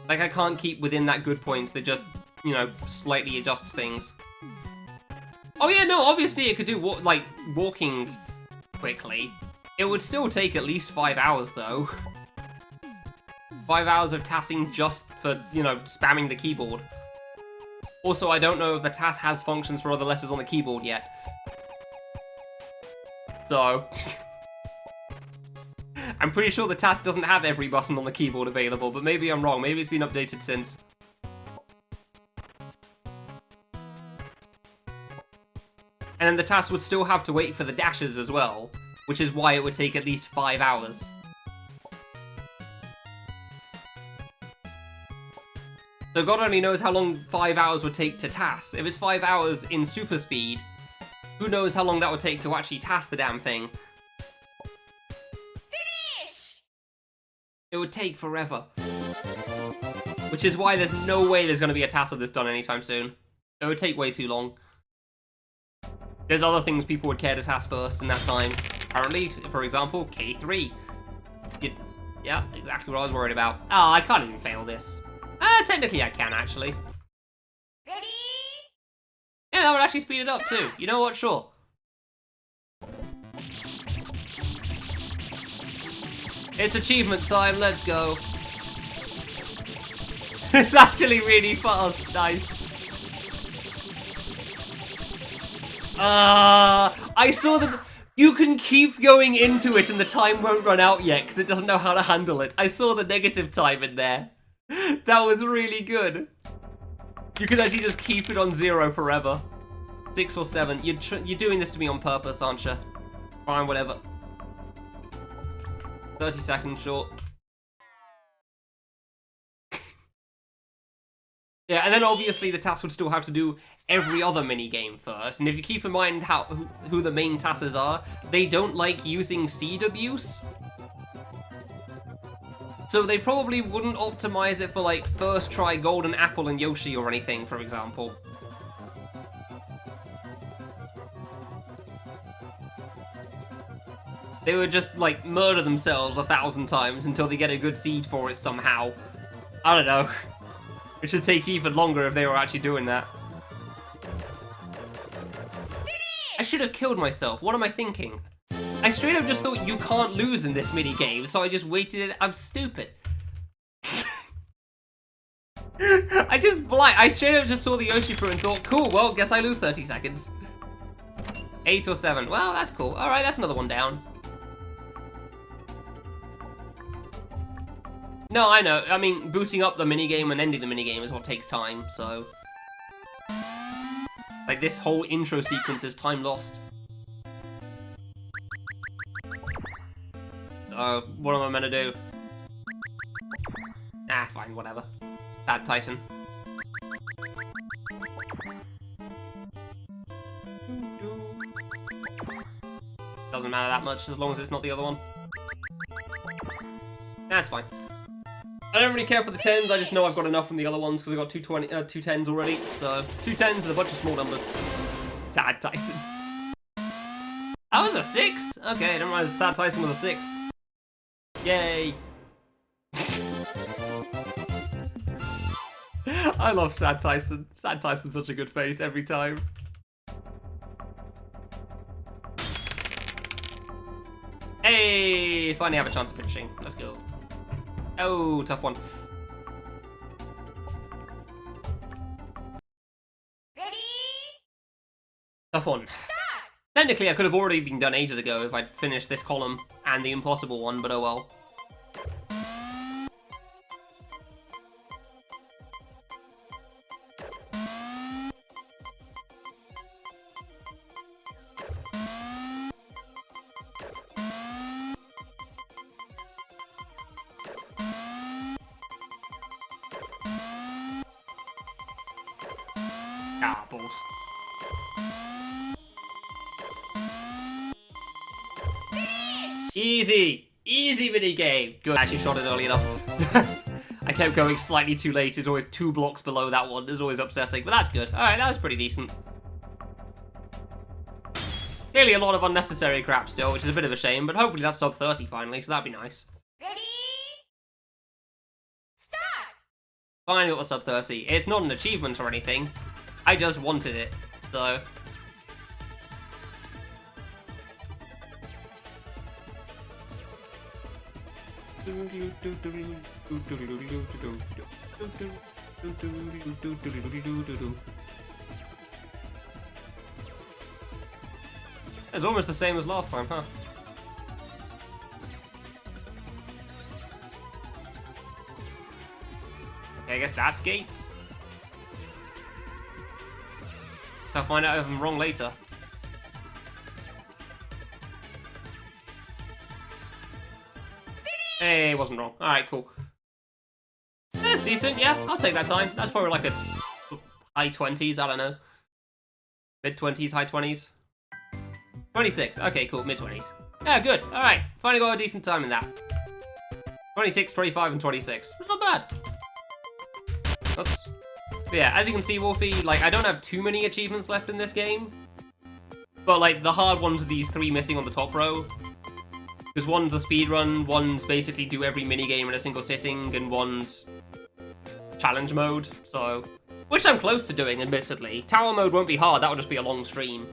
Like, I can't keep within that good point that just, you know, slightly adjusts things. Oh yeah, no, obviously it could do, walking quickly. It would still take at least 5 hours, though. 5 hours of tasking just for, you know, spamming the keyboard. Also, I don't know if the task has functions for other letters on the keyboard yet. So... I'm pretty sure the task doesn't have every button on the keyboard available, but maybe I'm wrong. Maybe it's been updated since. And then the task would still have to wait for the dashes as well, which is why it would take at least 5 hours. So God only knows how long 5 hours would take to task. If it's 5 hours in super speed, who knows how long that would take to actually task the damn thing. Finish. It would take forever. Which is why there's no way there's going to be a task of this done anytime soon. It would take way too long. There's other things people would care to task first in that time. Apparently, for example, K3. Yeah, exactly what I was worried about. Ah, I can't even fail this. Technically I can, actually. Ready. Yeah, that would actually speed it up, too. You know what? Sure. It's achievement time, let's go. It's actually really fast, nice. I saw that you can keep going into it and the time won't run out yet because it doesn't know how to handle it. I saw the negative time in there. That was really good. You can actually just keep it on 0 forever. 6 or 7. You're doing this to me on purpose, aren't you? Fine, whatever. 30 seconds short. Yeah, and then obviously the task would still have to do every other mini-game first, and if you keep in mind who the main tasks are, they don't like using seed abuse. So they probably wouldn't optimize it for, like, first try Golden Apple and Yoshi or anything, for example. They would just, like, murder themselves 1,000 times until they get a good seed for it somehow. I don't know. It should take even longer if they were actually doing that. I should have killed myself. What am I thinking? I straight up just thought you can't lose in this mini-game, so I just waited it. I'm stupid. I straight up just saw the Yoshi fruit and thought, cool, well, guess I lose 30 seconds. 8 or 7. Well, that's cool. Alright, that's another one down. No, I know. I mean, booting up the minigame and ending the minigame is what takes time, so... Like, this whole intro sequence is time lost. What am I meant to do? Ah, fine, whatever. Sad Tyson. Doesn't matter that much as long as it's not the other one. That's fine. I don't really care for the 10s, I just know I've got enough from the other ones because I've got two 10s already. So, 2 10s and a bunch of small numbers. Sad Tyson. That was a 6? Okay, I didn't realize Sad Tyson was a 6. Yay! I love Sad Tyson. Sad Tyson's such a good face every time. Hey! Finally have a chance of finishing. Let's go. Oh, tough one. Ready? Tough one. Technically, I could have already been done ages ago if I'd finished this column and the impossible one, but oh well. Ah, balls. Easy! Easy mini game! Good. I actually shot it early enough. I kept going slightly too late. It's always 2 blocks below that one. It's always upsetting, but that's good. Alright, that was pretty decent. Clearly a lot of unnecessary crap still, which is a bit of a shame, but hopefully that's sub 30 finally, so that'd be nice. Ready? Start! Finally got the sub 30. It's not an achievement or anything. I just wanted it, so... It's almost the same as last time, huh? Okay, I guess that's gates. I'll find out if I'm wrong later. Hey, wasn't wrong. Alright, cool. That's decent, yeah. I'll take that time. That's probably like a high 20s, I don't know. Mid-20s, high 20s. 26. Okay, cool. Mid-20s. Yeah, good. Alright. Finally got a decent time in that. 26, 25, and 26. That's not bad. Oops. But yeah, as you can see, Wolfie, like, I don't have too many achievements left in this game. But, like, the hard ones are these 3 missing on the top row. Because one's the speedrun, one's basically do every minigame in a single sitting, and one's challenge mode, so... Which I'm close to doing, admittedly. Tower mode won't be hard, that'll just be a long stream.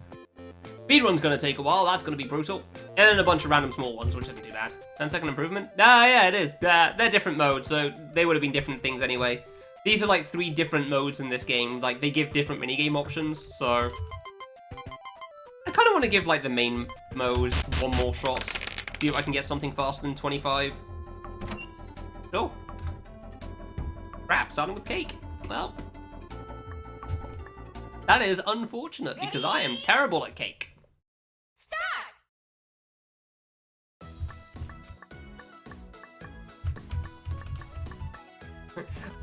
Speedrun's gonna take a while, that's gonna be brutal. And then a bunch of random small ones, which isn't too bad. 10-second improvement? Ah, yeah, it is. They're different modes, so they would have been different things anyway. These are like 3 different modes in this game, like, they give different minigame options, so... I kinda wanna give, like, the main mode one more shot. See if I can get something faster than 25. Oh. Crap, starting with cake. Well. That is unfortunate because I am terrible at cake. Start!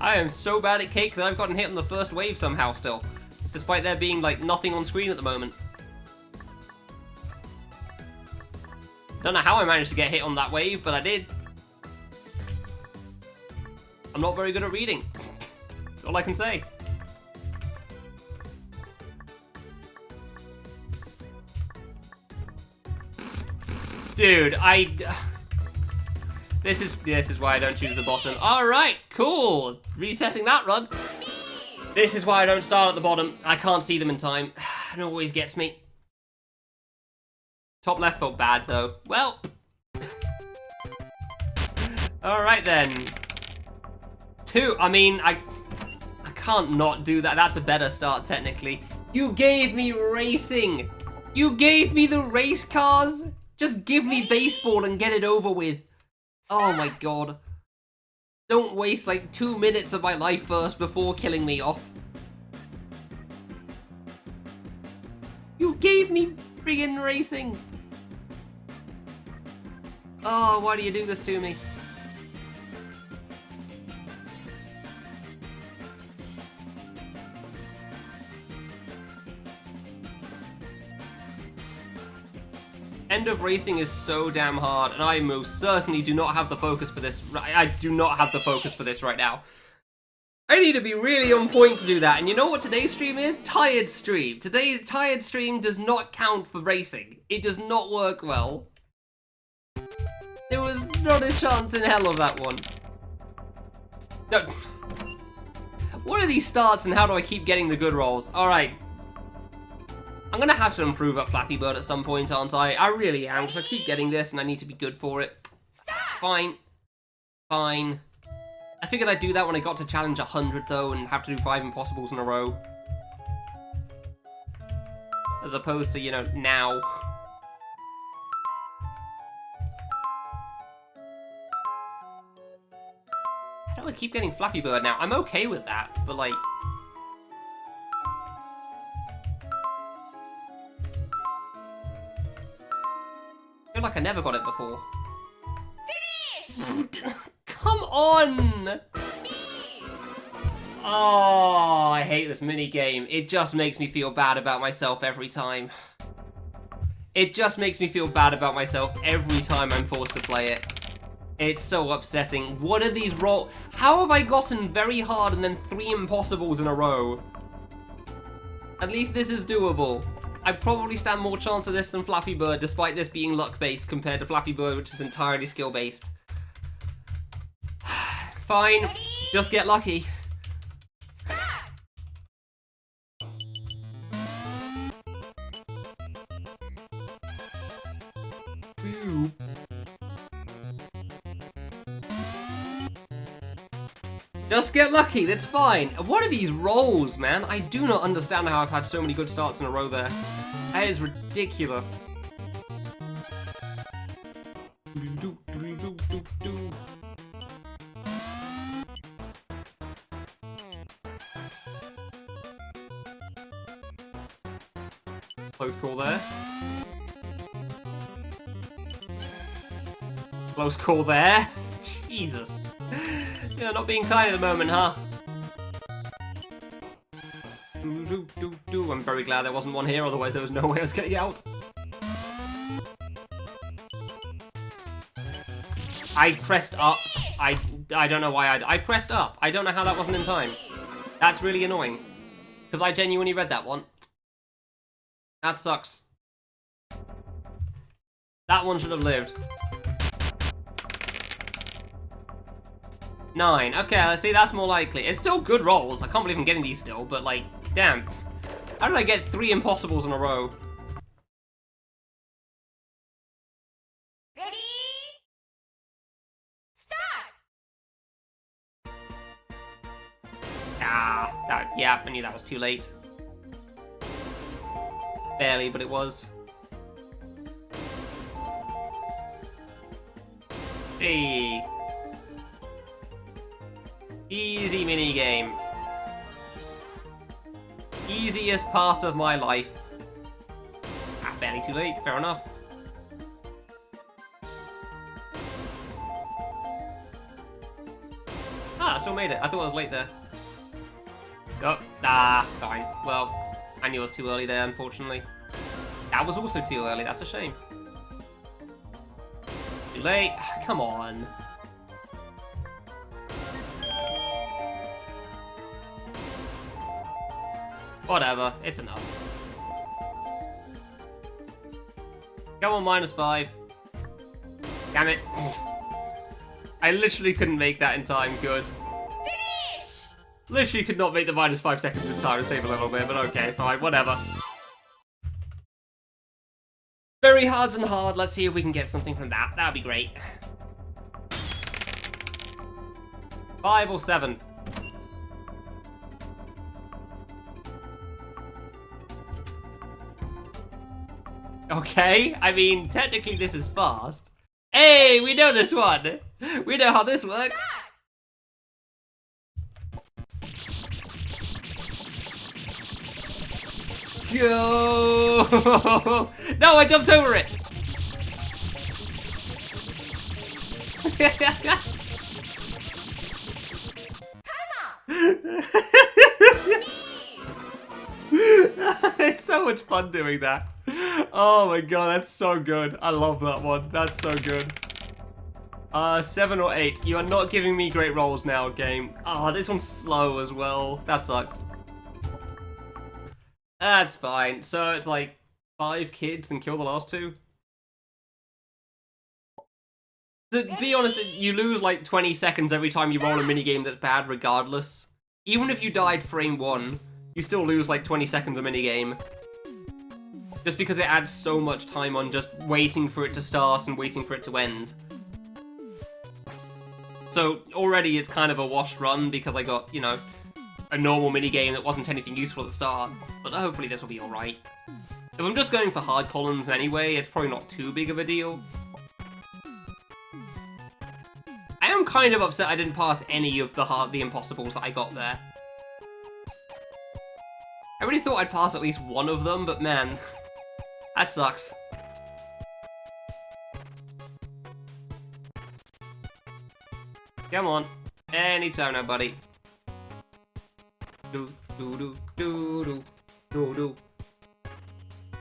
I am so bad at cake that I've gotten hit on the first wave somehow still. Despite there being like nothing on screen at the moment. Don't know how I managed to get hit on that wave, but I did. I'm not very good at reading. That's all I can say. Dude, This is why I don't choose the bottom. Alright, cool. Resetting that run. This is why I don't start at the bottom. I can't see them in time. It always gets me. Top left felt bad, though. Well. Alright, then. 2. I mean, I can't not do that. That's a better start, technically. You gave me racing. You gave me the race cars. Just give me baseball and get it over with. Oh, my God. Don't waste, like, 2 minutes of my life first before killing me off. You gave me friggin' racing. Oh, why do you do this to me? End of Racing is so damn hard, and I most certainly do not have the focus for this. I do not have the focus for this right now. I need to be really on point to do that, and you know what today's stream is? Tired stream. Today's tired stream does not count for racing. It does not work well. There was not a chance in hell of that one. No. What are these starts and how do I keep getting the good rolls? Alright. I'm gonna have to improve at Flappy Bird at some point, aren't I? I really am, because I keep getting this and I need to be good for it. Fine. Fine. I figured I'd do that when I got to challenge 100 though and have to do 5 impossibles in a row. As opposed to, you know, now. How do I keep getting Flappy Bird now? I'm okay with that, but like... I feel like I never got it before. Finish! Come on! Oh, I hate this mini game. It just makes me feel bad about myself every time. It just makes me feel bad about myself every time I'm forced to play it. It's so upsetting. What are these roll? How have I gotten very hard and then 3 impossibles in a row? At least this is doable. I probably stand more chance of this than Flappy Bird, despite this being luck-based compared to Flappy Bird, which is entirely skill-based. Fine, Ready? just get lucky. Start! Just get lucky, that's fine. What are these rolls, man? I do not understand how I've had so many good starts in a row there. That is ridiculous. Close call there. Close call there. Jesus. You're not being kind at the moment, huh? I'm very glad there wasn't one here, otherwise there was no way I was getting out. I pressed up. I don't know why I pressed up. I don't know how that wasn't in time. That's really annoying. Because I genuinely read that one. That sucks. That one should have lived. 9. Okay, let's see, that's more likely. It's still good rolls. I can't believe I'm getting these still, but like, damn. How did I get 3 impossibles in a row? Ready? Start! Yeah, I knew that was too late. Barely, but it was. Hey. Easy mini game. Easiest pass of my life. Ah, barely too late, fair enough. Ah, I still made it. I thought I was late there. Oh, fine. Well, I knew I was too early there, unfortunately. That was also too early, that's a shame. Too late. Come on. Whatever, it's enough. Go on, -5. Damn it. I literally couldn't make that in time. Good. Finish! Literally could not make the -5 seconds in time to save a little bit, but okay, fine, whatever. Very hard and hard. Let's see if we can get something from that. That'd be great. 5 or 7. Okay, I mean, technically this is fast. Hey, we know this one. We know how this works. Go! No, I jumped over it. It's so much fun doing that. Oh my god, that's so good. I love that one. That's so good. 7 or 8. You are not giving me great rolls now, game. Ah, this one's slow as well. That sucks. That's fine. So it's like 5 kids and kill the last 2. To be honest, you lose like 20 seconds every time you roll a minigame that's bad regardless. Even if you died frame 1, you still lose like 20 seconds a minigame. Just because it adds so much time on just waiting for it to start and waiting for it to end. So already it's kind of a washed run because I got, you know, a normal minigame that wasn't anything useful at the start. But hopefully this will be alright. If I'm just going for hard columns anyway, it's probably not too big of a deal. I am kind of upset I didn't pass any of the impossibles that I got there. I really thought I'd pass at least one of them, but man, that sucks. Come on. Anytime now, buddy. Do do do do do do do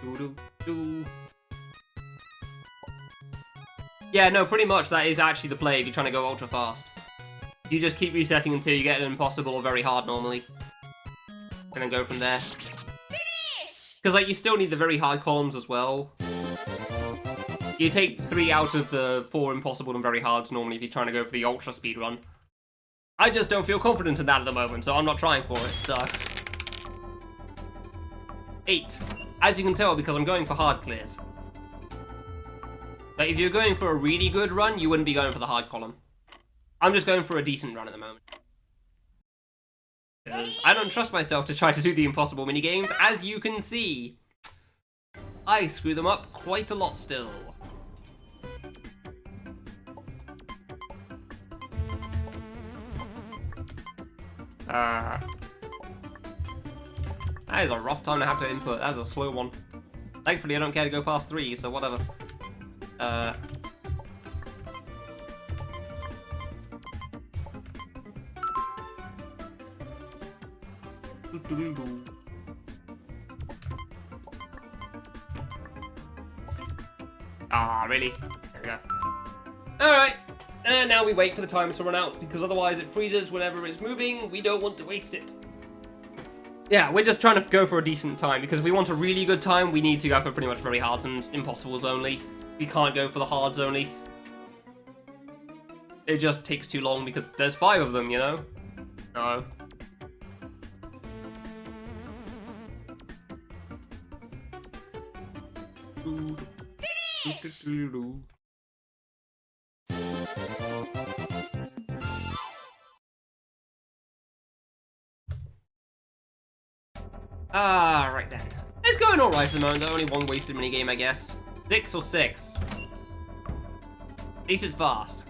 do do do. Yeah, no, pretty much that is actually the play if you're trying to go ultra fast. You just keep resetting until you get an impossible or very hard normally. And then go from there. Because like you still need the very hard columns as well. You take 3 out of the 4 impossible and very hards normally if you're trying to go for the ultra speed run. I just don't feel confident in that at the moment, so I'm not trying for it, so... 8. As you can tell, because I'm going for hard clears. But if you're going for a really good run, you wouldn't be going for the hard column. I'm just going for a decent run at the moment. Because I don't trust myself to try to do the impossible minigames, as you can see. I screw them up quite a lot still. That is a rough time to have to input. That's a slow one. Thankfully, I don't care to go past 3, so whatever. Ah, really? There we go. Alright. And now we wait for the timer to run out, because otherwise it freezes whenever it's moving. We don't want to waste it. Yeah, we're just trying to go for a decent time, because if we want a really good time, we need to go for pretty much very hards and impossibles only. We can't go for the hards only. It just takes too long, because there's 5 of them, you know? So... right then. It's going alright at the moment, only one wasted minigame, I guess. 6 or 6. At least it's fast.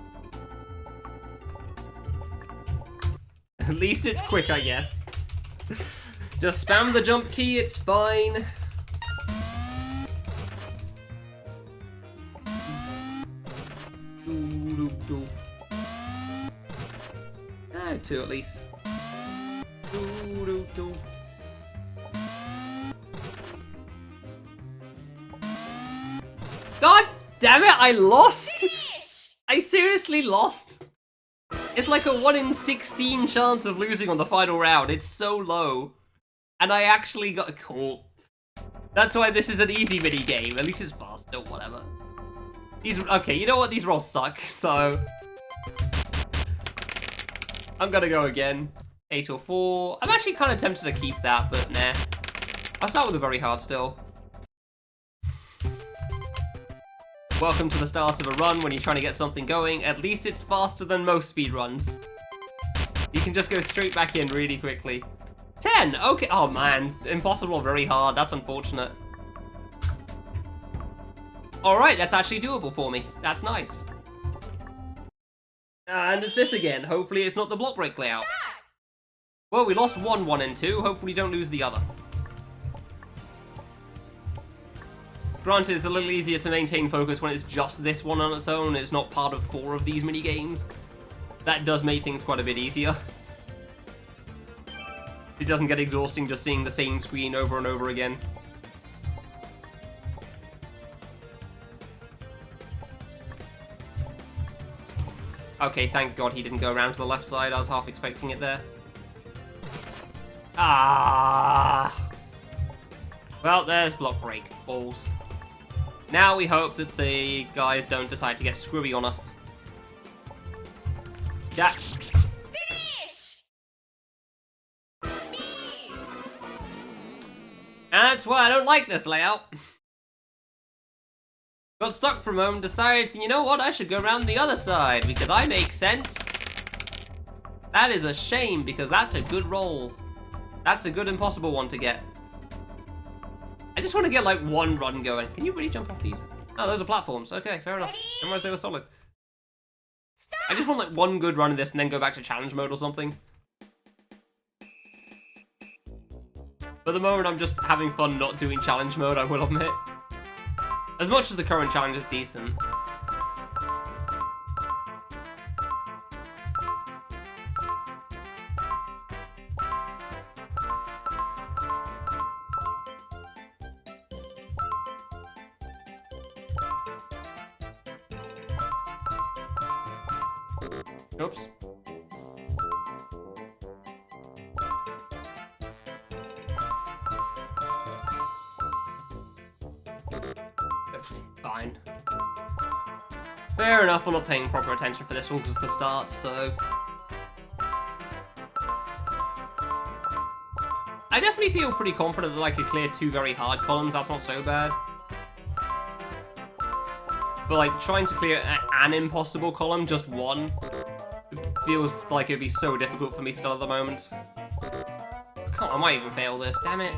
At least it's quick, I guess. Just spam the jump key, it's fine. Ah, 2 at least. God damn it, I lost! I seriously lost. It's like a 1 in 16 chance of losing on the final round. It's so low. And I actually got a call. That's why this is an easy mini game. At least it's fast or whatever. Okay, you know what? These rolls suck, so... I'm gonna go again. 8 or 4. I'm actually kind of tempted to keep that, but nah. I'll start with a very hard still. Welcome to the start of a run when you're trying to get something going. At least it's faster than most speedruns. You can just go straight back in really quickly. 10! Okay. Oh man. Impossible, very hard. That's unfortunate. Alright, that's actually doable for me. That's nice. And it's this again. Hopefully it's not the block break layout. Well, we lost 1 and 2. Hopefully we don't lose the other. Granted, it's a little easier to maintain focus when it's just this one on its own. It's not part of 4 of these mini-games. That does make things quite a bit easier. It doesn't get exhausting just seeing the same screen over and over again. Okay, thank God he didn't go around to the left side. I was half expecting it there. Ah. Well, there's block break. Balls. Now we hope that the guys don't decide to get screwy on us. Yeah. Finish! Me! And that's why I don't like this layout. Got stuck for a moment, decided, you know what, I should go around the other side, because I make sense. That is a shame, because that's a good roll. That's a good impossible one to get. I just want to get, like, one run going. Can you really jump off these? Oh, those are platforms. Okay, fair enough. I realized they were solid. Stop! I just want, like, one good run of this and then go back to challenge mode or something. For the moment, I'm just having fun not doing challenge mode, I will admit. As much as the current challenge is decent. Oops. Fine. Fair enough, I'm not paying proper attention for this one because it's the start, so... I definitely feel pretty confident that I could clear 2 very hard columns, that's not so bad. But like, trying to clear an impossible column, just one, feels like it'd be so difficult for me still at the moment. Come on, I might even fail this, damn it.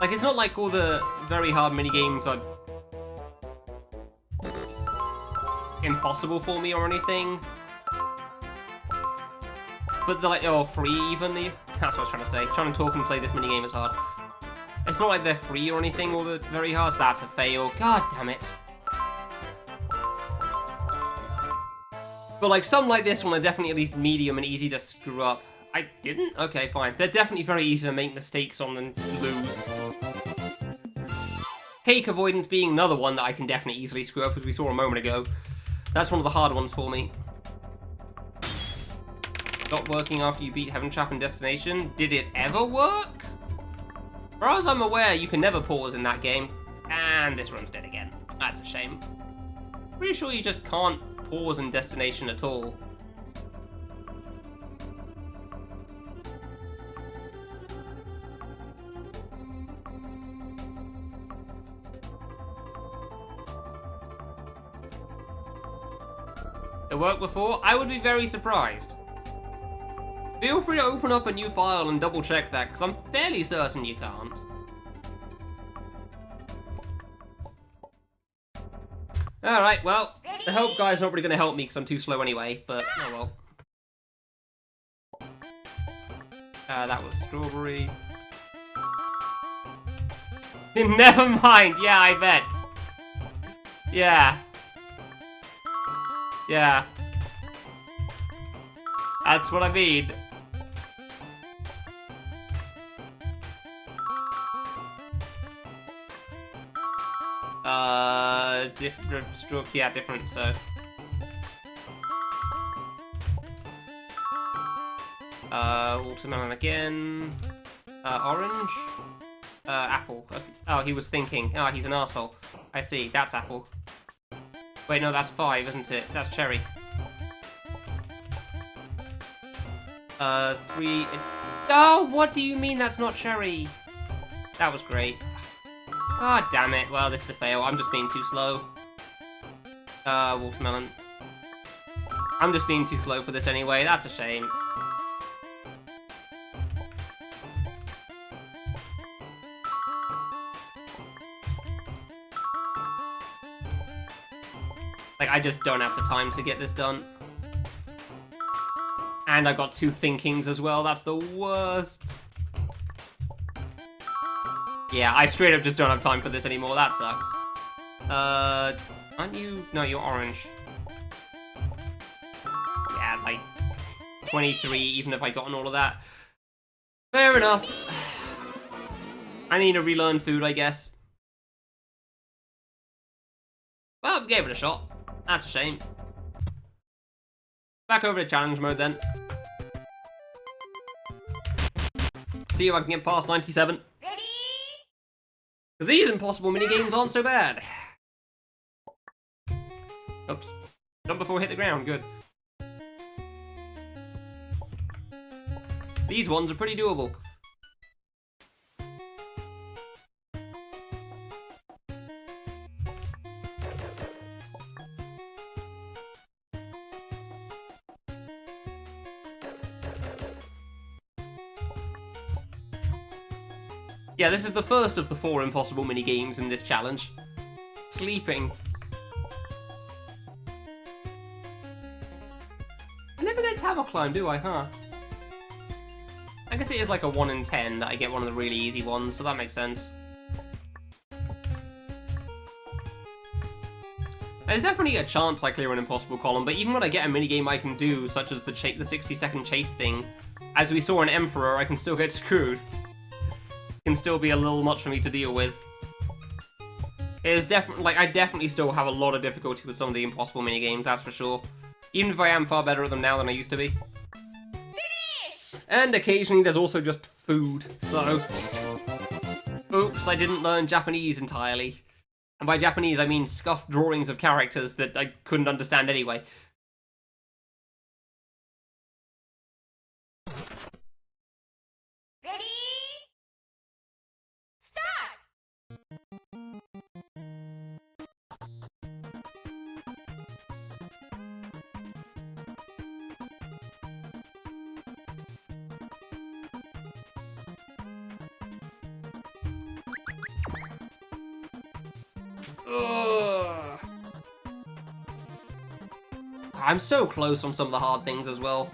Like, it's not like all the very hard minigames are impossible for me or anything. But they're like, oh, free even. That's what I was trying to say. Trying to talk and play this minigame is hard. It's not like they're free or anything, or the very hard. So that's a fail. God damn it. But like, some like this one are definitely at least medium and easy to screw up. I didn't? Okay, fine. They're definitely very easy to make mistakes on and lose. Cake avoidance being another one that I can definitely easily screw up, as we saw a moment ago. That's one of the hard ones for me. Not working after you beat Heaven Trap and Destination. Did it ever work? As far as I'm aware, you can never pause in that game. And this run's dead again. That's a shame. Pretty sure you just can't pause in Destination at all. It worked before? I would be very surprised. Feel free to open up a new file and double check that, because I'm fairly certain you can't. Alright, well, the help guy's not really going to help me because I'm too slow anyway, but oh well. That was strawberry. Never mind, yeah, I bet. Yeah. Yeah. That's what I mean. Different stroke, yeah, different, so. Watermelon again. Orange. Apple. Oh, he was thinking. Oh, he's an arsehole. I see, that's apple. Wait, no, that's 5, isn't it? That's cherry. 3... Oh, what do you mean that's not cherry? That was great. God damn it. Well, this is a fail. I'm just being too slow. Watermelon. I'm just being too slow for this anyway. That's a shame. Like, I just don't have the time to get this done. And I got 2 thinkings as well. That's the worst. Yeah, I straight up just don't have time for this anymore. That sucks. Aren't you? No, you're orange. Yeah, like 23, even if I gotten all of that. Fair enough. I need to relearn food, I guess. Well, gave it a shot. That's a shame. Back over to challenge mode then. See if I can get past 97. Ready? Because these impossible minigames aren't so bad. Oops. Jump before I hit the ground, good. These ones are pretty doable. Yeah, this is the first of the 4 impossible mini-games in this challenge. Sleeping. I never get tower climb, do I, huh? I guess it is like a 1 in 10 that I get one of the really easy ones, so that makes sense. There's definitely a chance I clear an impossible column, but even when I get a minigame I can do, such as the 60-second chase thing, as we saw in Emperor, I can still get screwed. Can still be a little much for me to deal with. It is definitely, like, I definitely still have a lot of difficulty with some of the impossible minigames, that's for sure. Even if I am far better at them now than I used to be. Finish! And occasionally there's also just food, so... Oops, I didn't learn Japanese entirely. And by Japanese I mean scuffed drawings of characters that I couldn't understand anyway. Ready? Start! Ugh. I'm so close on some of the hard things as well.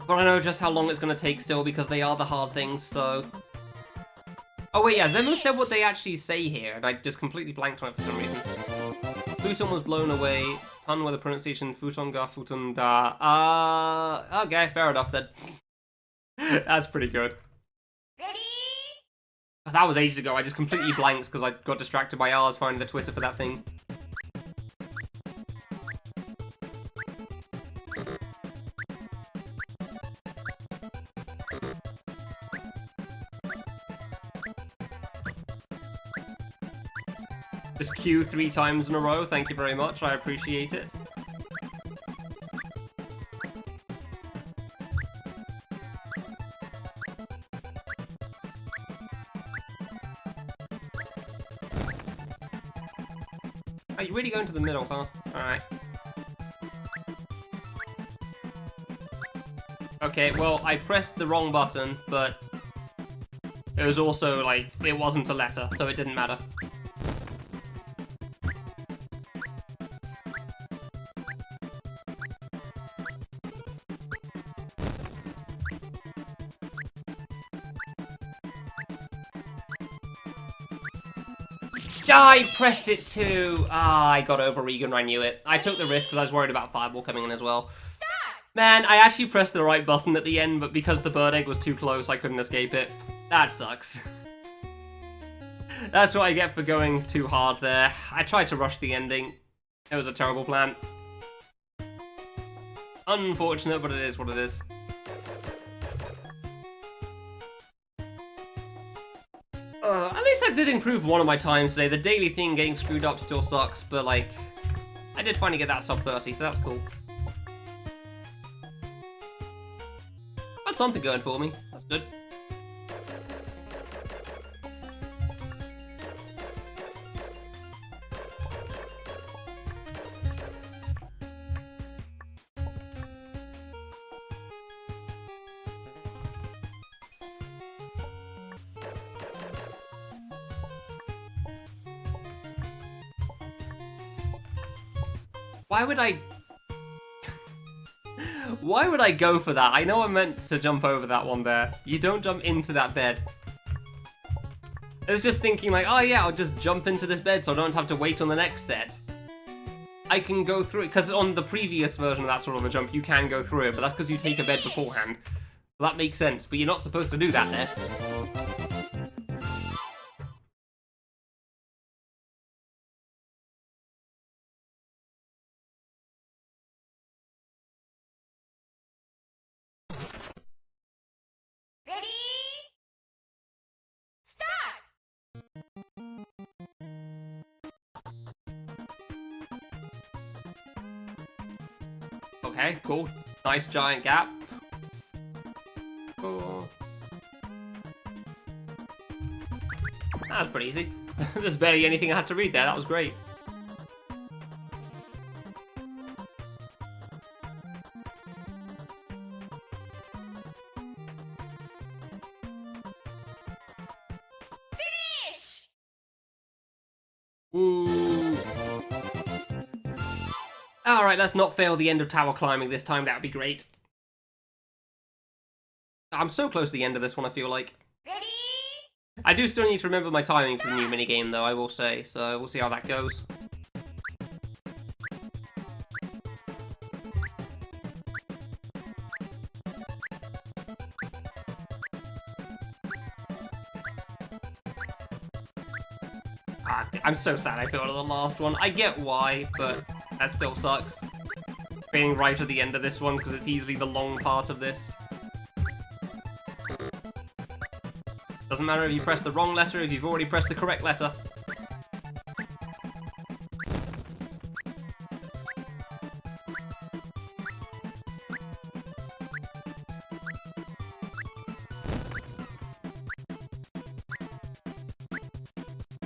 But I know just how long it's going to take still because they are the hard things, so... Oh wait, yeah, Zemu said what they actually say here, and I just completely blanked on it for some reason. Futon was blown away. Pun with the pronunciation Futonga Futunda. Okay, fair enough then. That's pretty good. Ready? That was ages ago, I just completely blanked because I got distracted by ours finding the Twitter for that thing. Just Q 3 times in a row, thank you very much, I appreciate it. Oh, you're really going to the middle, huh? Alright. Okay, well, I pressed the wrong button, but it was also, like, it wasn't a letter, so it didn't matter. I pressed it too! Ah, I got over Regan, I knew it. I took the risk because I was worried about Fireball coming in as well. Man, I actually pressed the right button at the end, but because the bird egg was too close, I couldn't escape it. That sucks. That's what I get for going too hard there. I tried to rush the ending. It was a terrible plan. Unfortunate, but it is what it is. At least I did improve one of my times today. The daily thing getting screwed up still sucks, but like, I did finally get that sub 30, so that's cool. Got something going for me. That's good. Why would I... Why would I go for that? I know I meant to jump over that one there. You don't jump into that bed. I was just thinking like, oh yeah, I'll just jump into this bed so I don't have to wait on the next set. I can go through it, because on the previous version of that sort of a jump, you can go through it, but that's because you take a bed beforehand. Well, that makes sense, but you're not supposed to do that there. Ready? Start! Okay, cool. Nice giant gap. Cool. That was pretty easy. There's barely anything I had to read there. That was great. Finish! Ooh. Alright, let's not fail the end of tower climbing this time. That would be great. I'm so close to the end of this one, I feel like. Ready? I do still need to remember my timing for the new minigame, though, I will say. So we'll see how that goes. I'm so sad I failed at the last one. I get why, but that still sucks. Being right at the end of this one, because it's easily the long part of this. Doesn't matter if you press the wrong letter, if you've already pressed the correct letter.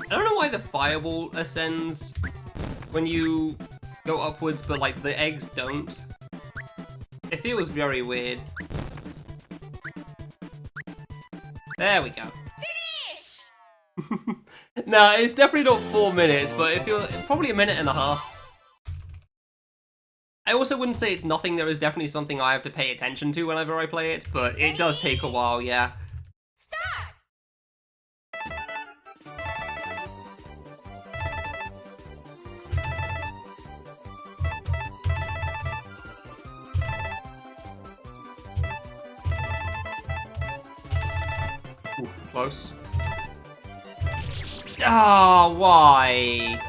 I don't know why the fireball ascends when you go upwards, but like the eggs don't. It feels very weird. There we go. Finish! No, it's definitely not 4 minutes, but it feels probably a minute and a half. I also wouldn't say it's nothing. There is definitely something I have to pay attention to whenever I play it, but it does take a while, yeah. Start! Oof, close. Oh, why?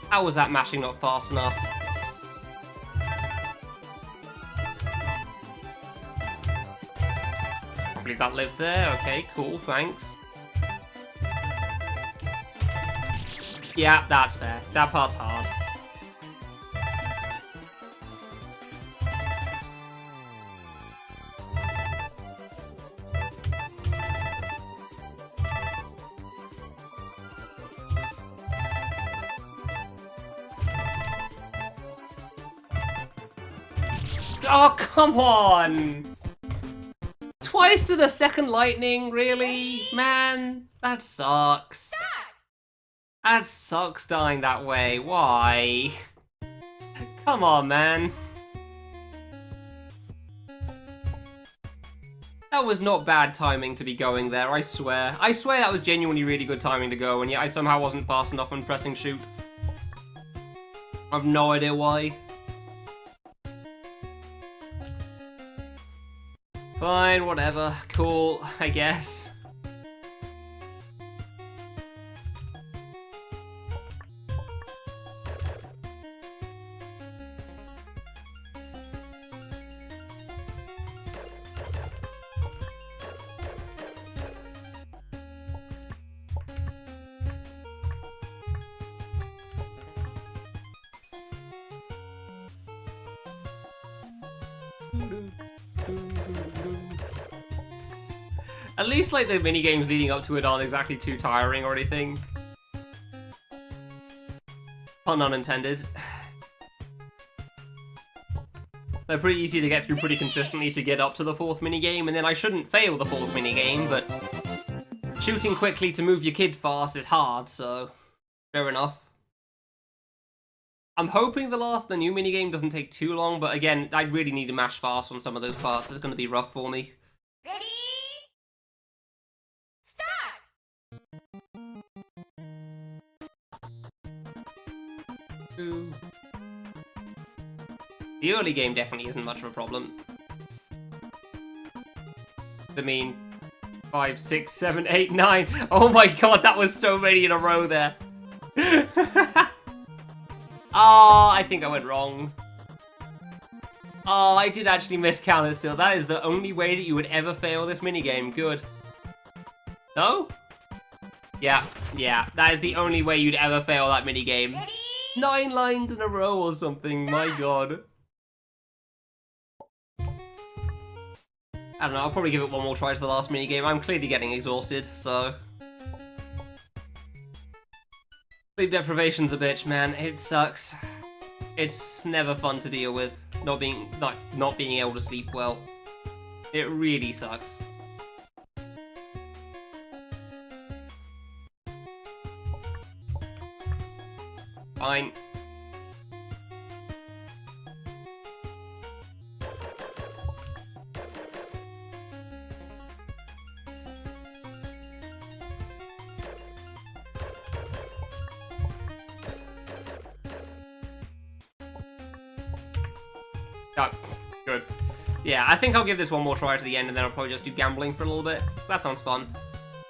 How was that mashing not fast enough? I believe that lived there. Okay, cool, thanks. Yeah, that's fair. That part's hard. Oh, come on! Twice to the second lightning, really? Man, that sucks. That sucks dying that way. Why? Come on, man. That was not bad timing to be going there, I swear. I swear that was genuinely really good timing to go, and yet I somehow wasn't fast enough when pressing shoot. I've no idea why. Fine, whatever. Cool, I guess. At least, like, the minigames leading up to it aren't exactly too tiring or anything. Pun unintended. They're pretty easy to get through pretty consistently to get up to the 4th minigame, and then I shouldn't fail the 4th minigame, but shooting quickly to move your kid fast is hard, so fair enough. I'm hoping the new minigame doesn't take too long, but again, I really need to mash fast on some of those parts. It's going to be rough for me. Ready? The early game definitely isn't much of a problem. I mean, 5, 6, 7, 8, 9. Oh my god, that was so many in a row there. Oh, I think I went wrong. Oh, I did actually miscount it still. That is the only way that you would ever fail this minigame. Good. No? Yeah, that is the only way you'd ever fail that minigame. Ready? 9 lines in a row or something, my god. I don't know, I'll probably give it one more try to the last minigame. I'm clearly getting exhausted, so... Sleep deprivation's a bitch, man. It sucks. It's never fun to deal with, not being able to sleep well. It really sucks. Fine. Oh, good. Yeah, I think I'll give this one more try to the end and then I'll probably just do gambling for a little bit. That sounds fun.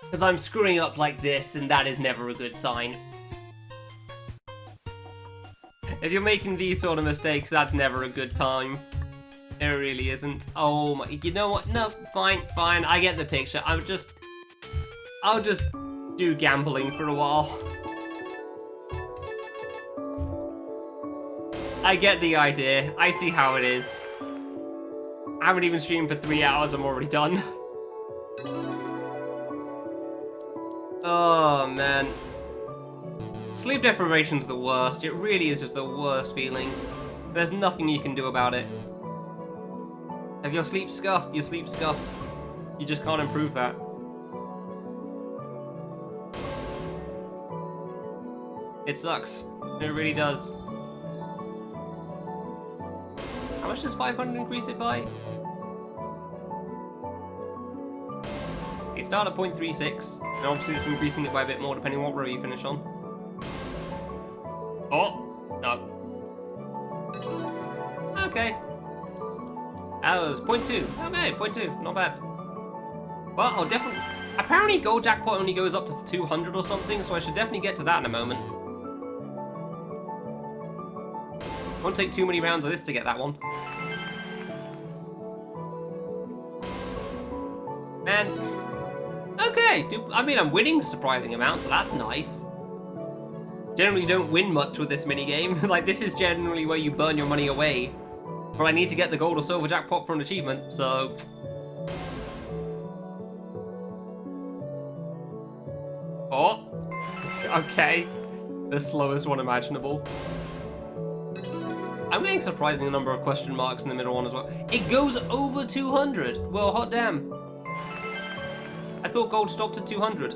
Because I'm screwing up like this and that is never a good sign. If you're making these sort of mistakes, that's never a good time. It really isn't. Oh my, you know what? No, fine. I get the picture. I'll just do gambling for a while. I get the idea. I see how it is. I haven't even streamed for 3 hours. I'm already done. Oh, man. Sleep deprivation's the worst. It really is just the worst feeling. There's nothing you can do about it. If your sleep's scuffed, your sleep's scuffed. You just can't improve that. It sucks. It really does. How much does 500 increase it by? You start at 0.36, and obviously it's increasing it by a bit more depending on what row you finish on. Oh! No. Okay. That was 0.2. Okay, 0.2. Not bad. Well, I'll definitely... Apparently gold jackpot only goes up to 200 or something, so I should definitely get to that in a moment. Won't take too many rounds of this to get that one. Man. Okay, I mean, I'm winning surprising amounts, so that's nice. Generally don't win much with this minigame. Like, this is generally where you burn your money away. But I need to get the gold or silver jackpot for an achievement, so... Oh. Okay. The slowest one imaginable. I'm getting a surprising number of question marks in the middle one as well. It goes over 200. Well, hot damn. I thought gold stopped at 200.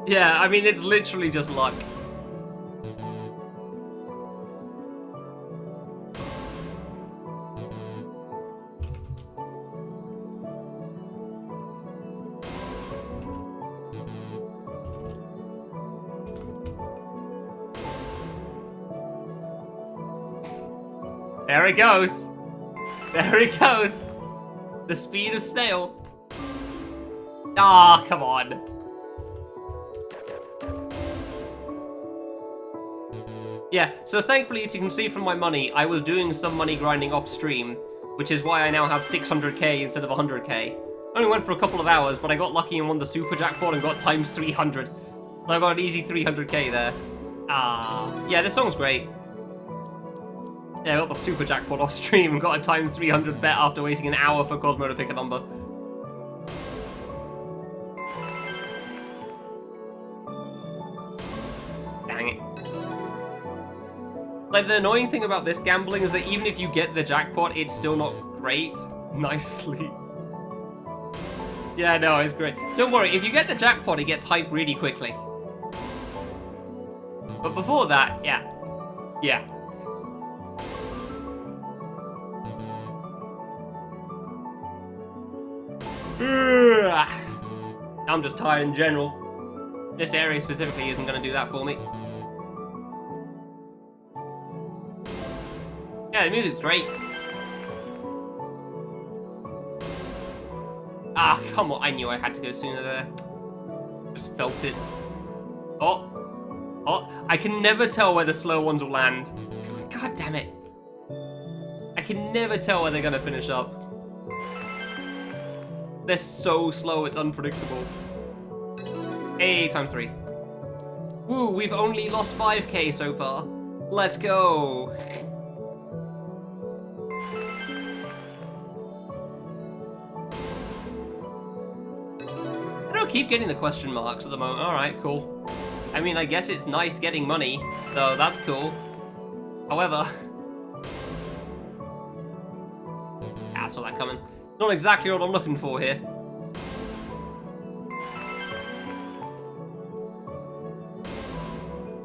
Yeah, I mean, it's literally just luck. There it goes. There it goes. The speed of snail. Ah, come on. Yeah, so thankfully, as you can see from my money, I was doing some money grinding off stream, which is why I now have 600k instead of 100k. Only went for a couple of hours, but I got lucky and won the super jackpot and got times 300. So I got an easy 300k there. Ah, yeah, this song's great. Yeah, I got the super jackpot off stream and got a times 300 bet after waiting an hour for Cosmo to pick a number. Dang it. Like, the annoying thing about this gambling is that even if you get the jackpot, it's still not great. Nice sleep. Yeah, no, it's great. Don't worry, if you get the jackpot, it gets hyped really quickly. But before that, yeah. Yeah. I'm just tired in general. This area specifically isn't going to do that for me. Yeah, the music's great. Ah, come on. I knew I had to go sooner there. Just felt it. Oh. Oh, I can never tell where the slow ones will land. God damn it. I can never tell where they're gonna finish up. They're so slow, it's unpredictable. Hey, times 3. Woo, we've only lost 5k so far. Let's go. I don't keep getting the question marks at the moment. Alright, cool. I mean, I guess it's nice getting money, so that's cool. However... I saw that coming. Not exactly what I'm looking for here.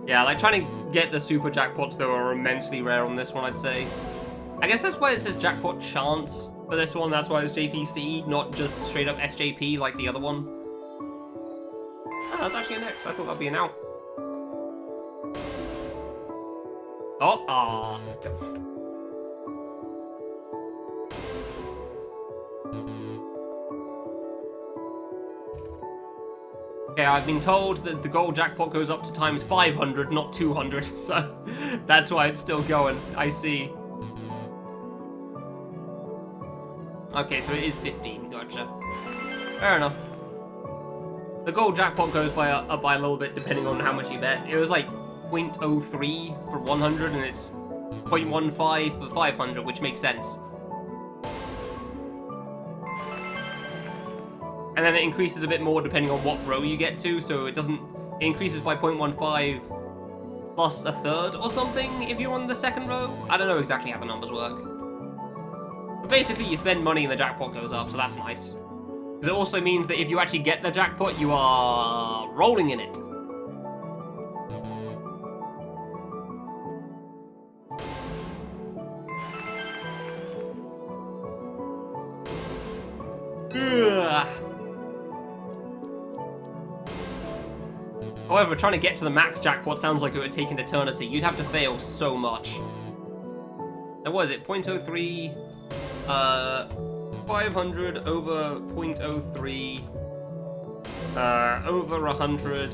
Yeah, like trying to get the super jackpots though are immensely rare on this one, I'd say. I guess that's why it says jackpot chance for this one. That's why it's JPC, not just straight up SJP like the other one. Oh, that's actually an X. I thought that'd be an out. Oh, ah. Okay, I've been told that the gold jackpot goes up to times 500, not 200, so that's why it's still going. I see. Okay, so it is 15, gotcha. Fair enough. The gold jackpot goes by up by a little bit depending on how much you bet. It was like 0.03 for 100 and it's 0.15 for 500, which makes sense. And then it increases a bit more depending on what row you get to, so it increases by 0.15 plus a third or something if you're on the second row. I don't know exactly how the numbers work. But basically you spend money and the jackpot goes up, so that's nice. Because it also means that if you actually get the jackpot, you are rolling in it. Ugh. However, trying to get to the max jackpot sounds like it would take an eternity. You'd have to fail so much. Now, what is it? 0.03, 500 over 0.03, over 100.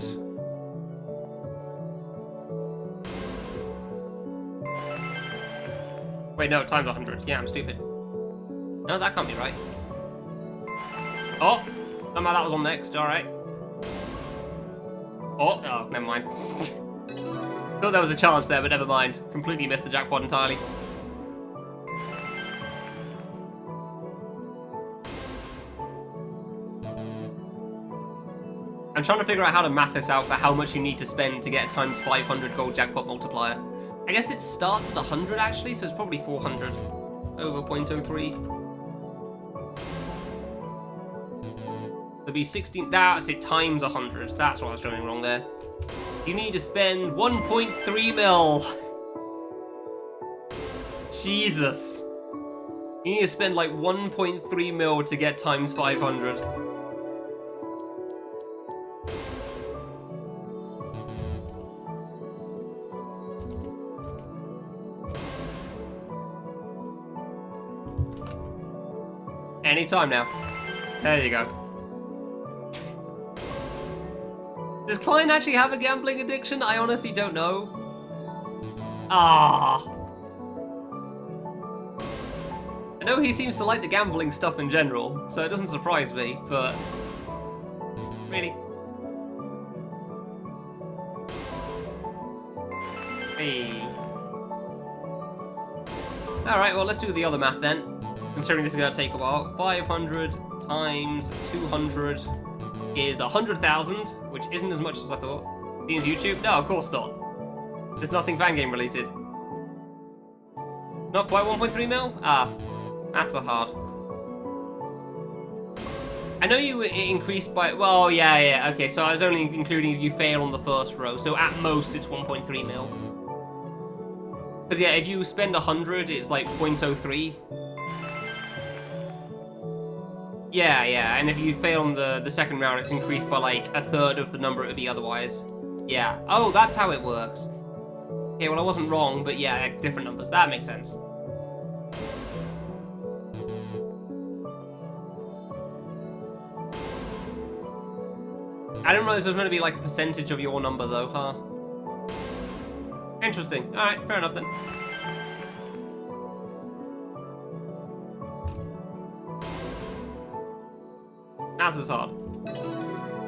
Wait, no, times 100. Yeah, I'm stupid. No, that can't be right. Oh, somehow that was on next, alright. Oh, never mind. Thought there was a chance there, but never mind. Completely missed the jackpot entirely. I'm trying to figure out how to math this out for how much you need to spend to get a times 500 gold jackpot multiplier. I guess it starts at 100 actually, so it's probably 400 over 0.03. There'll be 16, that's it, times 100. That's what I was doing wrong there. You need to spend 1.3 mil. Jesus. You need to spend like 1.3 mil to get times 500. Anytime now. There you go. Does Klein actually have a gambling addiction? I honestly don't know. Ah. I know he seems to like the gambling stuff in general, so it doesn't surprise me, but... Really? Hey. Alright, well let's do the other math then. Considering this is going to take a while. 500 times 200 is 100,000, which isn't as much as I thought. Dean's YouTube? No, of course not. There's nothing fan game related. Not quite 1.3 mil? Ah, maths are hard. I know it increased by, well, yeah, okay, so I was only including if you fail on the first row, so at most it's 1.3 mil. Because yeah, if you spend 100, it's like 0.03. Yeah, and if you fail on the second round, it's increased by like a third of the number it would be otherwise. Yeah. Oh, that's how it works. Okay, well I wasn't wrong, but yeah, different numbers. That makes sense. I didn't realize there was going to be like a percentage of your number though, huh? Interesting. Alright, fair enough then. That's as hard.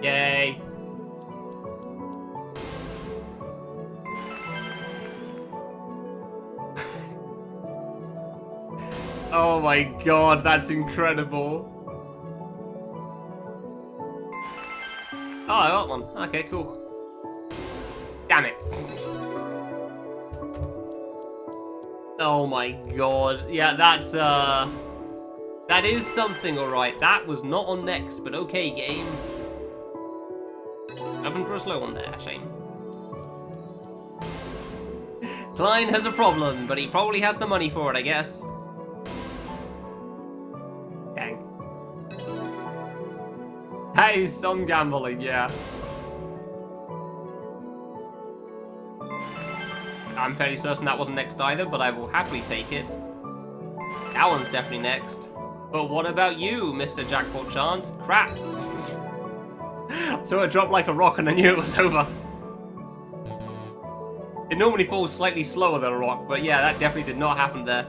Yay. Oh my god, that's incredible. Oh, I got one. Okay, cool. Damn it. Oh my god. Yeah, that's, that is something, alright. That was not on next, but okay, game. Hoping for a slow one there, shame. Klein has a problem, but he probably has the money for it, I guess. Dang. That is some gambling, yeah. I'm fairly certain that wasn't next either, but I will happily take it. That one's definitely next. But what about you, Mr. Jackpot Chance? Crap. So it dropped like a rock and I knew it was over. It normally falls slightly slower than a rock, but yeah, that definitely did not happen there.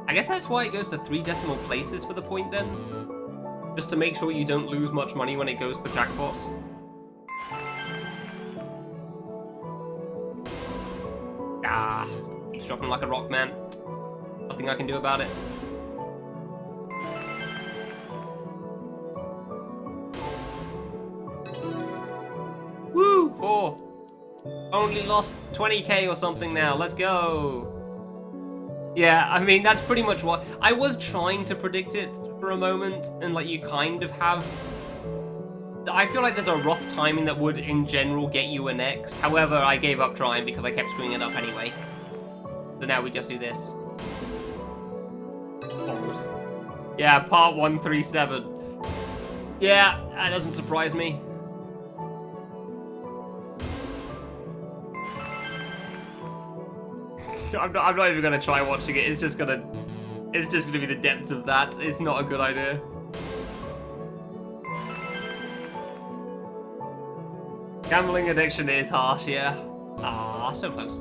I guess that's why it goes to 3 decimal places for the point then. Just to make sure you don't lose much money when it goes to the jackpot. Ah, he's dropping like a rock, man. Nothing I can do about it. Woo, 4. Only lost 20k or something now. Let's go. Yeah, I mean, that's pretty much what... I was trying to predict it for a moment, and, like, you kind of have... I feel like there's a rough timing that would, in general, get you a next. However, I gave up trying because I kept screwing it up anyway. So now we just do this. Balls. Yeah, part 137. Yeah, that doesn't surprise me. I'm not even gonna try watching it. It's just gonna be the depths of that. It's not a good idea. Gambling addiction is harsh, yeah. Ah, so close.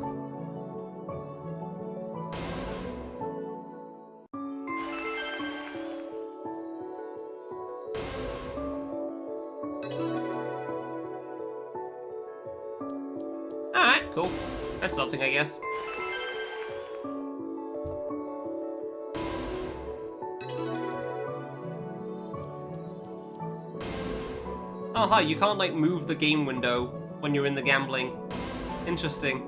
Alright, cool. That's something, I guess. Oh, hi, you can't, like, move the game window when you're in the gambling. Interesting.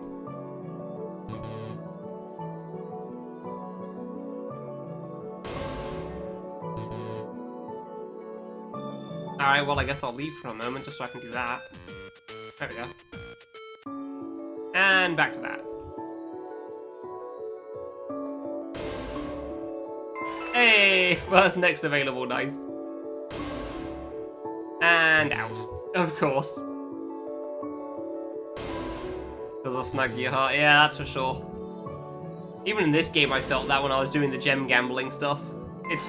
Alright, well, I guess I'll leave for a moment just so I can do that. There we go. And back to that. Hey! First next available, nice. And out. Of course. Because I'll snag your heart. Yeah, that's for sure. Even in this game, I felt that when I was doing the gem gambling stuff. It's,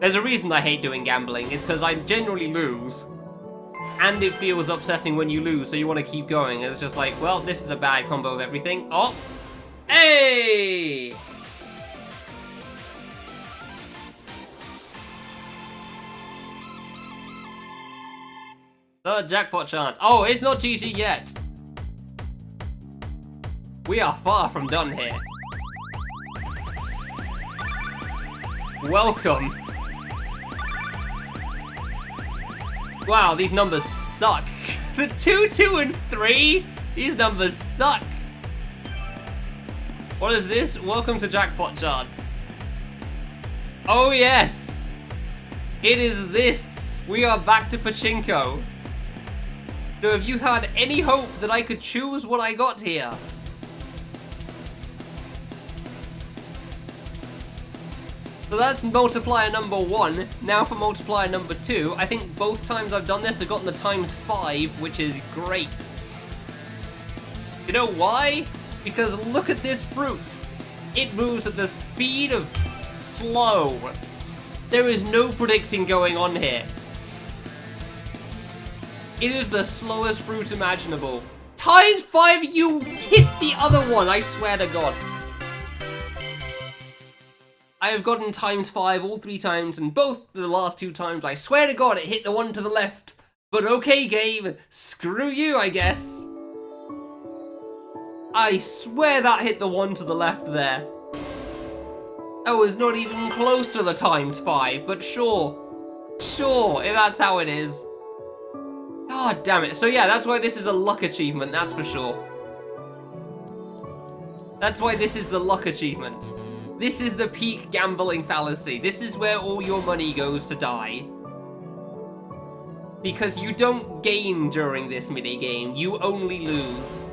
there's a reason I hate doing gambling. It's because I generally lose. And it feels upsetting when you lose, so you want to keep going. It's just like, well, this is a bad combo of everything. Oh! Hey! Third jackpot chance. Oh, it's not GG yet. We are far from done here. Welcome. Wow, these numbers suck. The 2, 2, and 3? These numbers suck. What is this? Welcome to jackpot charts. Oh yes. It is this. We are back to pachinko. So if you had any hope that I could choose what I got here. So that's multiplier number 1. Now for multiplier number 2. I think both times I've done this, I've gotten the times 5, which is great. You know why? Because look at this fruit. It moves at the speed of slow. There is no predicting going on here. It is the slowest fruit imaginable. Times 5, you hit the other one, I swear to God. I have gotten times 5 all 3 times, and both the last 2 times, I swear to God, it hit the one to the left. But okay, game, screw you, I guess. I swear that hit the one to the left there. That was not even close to the times 5, but sure. Sure, if that's how it is. God damn it. So yeah, that's why this is a luck achievement, that's for sure. That's why this is the luck achievement. This is the peak gambling fallacy. This is where all your money goes to die. Because you don't gain during this minigame, you only lose.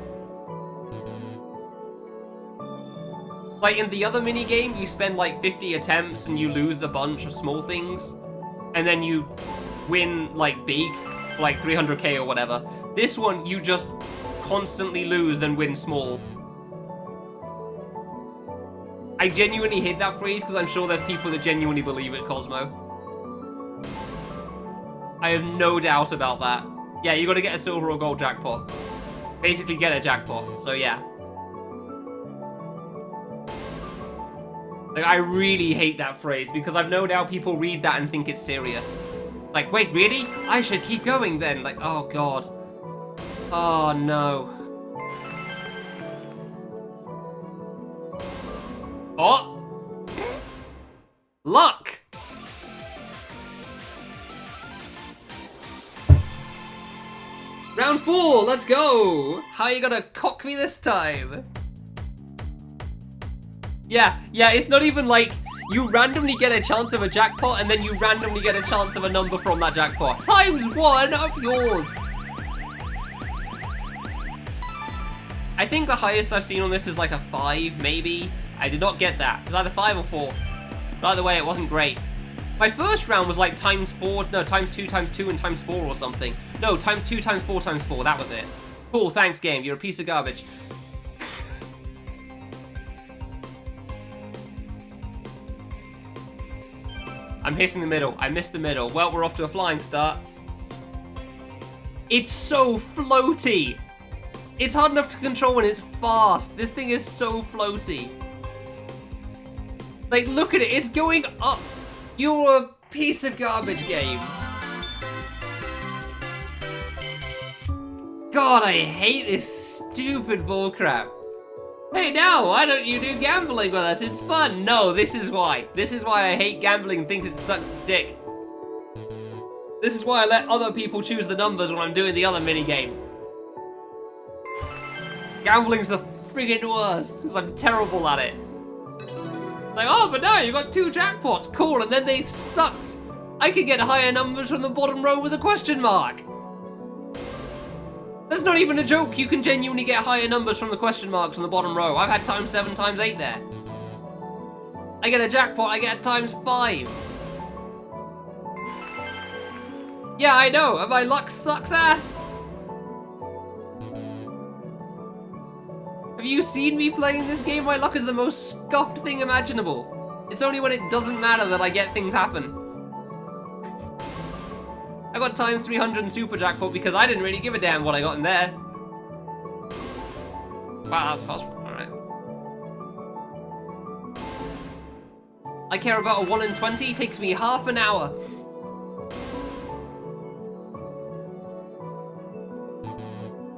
Like in the other minigame, you spend like 50 attempts and you lose a bunch of small things. And then you win like big, like 300k or whatever. This one, you just constantly lose, then win small. I genuinely hate that phrase because I'm sure there's people that genuinely believe it, Cosmo. I have no doubt about that. Yeah, you gotta get a silver or gold jackpot. Basically get a jackpot, so yeah. Like, I really hate that phrase because I've no doubt people read that and think it's serious. Like, wait, really? I should keep going then. Like, oh God. Oh no. Oh! Luck! Round 4, let's go! How are you gonna cock me this time? Yeah, it's not even like you randomly get a chance of a jackpot and then you randomly get a chance of a number from that jackpot. Times 1, up yours! I think the highest I've seen on this is like a 5, maybe. I did not get that. It was either 5 or 4. But either way, it wasn't great. My first round was like times 4, no, times 2, and times 4 or something. No, times 2, times 4, times 4, that was it. Cool, thanks game, you're a piece of garbage. I'm hitting the middle, I missed the middle. Well, we're off to a flying start. It's so floaty. It's hard enough to control when it's fast. This thing is so floaty. Like, look at it, it's going up. You're a piece of garbage game. God, I hate this stupid bullcrap. Hey now, why don't you do gambling with us? It's fun. No, this is why. This is why I hate gambling and think it sucks dick. This is why I let other people choose the numbers when I'm doing the other minigame. Gambling's the friggin' worst, because I'm terrible at it. Like, oh, but now you got 2 jackpots, cool, and then they sucked. I could get higher numbers from the bottom row with a question mark. That's not even a joke, you can genuinely get higher numbers from the question marks on the bottom row. I've had times 7, times 8 there. I get a jackpot, I get times 5. Yeah, I know, and my luck sucks ass. Have you seen me playing this game? My luck is the most scuffed thing imaginable. It's only when it doesn't matter that I get things happen. I got times 300 in Super Jackpot because I didn't really give a damn what I got in there. Wow, that's fast. Alright. I care about a 1 in 20, takes me half an hour.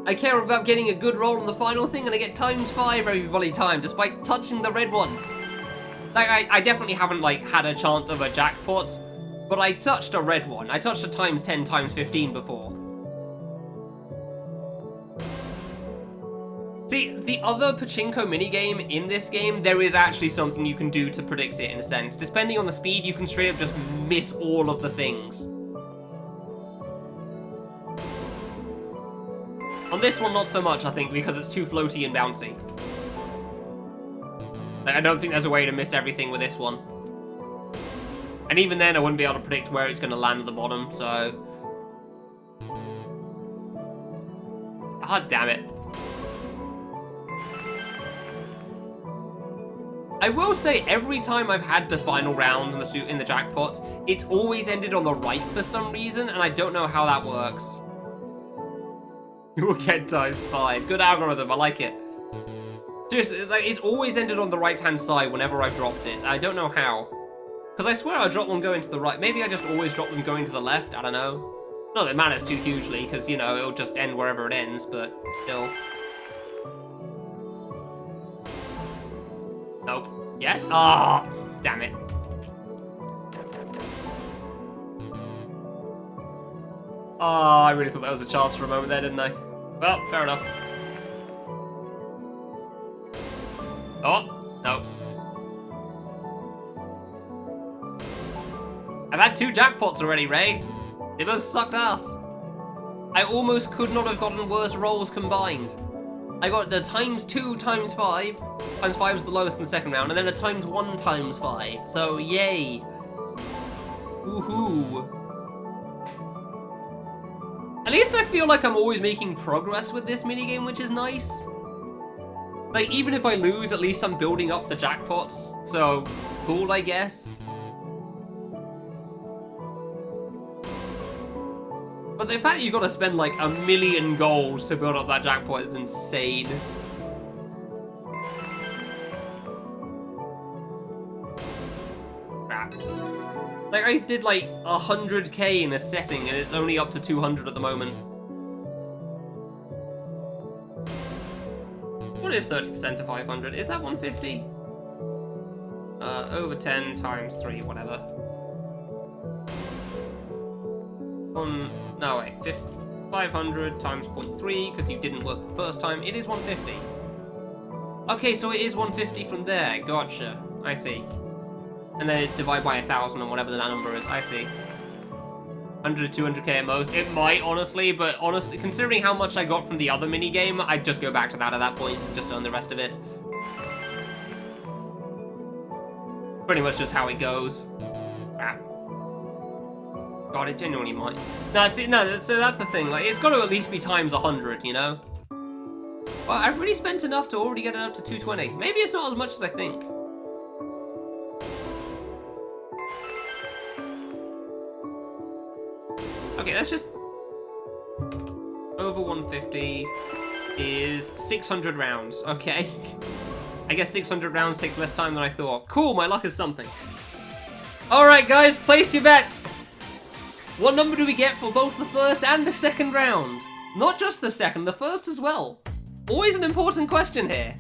I care about getting a good roll on the final thing and I get times 5 every bloody time, despite touching the red ones. Like, I definitely haven't, like, had a chance of a jackpot, but I touched a red one. I touched a times 10, times 15 before. See, the other pachinko minigame in this game, there is actually something you can do to predict it in a sense. Depending on the speed, you can straight up just miss all of the things. On this one, not so much, I think, because it's too floaty and bouncy. Like, I don't think there's a way to miss everything with this one. And even then, I wouldn't be able to predict where it's going to land at the bottom, so... Ah, damn it. I will say every time I've had the final round in the jackpot, it's always ended on the right for some reason, and I don't know how that works. You will get ×5. Good algorithm, I like it. Seriously, like, it's always ended on the right-hand side whenever I've dropped it. I don't know how. Because I swear I dropped one going to the right. Maybe I just always drop them going to the left, I don't know. Not that it matters too hugely, because, you know, it'll just end wherever it ends, but still. Nope. Yes? Ah, oh, damn it. Oh, I really thought that was a chance for a moment there, didn't I? Well, fair enough. Oh, no. I've had 2 jackpots already, Ray. They both sucked ass. I almost could not have gotten worse rolls combined. I got the ×2 ×5. ×5 was the lowest in the second round, and then a ×1 ×5. So, yay. Woohoo. At least I feel like I'm always making progress with this minigame, which is nice. Like, even if I lose, at least I'm building up the jackpots. So, cool, I guess. But the fact you gotta spend like 1,000,000 gold to build up that jackpot is insane. Crap. Like, I did like 100k in a setting and it's only up to 200 at the moment. What is 30% to 500? Is that 150? Over 10 times 3, whatever. No, wait, 500 times 0.3, because you didn't work the first time. It is 150. Okay, so it is 150 from there. Gotcha. I see. And then it's divided by 1,000 or whatever that number is. I see. 100 to 200k at most. It might, honestly, but honestly, considering how much I got from the other minigame, I'd just go back to that at that point and just earn the rest of it. Pretty much just how it goes. Crap. God, it genuinely might. No, see, no, so that's the thing. Like, it's got to at least be times 100, you know? Well, I've really spent enough to already get it up to 220. Maybe it's not as much as I think. Okay, let's just... Over 150 is 600 rounds. Okay. I guess 600 rounds takes less time than I thought. Cool, my luck is something. Alright, guys, place your bets. What number do we get for both the first and the second round? Not just the second, the first as well. Always an important question here.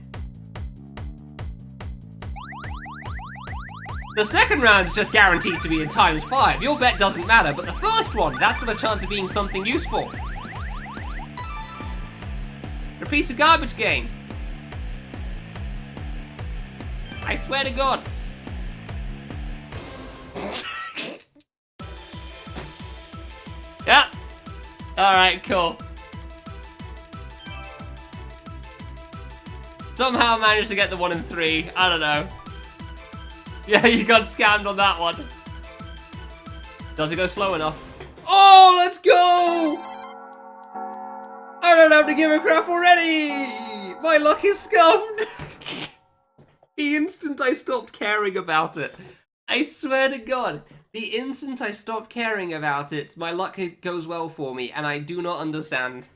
The second round's just guaranteed to be in ×5. Your bet doesn't matter, but the first one, that's got a chance of being something useful. A piece of garbage game. I swear to God. Yep. Alright, cool. Somehow I managed to get the 1 in 3. I don't know. Yeah, you got scammed on that one. Does it go slow enough? Oh, let's go! I don't have to give a crap already! My luck is scummed! The instant I stopped caring about it. I swear to God. The instant I stop caring about it, my luck goes well for me, and I do not understand.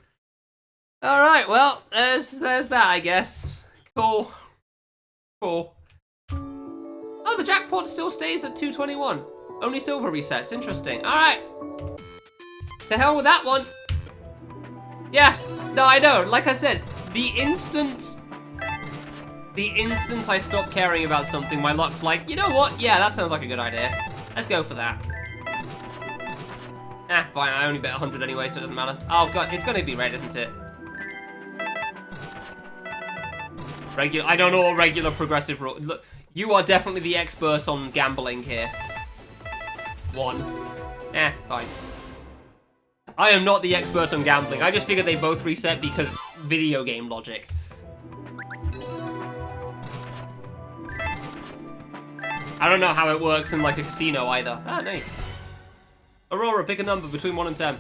Alright, well, there's that, I guess. Cool. Cool. Oh, the jackpot still stays at 221. Only silver resets, interesting. Alright. To hell with that one. Yeah, no, I know, like I said, the instant I stop caring about something, my luck's like, you know what? Yeah, that sounds like a good idea. Let's go for that. Fine, I only bet 100 anyway, so it doesn't matter. Oh God, it's gonna be red, isn't it? Regular, I don't know what regular progressive rule. Look, you are definitely the expert on gambling here. 1. Fine. I am not the expert on gambling. I just figured they both reset because video game logic. I don't know how it works in like a casino either. Ah, nice. Aurora, pick a number between 1 and 10.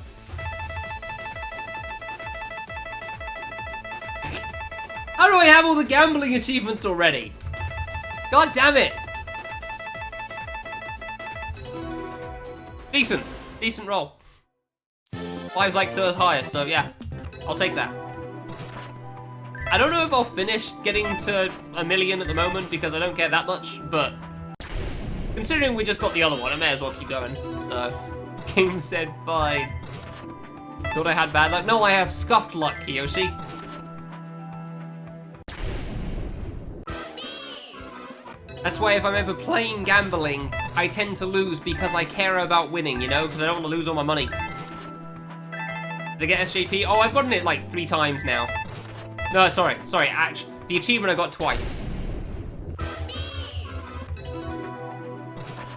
How do I have all the gambling achievements already? God damn it! Decent. Decent roll. 5's like third highest, so yeah. I'll take that. I don't know if I'll finish getting to 1 million at the moment because I don't care that much, but considering we just got the other one, I may as well keep going. So, game said fine. Thought I had bad luck. No, I have scuffed luck, Kiyoshi. That's why if I'm ever playing gambling, I tend to lose because I care about winning, you know? Because I don't want to lose all my money. Did I get SJP? Oh, I've gotten it like 3 times now. No, sorry, actually, the achievement I got twice.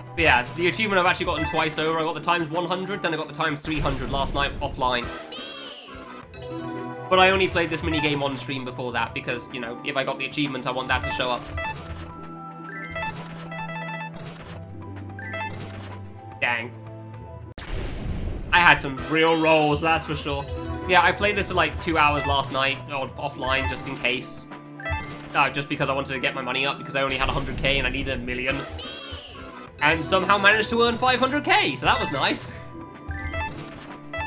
But yeah, the achievement I've actually gotten twice over. I got the times 100, then I got the times 300 last night offline. But I only played this minigame on stream before that because, you know, if I got the achievement, I want that to show up. Dang. I had some real rolls, that's for sure. Yeah, I played this for like 2 hours last night, or offline, just in case. Just because I wanted to get my money up, because I only had 100k and I needed 1 million. And somehow managed to earn 500k, so that was nice.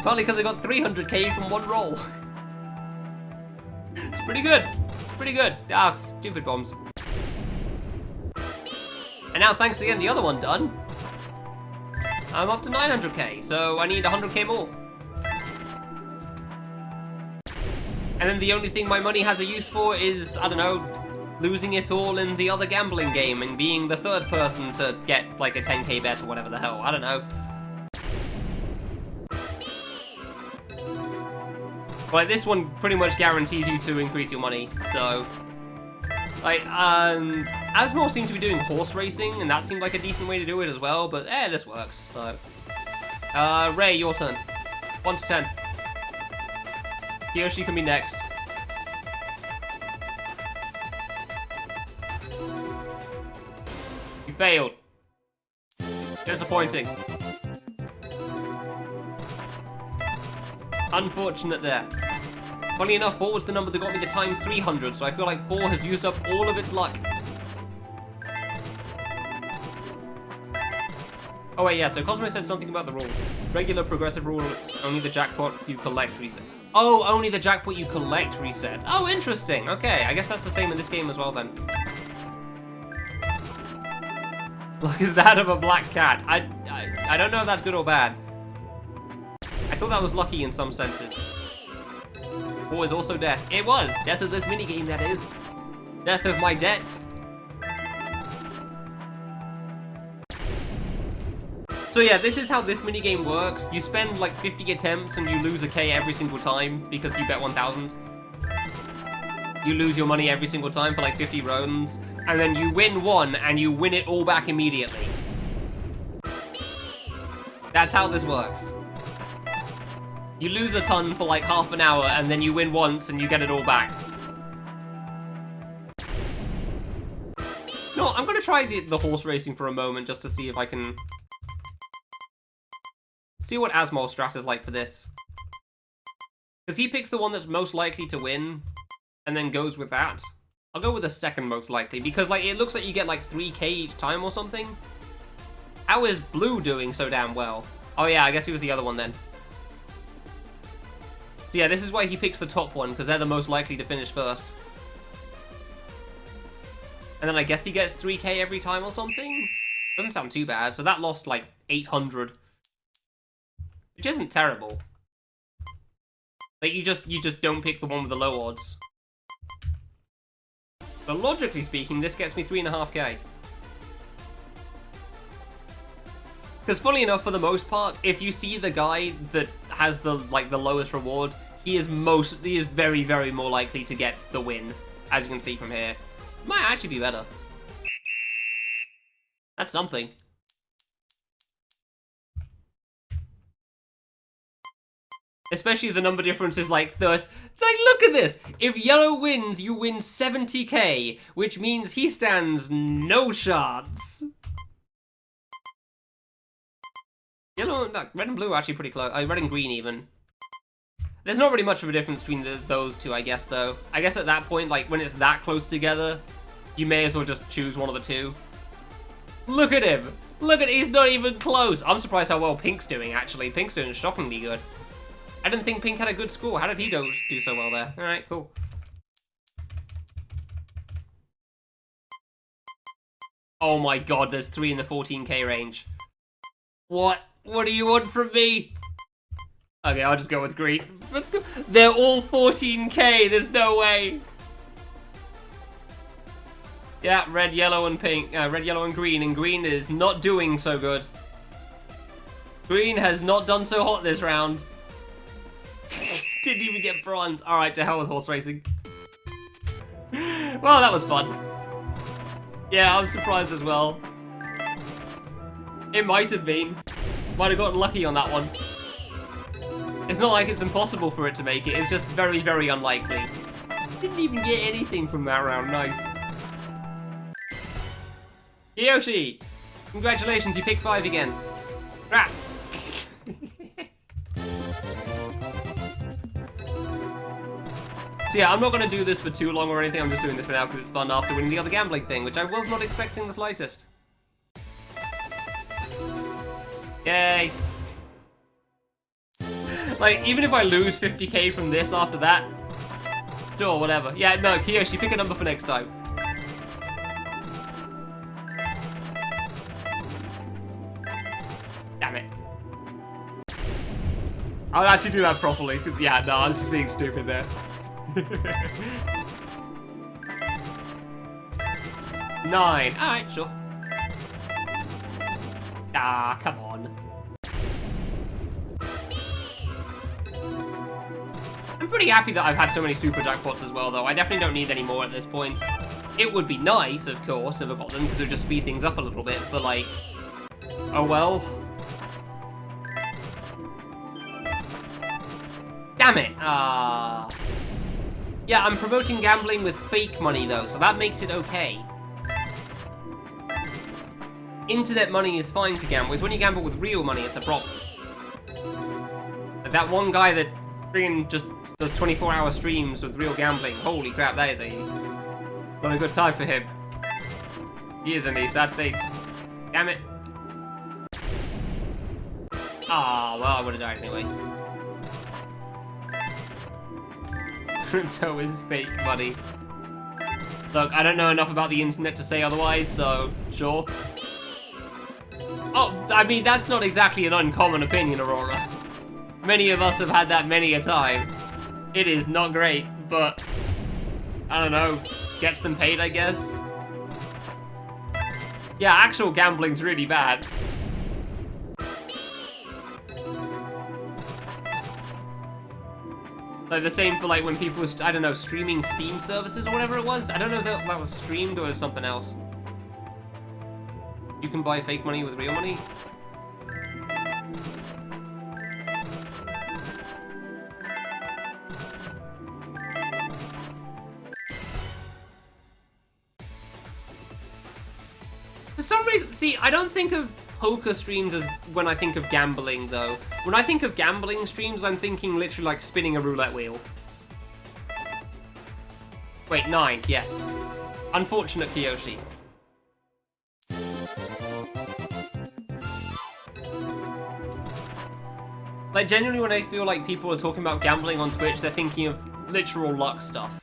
Partly because I got 300k from one roll. It's pretty good. It's pretty good. Ah, stupid bombs. And now, thanks again, the other one done. I'm up to 900k, so I need 100k more. And then the only thing my money has a use for is, I don't know, losing it all in the other gambling game and being the third person to get like a 10k bet or whatever the hell. I don't know. Like, this one pretty much guarantees you to increase your money, so... Like, Asmore seemed to be doing horse racing, and that seemed like a decent way to do it as well, but this works, so... Ray, your turn. 1 to 10. Kiyoshi can be next. You failed. Disappointing. Unfortunate there. Funny enough, 4 was the number that got me the times 300, so I feel like 4 has used up all of its luck. Oh wait, yeah, so Cosmo said something about the rule. Regular progressive rule, only the jackpot you collect reset. Oh, only the jackpot you collect reset. Oh, interesting. Okay, I guess that's the same in this game as well then. Luck is that of a black cat. I don't know if that's good or bad. I thought that was lucky in some senses. Or is also death. It was! Death of this minigame, that is. Death of my debt. So yeah, this is how this minigame works. You spend like 50 attempts and you lose a K every single time because you bet 1,000. You lose your money every single time for like 50 rounds. And then you win one and you win it all back immediately. That's how this works. You lose a ton for like half an hour and then you win once and you get it all back. No, I'm gonna try the horse racing for a moment just to see if I can... see what Asmore's strat is like for this. Because he picks the one that's most likely to win and then goes with that. I'll go with the second most likely because like it looks like you get like 3k each time or something. How is Blue doing so damn well? Oh yeah, I guess he was the other one then. So yeah, this is why he picks the top one, because they're the most likely to finish first. And then I guess he gets 3k every time or something? Doesn't sound too bad, so that lost like 800. Which isn't terrible. Like, you just don't pick the one with the low odds. But logically speaking, this gets me 3.5k. Because funny enough, for the most part, if you see the guy that has the lowest reward, he is very, very more likely to get the win, as you can see from here. Might actually be better. That's something. Especially if the number difference is like 30. Like, look at this! If yellow wins, you win 70k, which means he stands no chance. Yellow, no, red and blue are actually pretty close. Red and green even. There's not really much of a difference between those two, I guess, though. I guess at that point, like, when it's that close together, you may as well just choose one of the two. Look at him! Look at, he's not even close! I'm surprised how well Pink's doing, actually. Pink's doing shockingly good. I didn't think Pink had a good score. How did he do so well there? Alright, cool. Oh my god, there's 3 in the 14k range. What? What do you want from me? Okay, I'll just go with green. They're all 14k, there's no way. Yeah, red, yellow, and pink. Red, yellow, and green is not doing so good. Green has not done so hot this round. Didn't even get bronze. Alright, to hell with horse racing. Well, that was fun. Yeah, I'm surprised as well. It might have been. Might have gotten lucky on that one. It's not like it's impossible for it to make it, it's just very, very unlikely. Didn't even get anything from that round, nice. Kiyoshi! Congratulations, you picked 5 again. Crap! So yeah, I'm not going to do this for too long or anything, I'm just doing this for now because it's fun after winning the other gambling thing, which I was not expecting the slightest. Yay! Like, even if I lose 50k from this after that, sure, whatever. Yeah, no, Kiyoshi, pick a number for next time. Damn it. I'll actually do that properly, because, yeah, no, I'm just being stupid there. 9. Alright, sure. Ah, come on. I'm pretty happy that I've had so many super jackpots as well, though. I definitely don't need any more at this point. It would be nice, of course, if I got them, because it would just speed things up a little bit, but, like... Oh, well. Damn it! Ah. Yeah, I'm promoting gambling with fake money, though, so that makes it okay. Internet money is fine to gamble. It's when you gamble with real money, it's a problem. Like that one guy that freaking just does 24-hour streams with real gambling. Holy crap, that is not a good time for him. He is in a sad state. Damn it. Ah, well, I would have died anyway. Crypto is fake money. Look, I don't know enough about the internet to say otherwise, so sure. Oh, I mean, that's not exactly an uncommon opinion, Aurora. Many of us have had that many a time. It is not great, but I don't know, gets them paid, I guess. Yeah, actual gambling's really bad. Like the same for like when people were, I don't know, streaming Steam services or whatever it was. I don't know if that was streamed or something else. You can buy fake money with real money? For some reason, see, I don't think of poker streams as when I think of gambling, though. When I think of gambling streams, I'm thinking literally like spinning a roulette wheel. Wait, 9, yes. Unfortunate Kiyoshi. Like, genuinely, when I feel like people are talking about gambling on Twitch, they're thinking of literal luck stuff.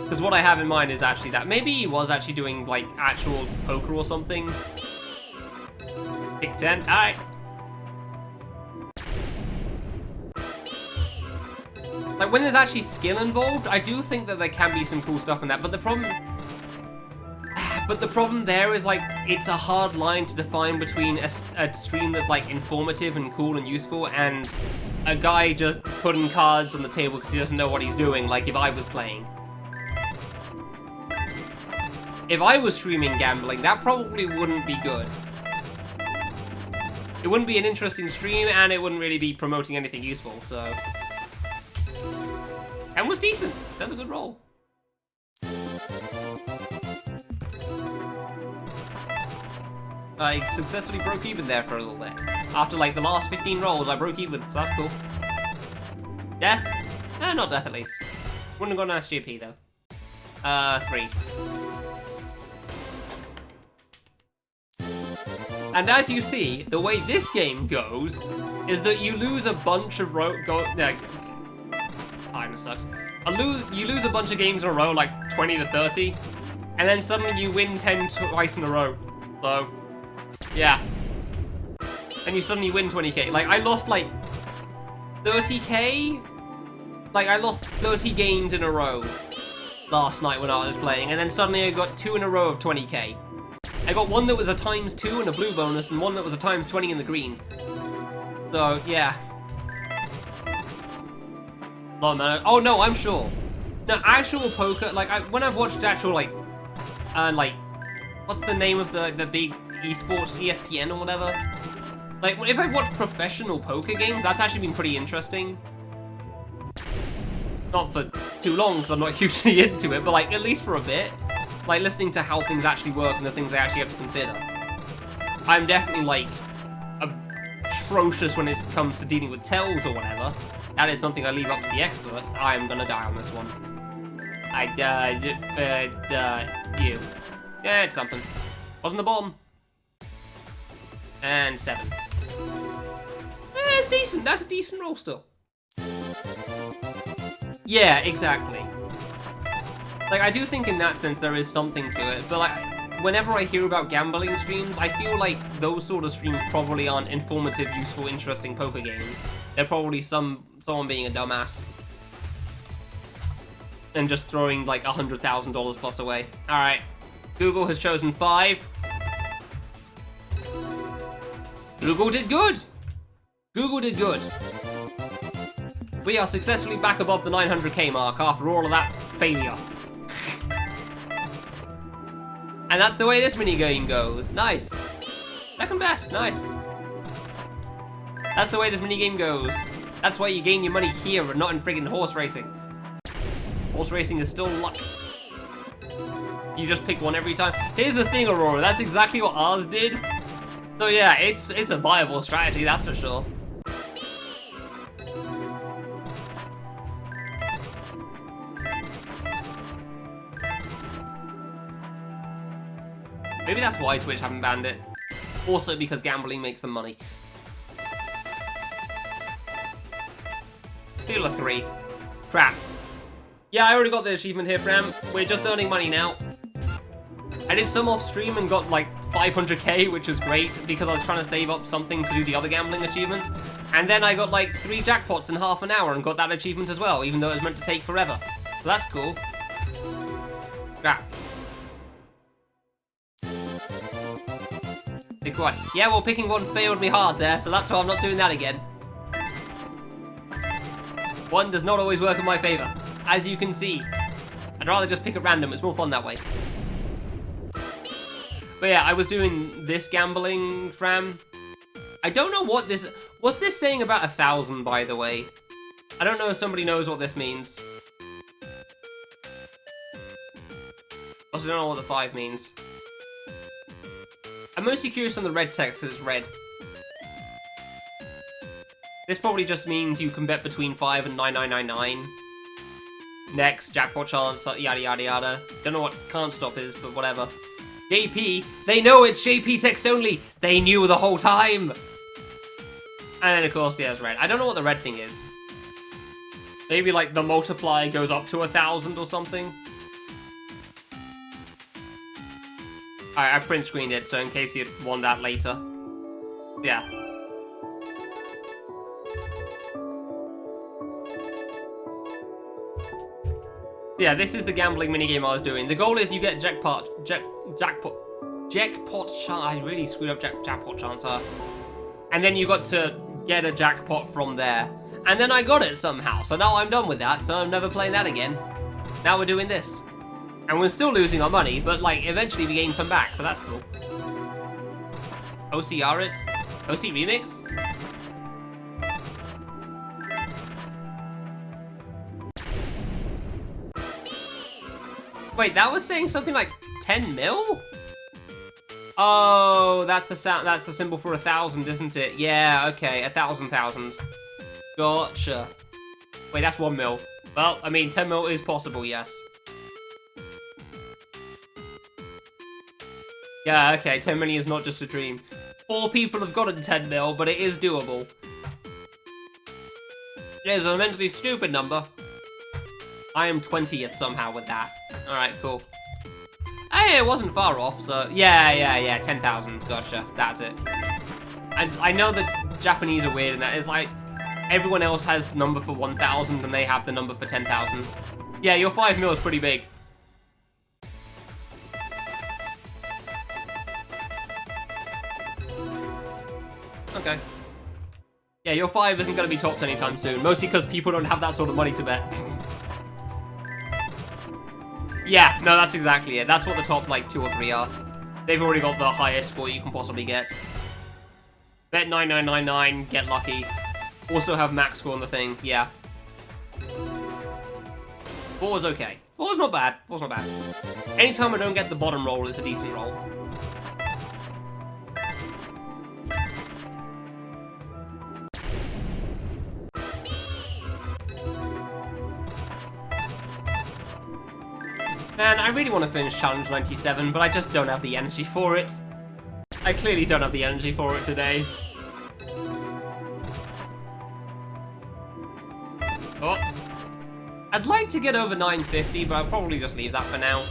Because what I have in mind is actually that. Maybe he was actually doing, like, actual poker or something. Pick 10. Alright. Like, when there's actually skill involved, I do think that there can be some cool stuff in that. But the problem there is, like, it's a hard line to define between a stream that's, like, informative and cool and useful and a guy just putting cards on the table because he doesn't know what he's doing, like if I was playing. If I was streaming gambling, that probably wouldn't be good. It wouldn't be an interesting stream, and it wouldn't really be promoting anything useful, so... And was decent. Done a good roll. I successfully broke even there for a little bit. After, like, the last 15 rolls, I broke even, so that's cool. Death? Not death, at least. Wouldn't have gone to SGP, though. 3. And as you see, the way this game goes is that you lose a bunch of sucks. You lose a bunch of games in a row, like 20 to 30, and then suddenly you win 10 twice in a row. So, yeah. And you suddenly win 20k. Like, I lost like 30k? Like, I lost 30 games in a row last night when I was playing, and then suddenly I got 2 in a row of 20k. I got one that was a ×2 and a blue bonus, and one that was a ×20 in the green. So, yeah. Oh, man. Oh, no, I'm sure. No, actual poker, like, when I've watched actual, like, what's the name of the big esports, ESPN or whatever? Like, if I've watched professional poker games, that's actually been pretty interesting. Not for too long, because I'm not hugely into it, but, like, at least for a bit. Like, listening to how things actually work and the things I actually have to consider. I'm definitely, like, atrocious when it comes to dealing with tells or whatever. That is something I leave up to the experts. I am gonna die on this one. I died for you. Yeah, it's something. Wasn't a bomb. And 7. It's decent. That's a decent roll still. Yeah, exactly. Like, I do think in that sense there is something to it, but like, whenever I hear about gambling streams, I feel like those sort of streams probably aren't informative, useful, interesting poker games. They're probably someone being a dumbass. And just throwing like $100,000 plus away. Alright. Google has chosen 5. Google did good! Google did good. We are successfully back above the 900k mark after all of that failure. And that's the way this minigame goes. Nice. Second best. Nice. That's the way this minigame goes. That's why you gain your money here and not in friggin' horse racing. Horse racing is still luck. You just pick one every time. Here's the thing, Aurora. That's exactly what ours did. So yeah, it's a viable strategy, that's for sure. Maybe that's why Twitch haven't banned it. Also because gambling makes them money. Feel a 3. Crap. Yeah, I already got the achievement here, Fram. We're just earning money now. I did some off stream and got like 500k, which was great because I was trying to save up something to do the other gambling achievement. And then I got like 3 jackpots in half an hour and got that achievement as well, even though it was meant to take forever. So that's cool. Crap. Pick one. Yeah, well, picking one failed me hard there, so that's why I'm not doing that again. One does not always work in my favor, as you can see. I'd rather just pick at random, it's more fun that way. But yeah, I was doing this gambling, Fram. I don't know what this... What's this saying about 1,000, by the way? I don't know if somebody knows what this means. Also, don't know what the 5 means. I'm mostly curious on the red text because it's red. This probably just means you can bet between 5 and 9999. Next, jackpot chance, yada yada yada. Don't know what can't stop is, but whatever. JP, they know it's JP text only. They knew the whole time. And then of course, yeah, it's red. I don't know what the red thing is. Maybe like the multiplier goes up to 1,000 or something. Alright, I print screened it, so in case you want that later. Yeah. Yeah, this is the gambling minigame I was doing. The goal is you get jackpot chance. I really screwed up jackpot chance, huh? And then you got to get a jackpot from there. And then I got it somehow, so now I'm done with that, so I'm never playing that again. Now we're doing this. And we're still losing our money, but like eventually we gain some back, so that's cool. OCR it? OC Remix? Wait, that was saying something like 10 mil? Oh, that's the sound. That's the symbol for 1,000, isn't it? Yeah, okay, 1,000. Gotcha. Wait, that's 1 mil. Well, I mean, 10 mil is possible, yes. Yeah, okay, 10 million is not just a dream. 4 people have gotten 10 mil, but it is doable. It is a mentally stupid number. I am 20th somehow with that. Alright, cool. Hey, it wasn't far off, so... Yeah, 10,000, gotcha. That's it. I know that Japanese are weird in that. It's like, everyone else has the number for 1,000 and they have the number for 10,000. Yeah, your 5 mil is pretty big. Okay. Yeah, your 5 isn't going to be topped anytime soon, mostly because people don't have that sort of money to bet. Yeah, no, that's exactly it. That's what the top, like, 2 or 3 are. They've already got the highest score you can possibly get. Bet 9999, get lucky. Also have max score on the thing, yeah. 4 is okay. 4 is not bad. 4 is not bad. Anytime I don't get the bottom roll, it's a decent roll. Man, I really want to finish Challenge 97, but I just don't have the energy for it. I clearly don't have the energy for it today. Oh. I'd like to get over 950, but I'll probably just leave that for now.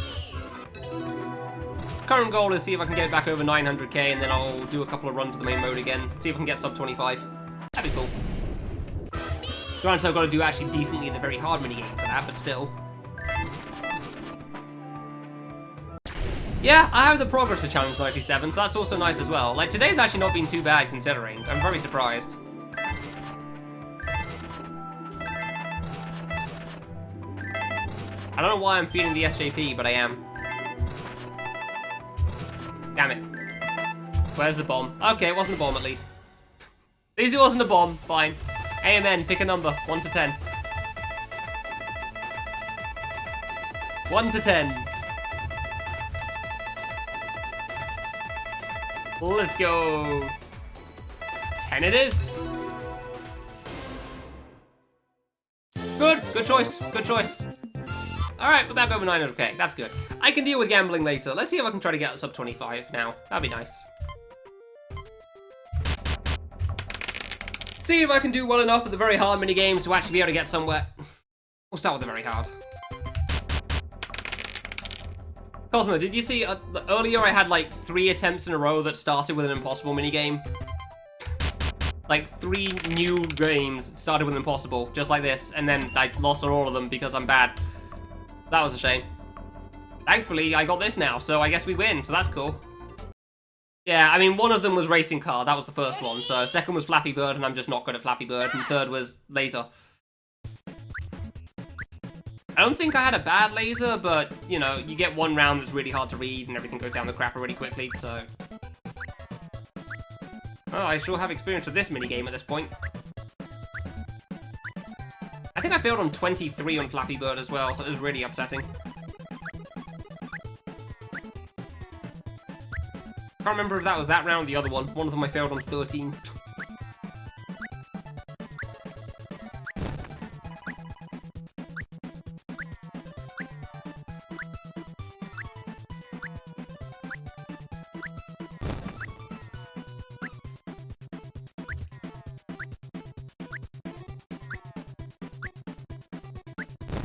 Current goal is see if I can get back over 900k, and then I'll do a couple of runs to the main mode again. See if I can get sub 25. That'd be cool. Granted, I've got to do actually decently in the very hard minigames for that, but still. Yeah, I have the progress to Challenge 97, so that's also nice as well. Like, today's actually not been too bad considering. I'm very surprised. I don't know why I'm feeling the SJP, but I am. Damn it. Where's the bomb? Okay, it wasn't a bomb at least. At least it wasn't a bomb. Fine. AMN, pick a number. 1 to 10. 1 to 10. Let's go. 10 it is. Good. Good choice. Good choice. Alright, we're back over 900k. That's good. I can deal with gambling later. Let's see if I can try to get sub 25 now. That'd be nice. See if I can do well enough with the very hard minigames to actually be able to get somewhere. We'll start with the very hard. Cosmo, did you see earlier I had like 3 attempts in a row that started with an impossible minigame? Like 3 new games started with impossible, just like this, and then I lost on all of them because I'm bad. That was a shame. Thankfully, I got this now, so I guess we win, so that's cool. Yeah, I mean, one of them was Racing Car, that was the first one, so second was Flappy Bird, and I'm just not good at Flappy Bird, and third was Laser. I don't think I had a bad laser, but, you know, you get one round that's really hard to read and everything goes down the crapper really quickly, so... Oh, I sure have experience with this minigame at this point. I think I failed on 23 on Flappy Bird as well, so it was really upsetting. Can't remember if that was that round or the other one. One of them I failed on 13.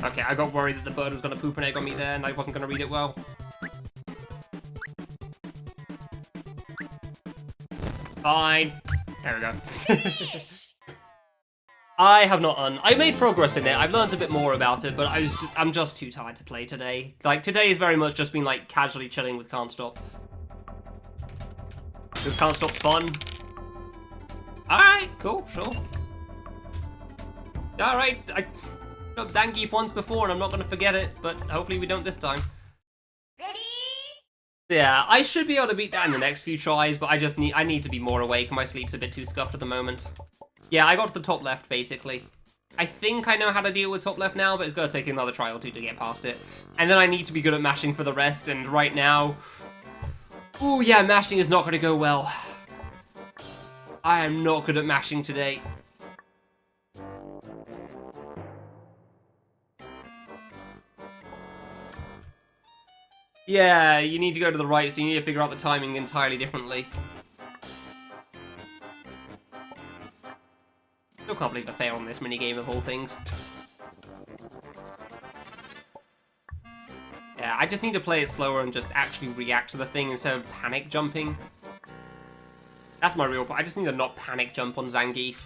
Okay, I got worried that the bird was going to poop an egg on me there and I wasn't going to read it well. Fine. There we go. I have not I made progress in it. I've learned a bit more about it, but I'm just too tired to play today. Like, today has very much just been, like, casually chilling with Can't Stop. Because Can't Stop's fun. Alright, cool, sure. Alright, I up Zangief once before and I'm not going to forget it, but hopefully we don't this time. Ready? Yeah, I should be able to beat that in the next few tries, but I need to be more awake and my sleep's a bit too scuffed at the moment. Yeah, I got to the top left, basically. I think I know how to deal with top left now, but it's going to take another try or two to get past it. And then I need to be good at mashing for the rest, and right now... Ooh, yeah, mashing is not going to go well. I am not good at mashing today. Yeah, you need to go to the right, so you need to figure out the timing entirely differently. Still can't believe I failed on this minigame of all things. Yeah, I just need to play it slower and just actually react to the thing instead of panic jumping. That's my real point. I just need to not panic jump on Zangief.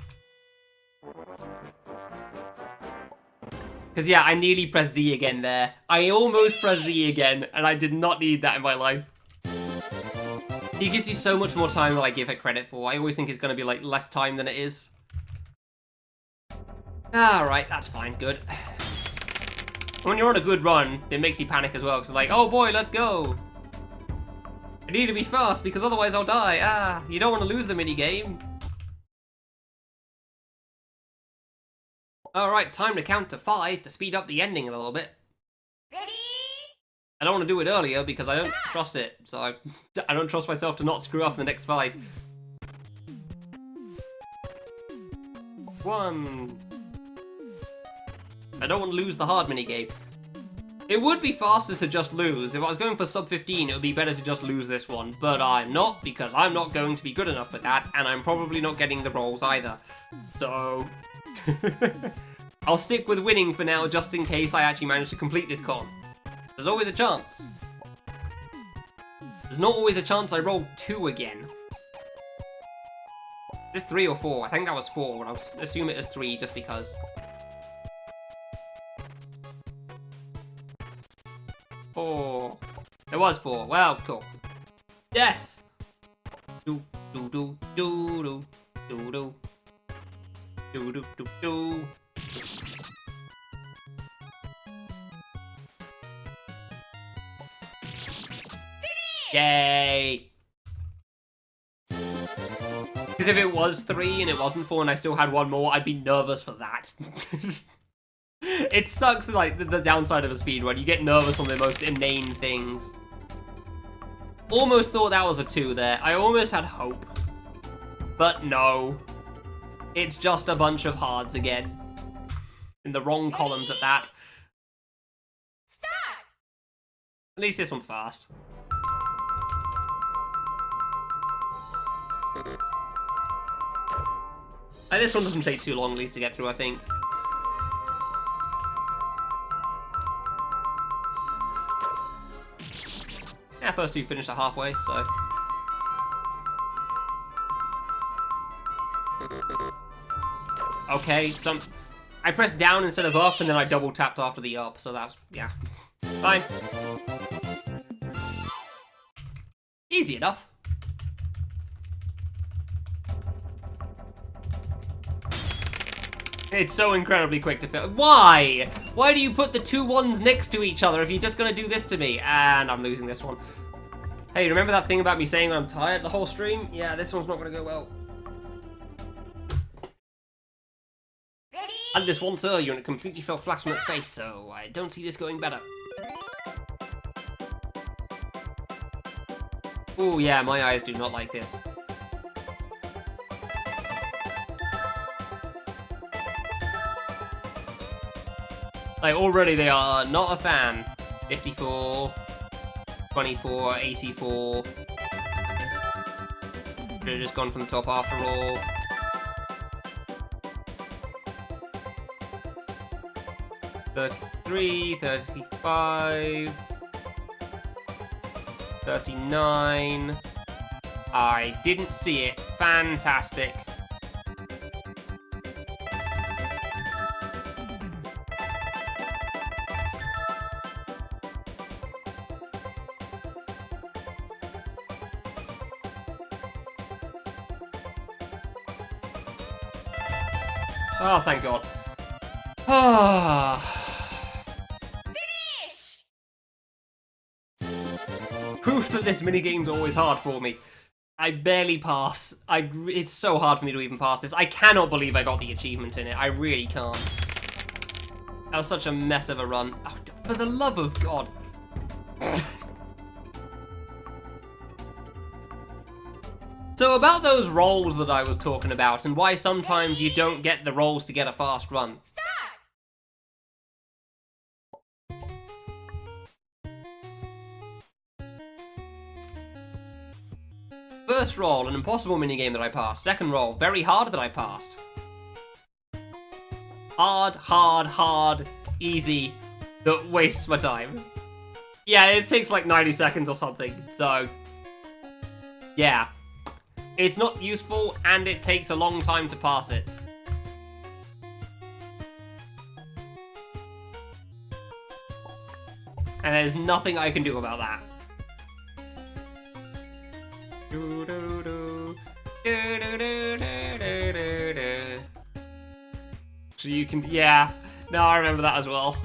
Because yeah, I nearly pressed Z again there. I almost pressed Z again, and I did not need that in my life. He gives you so much more time than I give it credit for. I always think it's going to be like less time than it is. Alright, that's fine, good. When you're on a good run, it makes you panic as well, because it's like, oh boy, let's go. I need to be fast, because otherwise I'll die. Ah, you don't want to lose the minigame. Alright, time to count to 5 to speed up the ending a little bit. Ready? I don't want to do it earlier because I don't trust it, so I don't trust myself to not screw up in the next 5. 1. I don't want to lose the hard minigame. It would be faster to just lose. If I was going for sub 15, it would be better to just lose this one, but I'm not, because I'm not going to be good enough for that, and I'm probably not getting the rolls either. So... I'll stick with winning for now, just in case I actually manage to complete this con. There's always a chance. There's not always a chance I roll 2 again. Is this 3 or 4? I think that was 4, but I'll assume it is 3 just because. 4. It was 4. Well, cool. Death! Do, do, do, do, do, do, do. Do, do, do, do. Yay! Because if it was 3 and it wasn't 4 and I still had 1 more, I'd be nervous for that. It sucks, like, the downside of a speedrun. You get nervous on the most inane things. Almost thought that was a 2 there. I almost had hope. But no. It's just a bunch of hards again. In the wrong columns at that. Start! At least this one's fast. And this one doesn't take too long, at least, to get through, I think. Yeah, first 2 finished at halfway, so... Okay, I pressed down instead of up, and then I double tapped after the up, so that's, yeah. Fine. Easy enough. It's so incredibly quick to fill. Why? Why do you put the 2 1s next to each other if you're just gonna do this to me? And I'm losing this one. Hey, remember that thing about me saying I'm tired the whole stream? Yeah, this one's not gonna go well. Ready? I did this once earlier and it completely fell flat on its face, so I don't see this going better. Oh yeah, my eyes do not like this. Like, already they are not a fan. 54, 24, 84. Should have just gone from the top after all. $33, $35, $39. I didn't see it. Fantastic. Oh, thank God. Ah. Finish! Proof that this minigame's always hard for me. I barely pass. It's so hard for me to even pass this. I cannot believe I got the achievement in it. I really can't. That was such a mess of a run. Oh, for the love of God. So about those rolls that I was talking about and why sometimes you don't get the rolls to get a fast run. Start! First roll, an impossible minigame that I passed. Second roll, very hard that I passed. Hard, hard, hard, easy, that wastes my time. Yeah, it takes like 90 seconds or something, so... yeah. It's not useful, and it takes a long time to pass it. And there's nothing I can do about that. So you can, yeah. No, I remember that as well.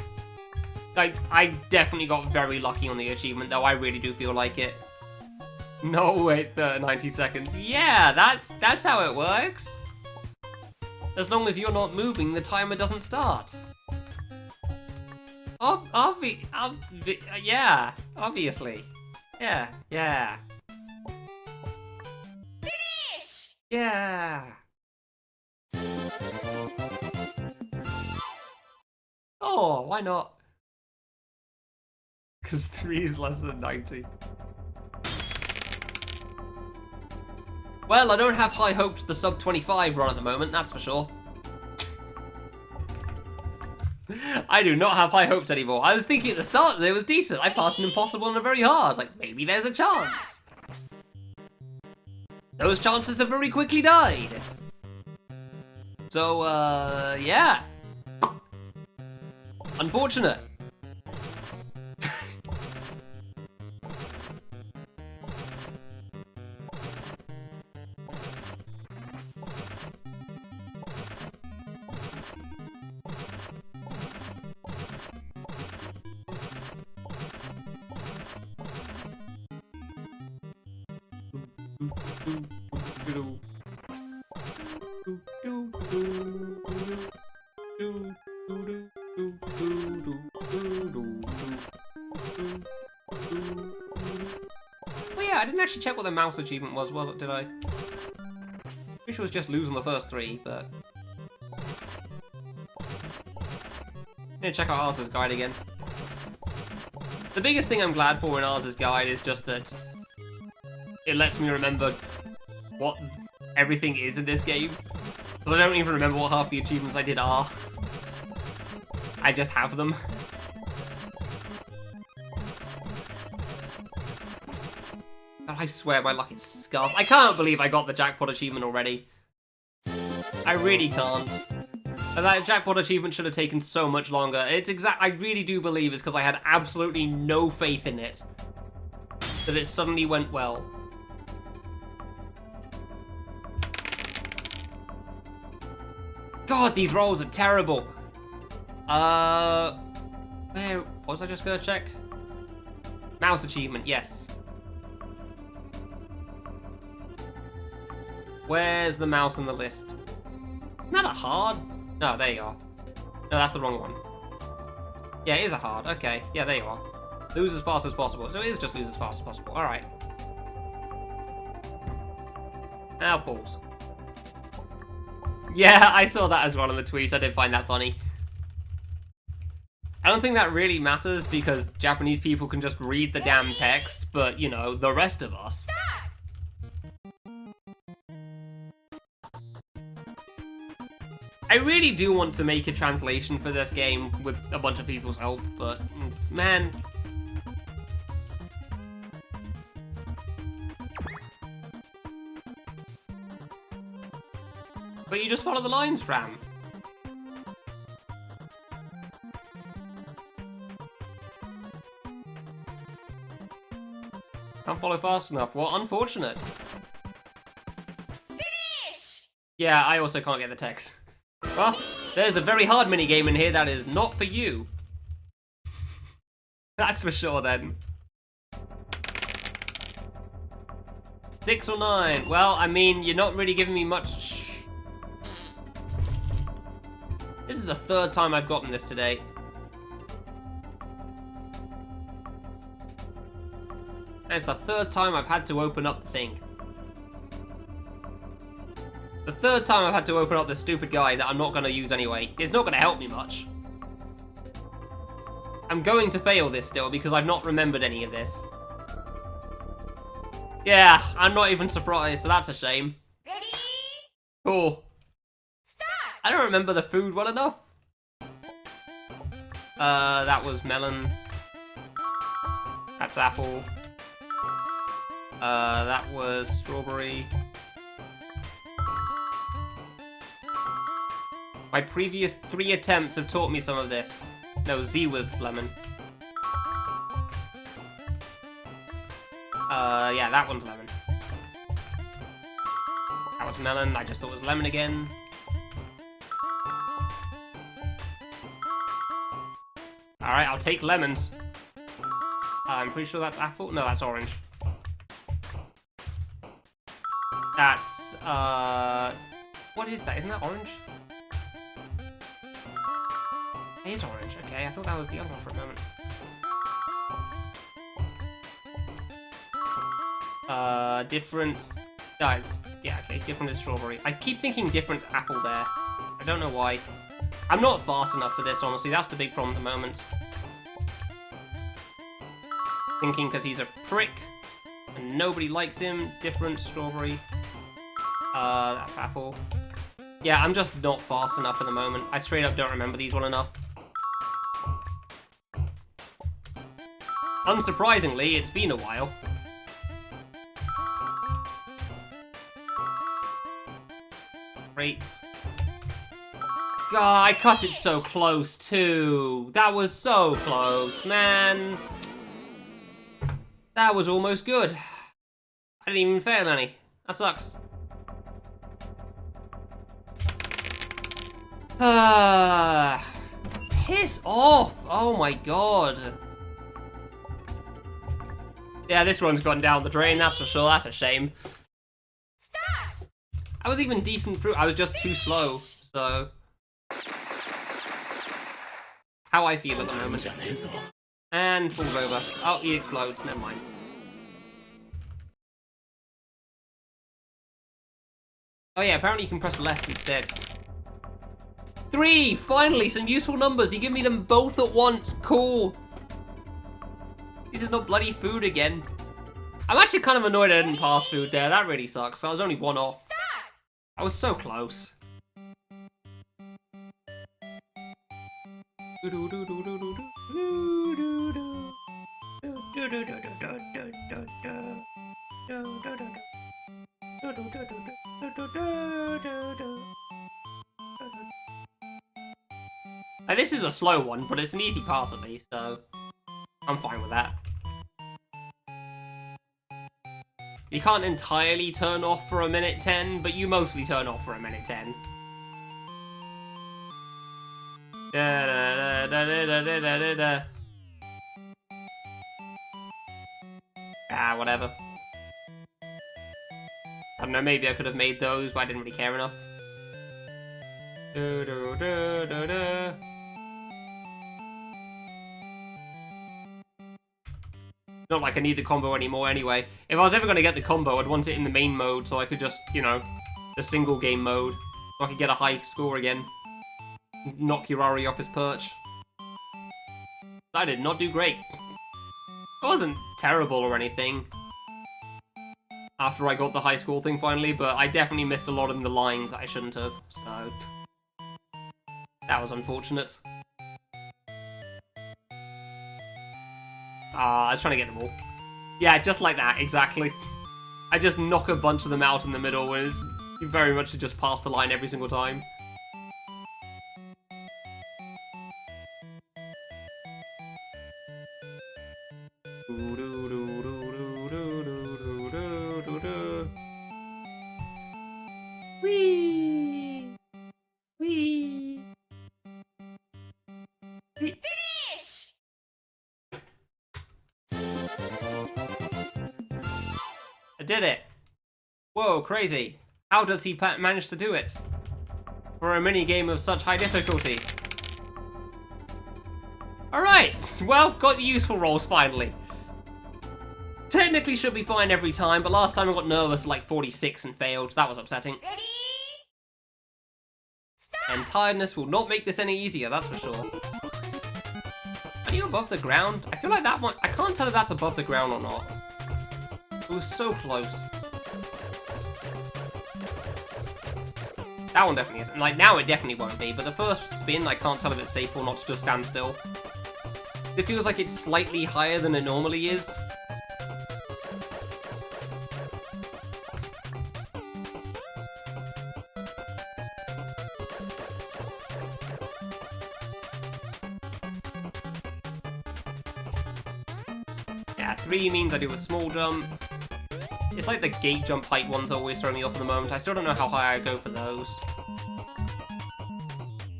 I definitely got very lucky on the achievement, though. I really do feel like it. No, wait, 90 seconds. Yeah, that's how it works. As long as you're not moving, the timer doesn't start. Yeah, obviously. Yeah. Finish! Yeah. Oh, why not? Because 3 is less than 90. Well, I don't have high hopes the sub 25 run at the moment, that's for sure. I do not have high hopes anymore. I was thinking at the start that it was decent. I passed an impossible and a very hard. Like, maybe there's a chance. Those chances have very quickly died. So, yeah. Unfortunate. Oh yeah, I didn't actually check what the mouse achievement was it, did I? Pretty sure it was just losing the first 3, but... I'm gonna check out Ars's guide again. The biggest thing I'm glad for in Ars's guide is just that it lets me remember what everything is in this game. Because I don't even remember what half the achievements I did are. I just have them. God, I swear my luck is scuffed. I can't believe I got the jackpot achievement already. I really can't. And that jackpot achievement should have taken so much longer. I really do believe it's because I had absolutely no faith in it. That it suddenly went well. God, these rolls are terrible. Where was I just gonna check? Mouse achievement, yes. Where's the mouse on the list? Not a hard. No, there you are. No, that's the wrong one. Yeah, it is a hard. Okay, yeah, there you are. Lose as fast as possible. So it is just lose as fast as possible. All right. Now pause. Yeah, I saw that as well in the tweet. I did find that funny. I don't think that really matters because Japanese people can just read the damn text, but, you know, the rest of us. I really do want to make a translation for this game with a bunch of people's help, but, man. But you just follow the lines, Fram. Can't follow fast enough. Well, unfortunate. Finish! Yeah, I also can't get the text. Well, there's a very hard minigame in here that is not for you. That's for sure, then. 6 or 9. Well, I mean, you're not really giving me much... This is the 3rd time I've gotten this today. It's the 3rd time I've had to open up the thing. The 3rd time I've had to open up this stupid guide that I'm not going to use anyway. It's not going to help me much. I'm going to fail this still because I've not remembered any of this. Yeah, I'm not even surprised, so that's a shame. Ready? Cool. Start. I don't remember the food well enough. That was melon. That's apple. That was strawberry. My previous 3 attempts have taught me some of this. No, Z was lemon. Yeah, that one's lemon. That was melon, I just thought it was lemon again. Alright, I'll take lemons. I'm pretty sure that's apple. No, that's orange. That's, what is that? Isn't that orange? It is orange, okay. I thought that was the other one for a moment. Different... No, it's... Yeah, okay, different is strawberry. I keep thinking different apple there. I don't know why. I'm not fast enough for this, honestly. That's the big problem at the moment. Thinking because he's a prick and nobody likes him. Different strawberry. That's apple. Yeah, I'm just not fast enough at the moment. I straight up don't remember these well enough. Unsurprisingly, it's been a while. Great. God, I cut it so close too. That was so close, man. That was almost good. I didn't even fail any. That sucks. Piss off! Oh my god. Yeah, this one's gone down the drain, that's for sure. That's a shame. Start. I was even decent through. I was just too slow, so... How I feel at the moment. And falls over. Oh, he explodes. Never mind. Oh yeah, apparently you can press left instead. 3! Finally, some useful numbers. You give me them both at once. Cool. This is not bloody food again. I'm actually kind of annoyed I didn't pass food there. That really sucks. I was only 1 off. Start. I was so close. Now, this is a slow one, but it's an easy pass at least, so I'm fine with that. You can't entirely turn off for a minute 10, but you mostly turn off for a minute 10. Ah, whatever. I don't know, maybe I could have made those, but I didn't really care enough. Not like I need the combo anymore anyway. If I was ever going to get the combo, I'd want it in the main mode so I could just, you know, the single game mode. So I could get a high score again. Knock Urari off his perch. I did not do great. It wasn't terrible or anything. After I got the high score thing finally, but I definitely missed a lot in the lines that I shouldn't have, so... That was unfortunate. I was trying to get them all. Yeah, just like that, exactly. I just knock a bunch of them out in the middle, and it's very much to just pass the line every single time. Whee! Whee! Finish. I did it! Whoa, crazy. How does he manage to do it? For a mini-game of such high difficulty. Alright, well, got the useful rolls finally. Technically should be fine every time, but last time I got nervous at like 46 and failed. That was upsetting. Ready? And tiredness will not make this any easier, that's for sure. Are you above the ground? I feel like that one... I can't tell if that's above the ground or not. It was so close. That one definitely isn't. Like, now it definitely won't be, but the first spin, I can't tell if it's safe or not to just stand still. It feels like it's slightly higher than it normally is. Yeah, 3 means I do a small jump. It's like the gate jump height ones always throw me off at the moment. I still don't know how high I go for those.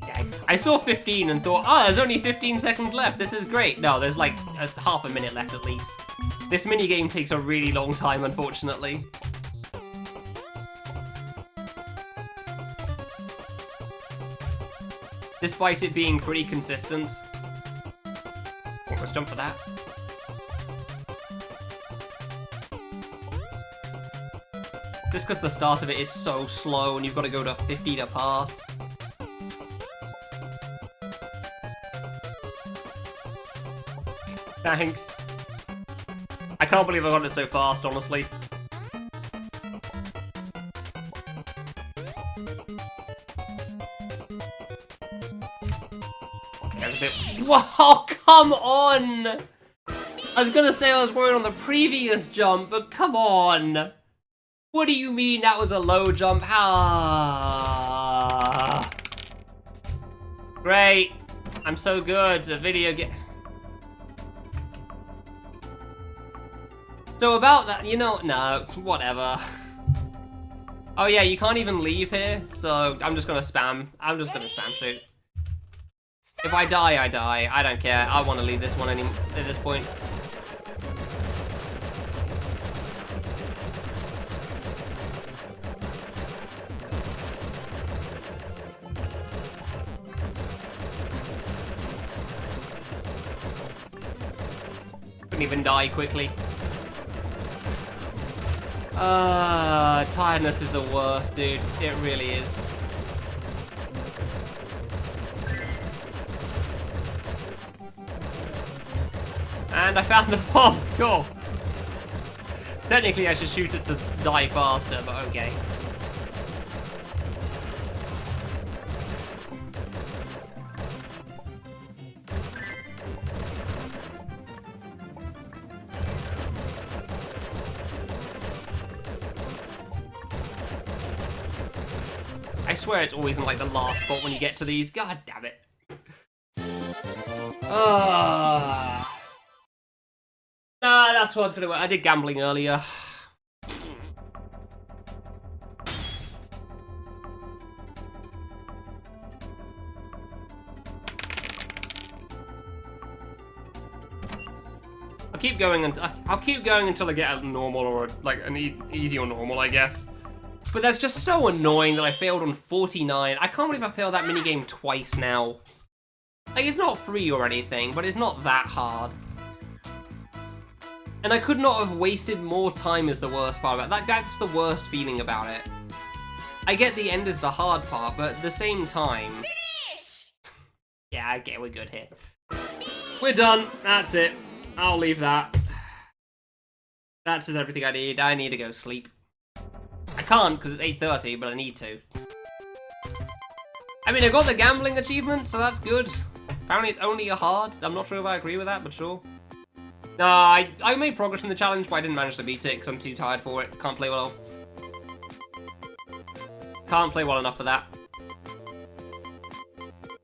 Yeah, I saw 15 and thought, oh, there's only 15 seconds left. This is great. No, there's like half a minute left at least. This minigame takes a really long time, unfortunately. Despite it being pretty consistent. Oh, let's jump for that. Just because the start of it is so slow and you've got to go to 50 to pass. Thanks. I can't believe I got it so fast, honestly. There's a bit... Whoa, come on! I was gonna say I was worried on the previous jump, but come on! What do you mean that was a low jump? Ah. Great. I'm so good at video game. So about that, you know, no, whatever. Oh yeah, you can't even leave here, so I'm just gonna spam. I'm just gonna spam shoot. If I die, I die. I don't care. I want to leave this one at this point. Couldn't even die quickly. Tiredness is the worst, dude. It really is. And I found the bomb. Cool. Technically, I should shoot it to die faster, but okay. I swear it's always in like the last spot when you get to these. God damn it. Nah, that's what I was gonna do. I did gambling earlier. I'll keep going until I get a normal or like an easy or normal, I guess. But that's just so annoying that I failed on 49. I can't believe I failed that minigame twice now. Like, it's not free or anything, but it's not that hard. And I could not have wasted more time is the worst part about it. That's the worst feeling about it. I get the end is the hard part, but at the same time... Finish! Yeah, I get we're good here. We're done. That's it. I'll leave that. That's just everything I need. I need to go sleep. I can't because it's 8:30, but I need to. I mean, I got the gambling achievement, so that's good. Apparently it's only a hard. I'm not sure if I agree with that, but sure. Nah, I made progress in the challenge, but I didn't manage to beat it because I'm too tired for it. Can't play well. Can't play well enough for that.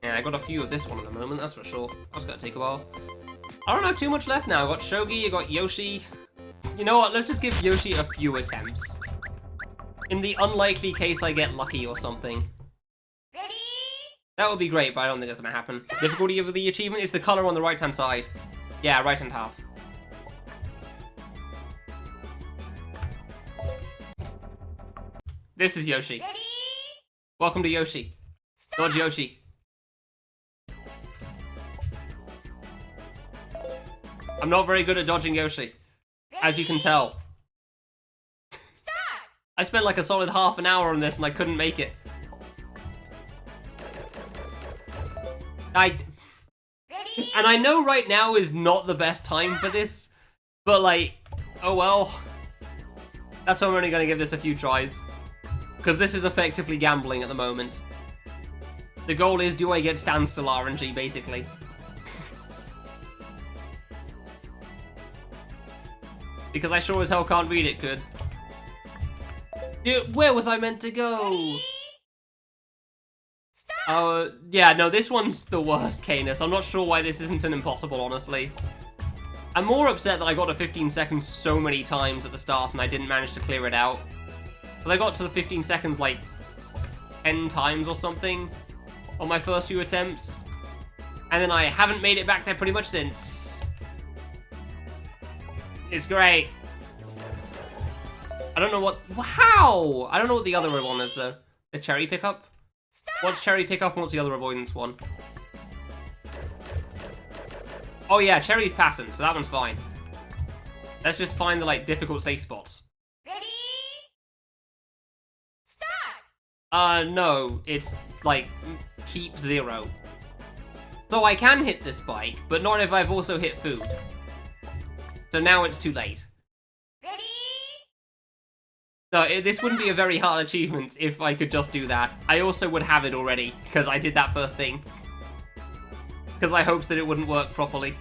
Yeah, I got a few of this one at the moment, that's for sure. That's gonna take a while. I don't have too much left now. I got Shogi, I got Yoshi. You know what, let's just give Yoshi a few attempts. In the unlikely case I get lucky or something. Ready? That would be great, but I don't think that's gonna happen. Difficulty of the achievement is the color on the right-hand side. Yeah, right-hand half. This is Yoshi. Ready? Welcome to Yoshi. Dodge Yoshi. I'm not very good at dodging Yoshi, as you can tell. Start! I spent like a solid half an hour on this and I couldn't make it. Ready? And I know right now is not the best time for this, but like, oh well. That's why I'm only going to give this a few tries. Because this is effectively gambling at the moment. The goal is, do I get standstill RNG, basically. Because I sure as hell can't read it good. Dude, where was I meant to go? Oh, yeah, no, this one's the worst, Canis. I'm not sure why this isn't an impossible, honestly. I'm more upset that I got to 15 seconds so many times at the start and I didn't manage to clear it out. Because I got to the 15 seconds, like, 10 times or something on my first few attempts. And then I haven't made it back there pretty much since. It's great. I don't know what... How? I don't know what the other one is, though. The cherry pickup? What's cherry pickup and what's the other avoidance one? Oh yeah, cherry's pattern, so that one's fine. Let's just find the, like, difficult safe spots. Ready? Start! No. It's, like, keep 0. So I can hit the spike, but not if I've also hit food. So now it's too late. Ready? No, this wouldn't be a very hard achievement if I could just do that. I also would have it already, because I did that first thing. Because I hoped that it wouldn't work properly.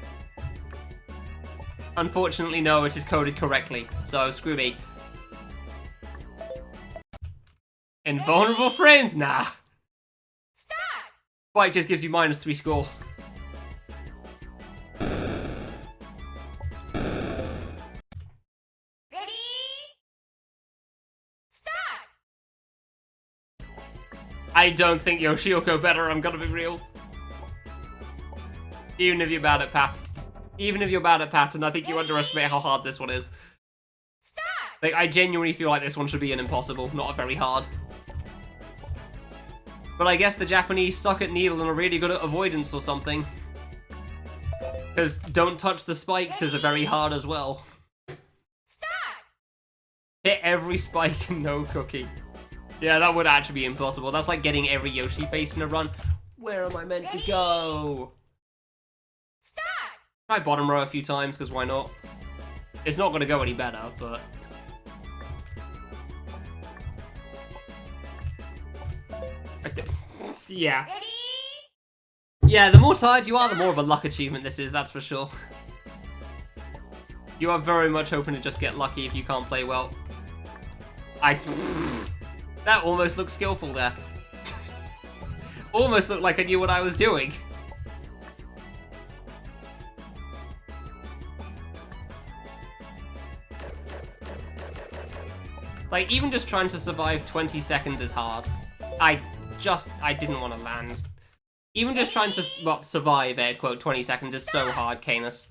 Unfortunately, no, it is coded correctly, so screw me. Invulnerable frames? Nah. Start! Spike just gives you -3 score. Ready? Start! I don't think Yoshi will go better, I'm gonna be real. Even if you're bad at pattern. Even if you're bad at pattern, I think you underestimate how hard this one is. Start! Like, I genuinely feel like this one should be an impossible, not a very hard. But I guess the Japanese suck at needle and are really good at avoidance or something. Because don't touch the spikes is a very hard as well. Start! Hit every spike and no cookie. Yeah, that would actually be impossible. That's like getting every Yoshi face in a run. Where am I meant to go? Start! Try bottom row a few times, because why not? It's not going to go any better, but... Yeah. Ready? Yeah, the more tired you are, the more of a luck achievement this is, that's for sure. You are very much hoping to just get lucky if you can't play well. That almost looked skillful there. Almost looked like I knew what I was doing. Like, even just trying to survive 20 seconds is hard. I didn't want to land. Even just trying to, well, survive, air quote, 20 seconds is so hard, Canis.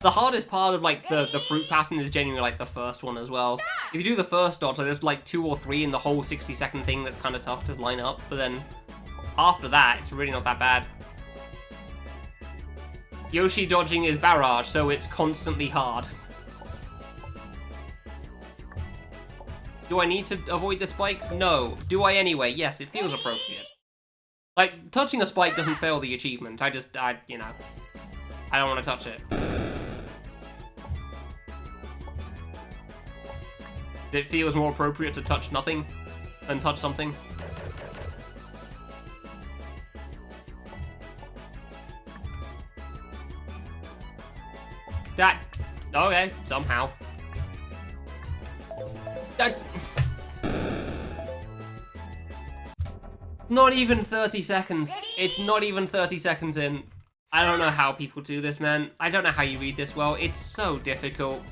The hardest part of, like, the fruit pattern is genuinely, like, the first one as well. If you do the first dodge, like, there's, like, 2 or 3 in the whole 60-second thing that's kind of tough to line up, but then after that, it's really not that bad. Yoshi dodging is barrage, so it's constantly hard. Do I need to avoid the spikes? No. Do I anyway? Yes, it feels appropriate. Like, touching a spike doesn't fail the achievement. You know, I don't want to touch it. It feels more appropriate to touch nothing than touch something. That... Okay, somehow. Not even 30 seconds. It's not even 30 seconds in. I don't know how people do this, man. I don't know how you read this well. It's so difficult.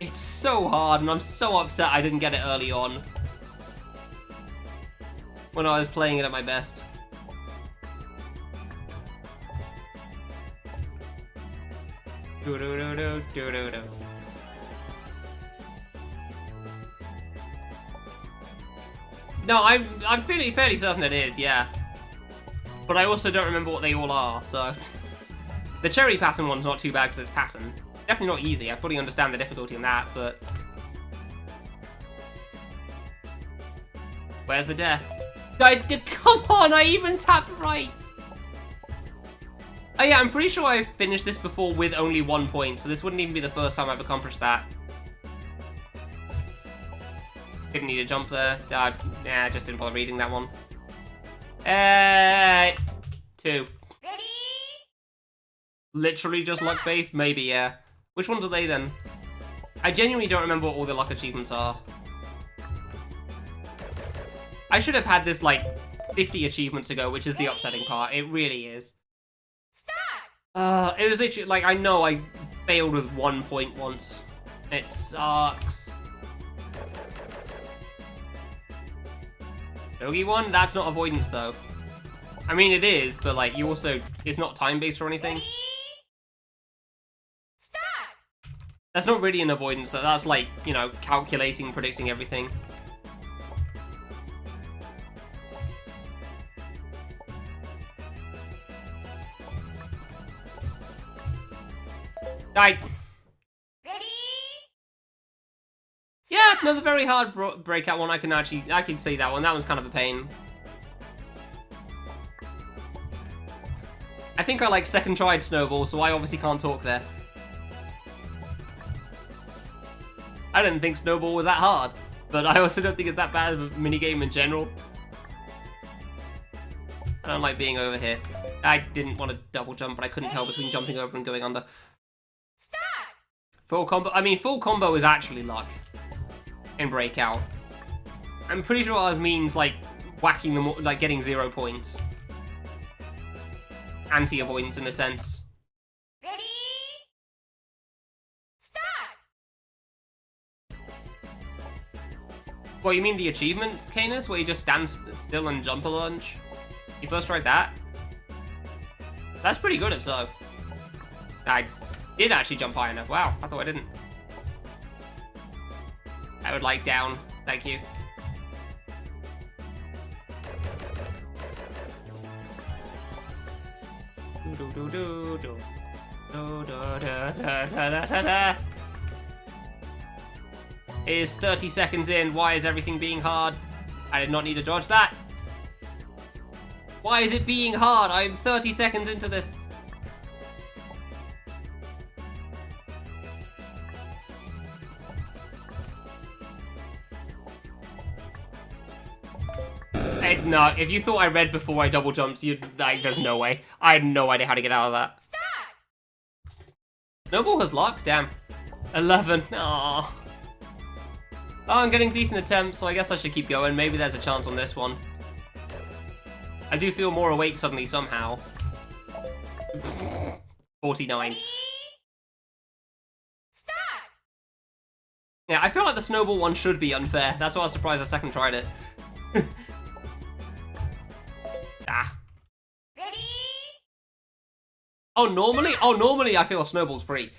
It's so hard, and I'm so upset I didn't get it early on. When I was playing it at my best. Do-do-do-do-do-do-do. No, I'm fairly certain it is, yeah. But I also don't remember what they all are, so... The cherry pattern one's not too bad because it's pattern. Definitely not easy, I fully understand the difficulty in that, but... Where's the death? Come on, I even tapped right! Oh yeah, I'm pretty sure I finished this before with only 1 point, so this wouldn't even be the first time I've accomplished that. Didn't need a jump there. Nah, I just didn't bother reading that one. 2. Ready? Literally just luck-based? Maybe, yeah. Which ones are they then? I genuinely don't remember what all the luck achievements are. I should have had this, like, 50 achievements ago, which is the upsetting part. It really is. Start. It was literally, like, I know I failed with 1 point once. It sucks. Bogey one? That's not avoidance, though. I mean, it is, but, like, you also... It's not time-based or anything. Ready? Start. That's not really an avoidance, though. That's, like, you know, calculating, predicting everything. Died. Ready? Yeah, another very hard breakout one. I can see that one. That one's kind of a pain. I think I like second tried Snowball, so I obviously can't talk there. I didn't think Snowball was that hard, but I also don't think it's that bad of a minigame in general. I don't like being over here. I didn't want to double jump, but I couldn't tell between jumping over and going under. Start. Full combo. I mean, full combo is actually luck in Breakout. I'm pretty sure ours means like whacking them, like getting 0 points. Anti-avoidance in a sense. Ready? Start. What, you mean the achievement, Canis, where you just stand still and jump a lunge? You first tried that? That's pretty good if so. I did actually jump high enough. Wow, I thought I didn't. I would like down. Thank you. It is 30 seconds in. Why is everything being hard? I did not need to dodge that. Why is it being hard? I'm 30 seconds into this. No, if you thought I read before I double jumped, you'd like, there's no way. I had no idea how to get out of that. Start. Snowball has luck? Damn. 11. Aww. Oh, I'm getting decent attempts, so I guess I should keep going. Maybe there's a chance on this one. I do feel more awake suddenly somehow. 49. Start. Yeah, I feel like the Snowball one should be unfair. That's why I was surprised I second tried it. Ah. Ready? Oh, normally? Oh, normally I feel Snowball's free.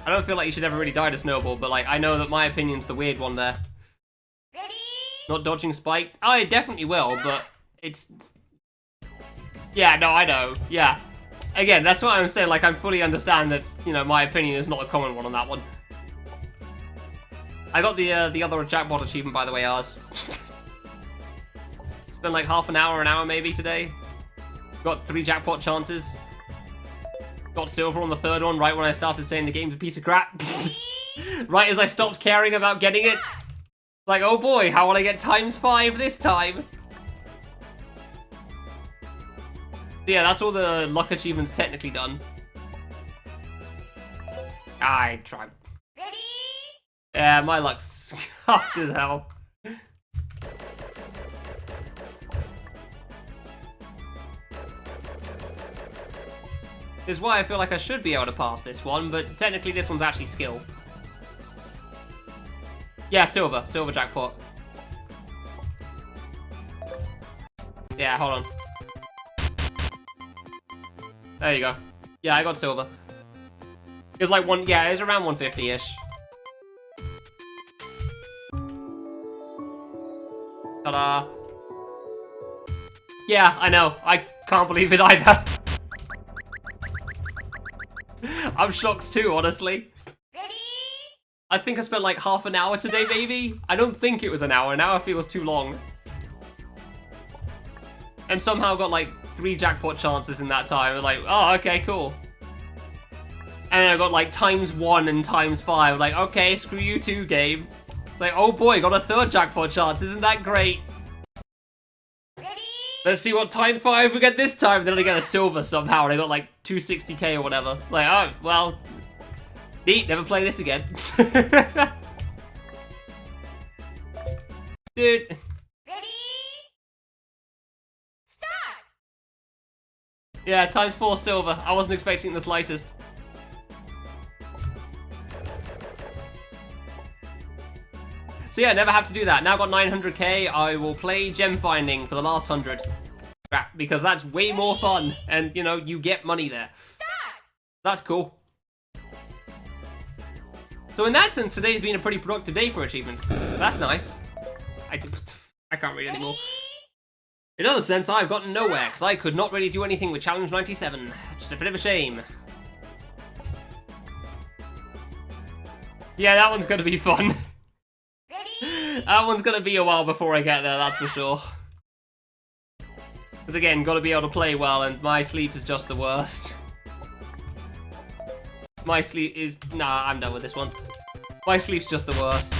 I don't feel like you should ever really die to Snowball, but like, I know that my opinion's the weird one there. Ready? Not dodging spikes? Oh, it definitely will, but it's... Yeah, no, I know. Yeah. Again, that's what I'm saying. Like, I fully understand that, you know, my opinion is not a common one on that one. I got the other jackpot achievement, by the way, ours. Spent like half an hour maybe today. Got 3 jackpot chances. Got silver on the 3rd one right when I started saying the game's a piece of crap. Right as I stopped caring about getting it. Like, oh boy, how will I get ×5 this time? Yeah, that's all the luck achievements technically done. I tried. Ready? Yeah, my luck's scuffed as hell. This is why I feel like I should be able to pass this one, but technically this one's actually skill. Yeah, silver jackpot. Yeah, hold on. There you go. Yeah, I got silver. It was like yeah, it was around 150-ish. Ta-da. Yeah, I know. I can't believe it either. I'm shocked too, honestly. Ready? I think I spent like half an hour today, maybe? I don't think it was an hour. An hour feels too long. and somehow got like 3 jackpot chances in that time. I'm like, oh, okay, cool. And then I got like ×1 and ×5. Like, okay, screw you too, game. Like, oh boy, got a 3rd jackpot chance. Isn't that great? Ready? Let's see what ×5 we get this time. Then I get a silver somehow, and I got like 260k or whatever. Like, oh, well, neat. Never play this again. Dude. Ready? Start! Yeah, ×4 silver. I wasn't expecting the slightest. So yeah, never have to do that. Now got 900k, I will play gem finding for the last 100. Crap, because that's way more fun, and you know, you get money there. Start! That's cool. So in that sense, today's been a pretty productive day for achievements. That's nice. I can't read anymore. In other sense, I've gotten nowhere, because I could not really do anything with Challenge 97. Just a bit of a shame. Yeah, that one's gonna be fun. Ready? That one's gonna be a while before I get there, that's for sure. But again, gotta be able to play well, and my sleep is just the worst. My sleep is... Nah, I'm done with this one. My sleep's just the worst.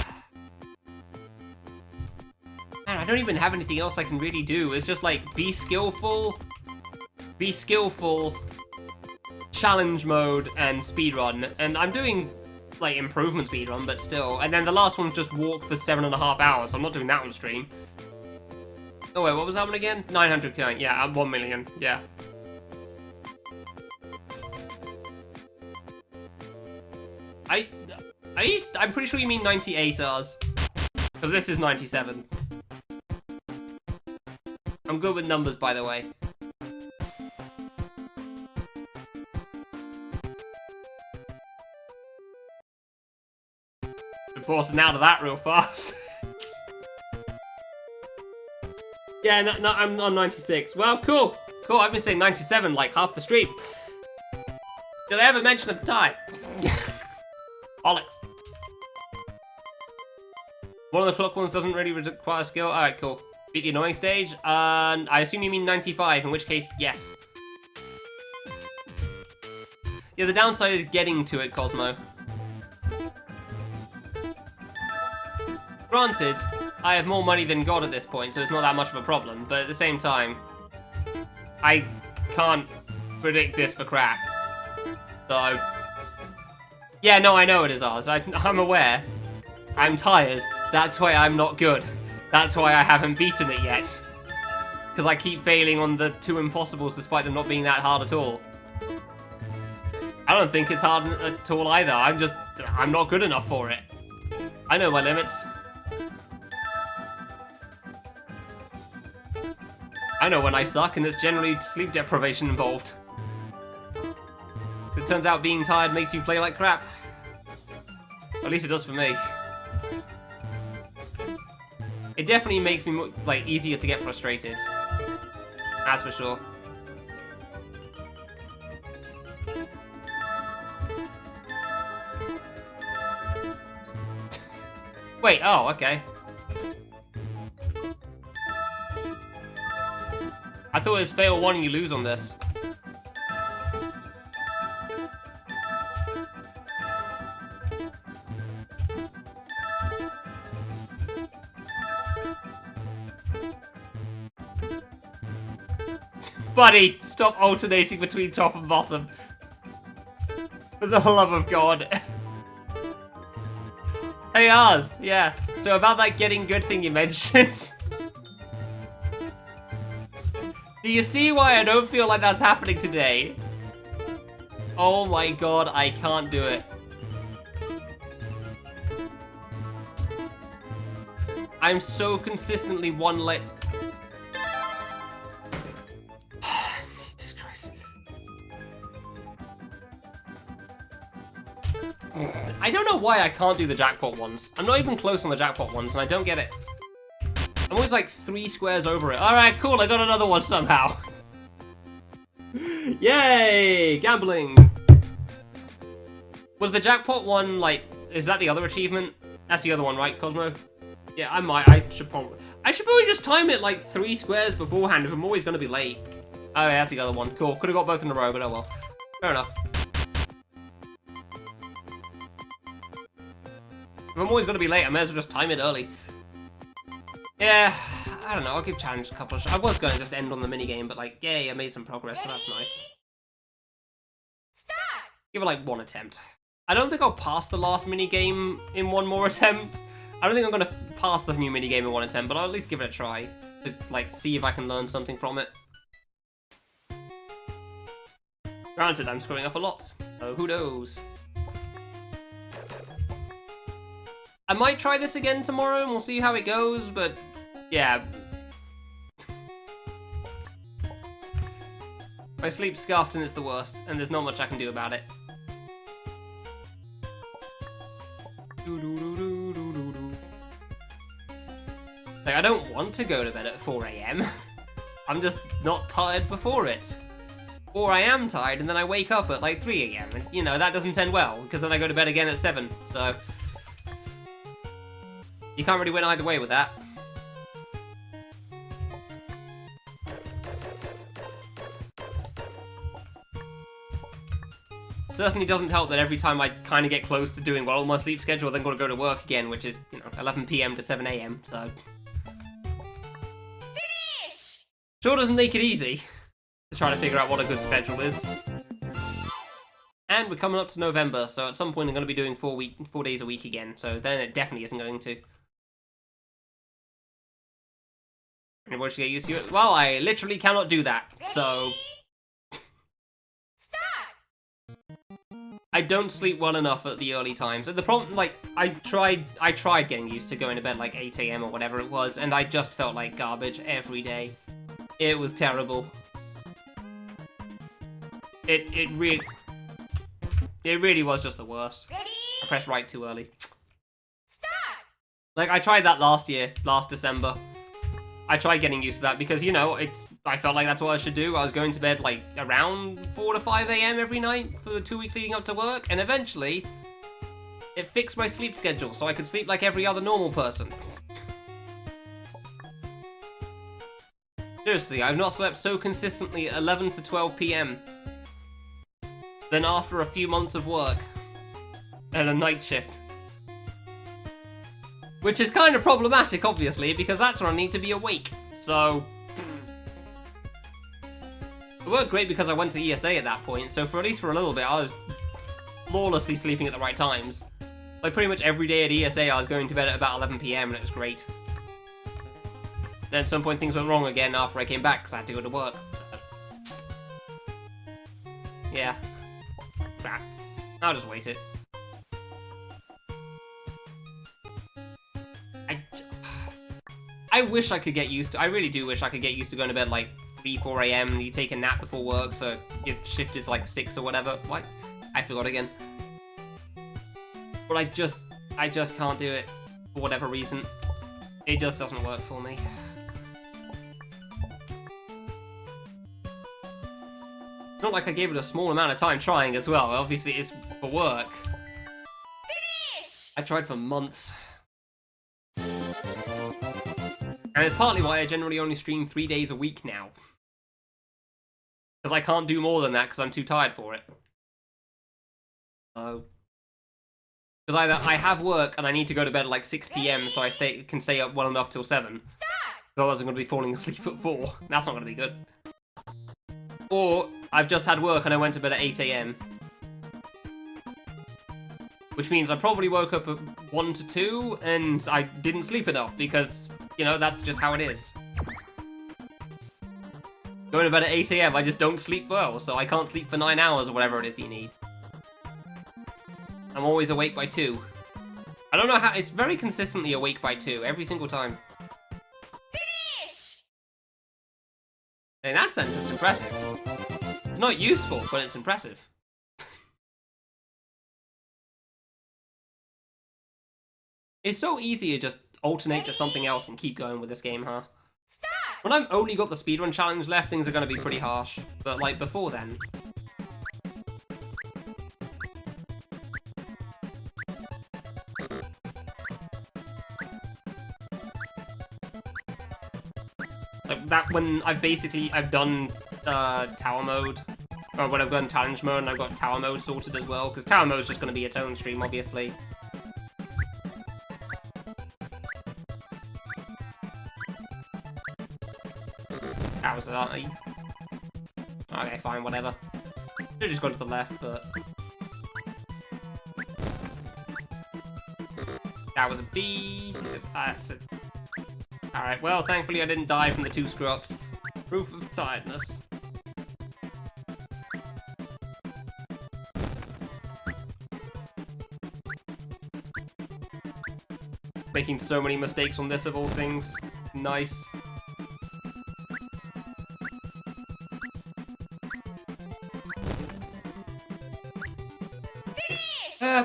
Man, I don't even have anything else I can really do. It's just like, be skillful, challenge mode, and speedrun. And I'm doing, like, improvement speedrun, but still. And then the last one's just walk for 7.5 hours. I'm not doing that on stream. Oh wait, what was that one again? 900k, yeah, I'm 1 million, yeah. I'm pretty sure you mean 98 hours. Because this is 97. I'm good with numbers, by the way. Been forcing out of that real fast. Yeah, no, I'm on 96. Well, cool. Cool, I've been saying 97 like half the stream. Did I ever mention a tie? Bollocks. One of the clock ones doesn't really require skill. Alright, cool. Beat the annoying stage. And I assume you mean 95, in which case, yes. Yeah, the downside is getting to it, Cosmo. Granted, I have more money than God at this point, so it's not that much of a problem. But at the same time, I can't predict this for crap. So, yeah, no, I know it is ours. I'm aware. I'm tired. That's why I'm not good. That's why I haven't beaten it yet. Because I keep failing on the 2 impossibles despite them not being that hard at all. I don't think it's hard at all either. I'm not good enough for it. I know my limits. I know when I suck, and there's generally sleep deprivation involved. It turns out being tired makes you play like crap. At least it does for me. It definitely makes me more, like, easier to get frustrated. That's for sure. Wait, oh, okay. I thought it was fail 1 and you lose on this. Buddy, stop alternating between top and bottom. For the love of God. Hey, Oz, yeah. So about that getting good thing you mentioned. Do you see why I don't feel like that's happening today? Oh my God, I can't do it. I'm so consistently one leg. Jesus Christ. I don't know why I can't do the jackpot ones. I'm not even close on the jackpot ones, and I don't get it. I'm always like 3 squares over it. Alright, cool, I got another one somehow. Yay! Gambling! Was the jackpot one, like, is that the other achievement? That's the other one, right, Cosmo? Yeah, I might. I should probably just time it like 3 squares beforehand if I'm always going to be late. Oh, yeah, that's the other one. Cool. Could have got both in a row, but oh well. Fair enough. If I'm always going to be late, I may as well just time it early. Yeah, I don't know. I'll give challenge a couple of shots. I was going to just end on the minigame, but like, yay, I made some progress, so that's nice. Start. Give it like 1 attempt. I don't think I'll pass the last minigame in 1 more attempt. I don't think I'm going to pass the new minigame in 1 attempt, but I'll at least give it a try. To, like, see if I can learn something from it. Granted, I'm screwing up a lot, so who knows. I might try this again tomorrow and we'll see how it goes, but yeah. My sleep's scuffed and it's the worst, and there's not much I can do about it. Like, I don't want to go to bed at 4 AM. I'm just not tired before it. Or I am tired and then I wake up at like 3 AM, and you know, that doesn't end well, because then I go to bed again at 7, so... You can't really win either way with that. Certainly doesn't help that every time I kind of get close to doing well on my sleep schedule, I've then got to go to work again, which is, you know, 11 PM to 7 AM, so... Finish. Sure doesn't make it easy to try to figure out what a good schedule is. And we're coming up to November, so at some point I'm going to be doing 4 days a week again, so then it definitely isn't going to. And once you get used to it, well, I literally cannot do that, so... Start. I don't sleep well enough at the early times. And the problem, like, I tried getting used to going to bed like 8 AM or whatever it was, and I just felt like garbage every day. It was terrible. It really was just the worst. Ready. I pressed right too early. Start. Like, I tried that last December. I tried getting used to that because, you know, I felt like that's what I should do. I was going to bed, like, around 4 to 5 AM every night for the 2 weeks leading up to work, and eventually, it fixed my sleep schedule so I could sleep like every other normal person. Seriously, I've not slept so consistently at 11 to 12 PM than after a few months of work and a night shift. Which is kind of problematic, obviously, because that's when I need to be awake, so... It worked great because I went to ESA at that point, so for at least for a little bit, I was flawlessly sleeping at the right times. Like, pretty much every day at ESA, I was going to bed at about 11 PM, and it was great. Then at some point, things went wrong again after I came back, because I had to go to work. So... Yeah. Crap. I'll just wait it. I wish I could get used to... I really do wish I could get used to going to bed like 3, 4 AM and you take a nap before work, so you shifted to like 6 or whatever. What? I forgot again. But I just can't do it for whatever reason. It just doesn't work for me. It's not like I gave it a small amount of time trying as well. Obviously, it's for work. Finish. I tried for months. And it's partly why I generally only stream 3 days a week now. Because I can't do more than that because I'm too tired for it. So... Because either I have work and I need to go to bed at like 6 PM so I can stay up well enough till 7. Otherwise I'm going to be falling asleep at 4. That's not going to be good. Or I've just had work and I went to bed at 8 AM. Which means I probably woke up at 1 to 2 and I didn't sleep enough because... You know, that's just how it is. Going to bed at 8 AM, I just don't sleep well, so I can't sleep for 9 hours or whatever it is you need. I'm always awake by 2. I don't know how, it's very consistently awake by 2, every single time. Finish. In that sense, it's impressive. It's not useful, but it's impressive. It's so easy to just alternate to something else and keep going with this game, huh? Start. When I've only got the speedrun challenge left, things are going to be pretty harsh. But, like, before then... Like that when I've done tower mode, or when I've done challenge mode and I've got tower mode sorted as well, because tower mode is just going to be its own stream, obviously. That was okay, fine, whatever. Should've just gone to the left, but that was a B. That's a... Alright, well, thankfully I didn't die from the 2 screw-ups. Proof of tiredness. Making so many mistakes on this, of all things. Nice.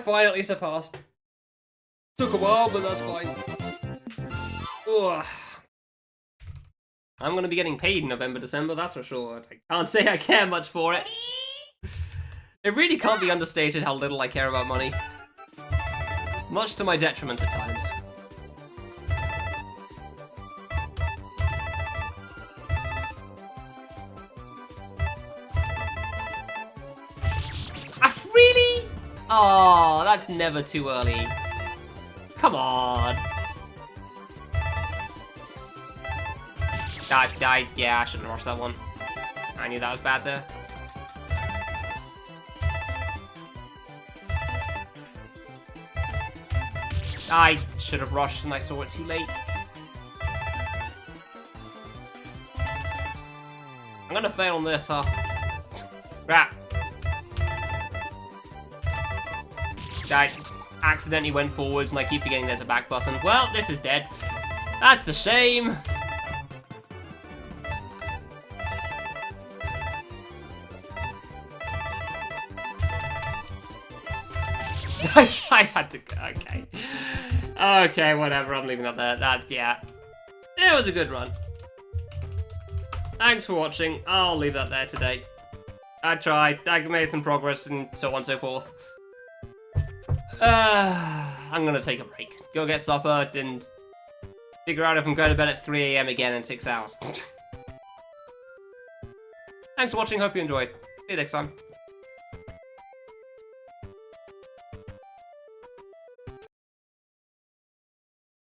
Fine, at least I passed. Took a while, but that's fine. Ugh. I'm gonna be getting paid in November, December, that's for sure. I can't say I care much for it. It really can't be understated how little I care about money. Much to my detriment at times. Really? Oh, that's never too early. Come on. Yeah, I shouldn't have rushed that one. I knew that was bad there. I should have rushed and I saw it too late. I'm gonna fail on this, huh? Crap. I accidentally went forwards and I keep forgetting there's a back button. Well, this is dead. That's a shame. I had to go, okay. Okay, whatever, I'm leaving that there. Yeah. It was a good run. Thanks for watching. I'll leave that there today. I tried, I made some progress and so on and so forth. I'm gonna take a break. Go get supper and figure out if I'm going to bed at 3 AM again in 6 hours. Thanks for watching, hope you enjoyed. See you next time.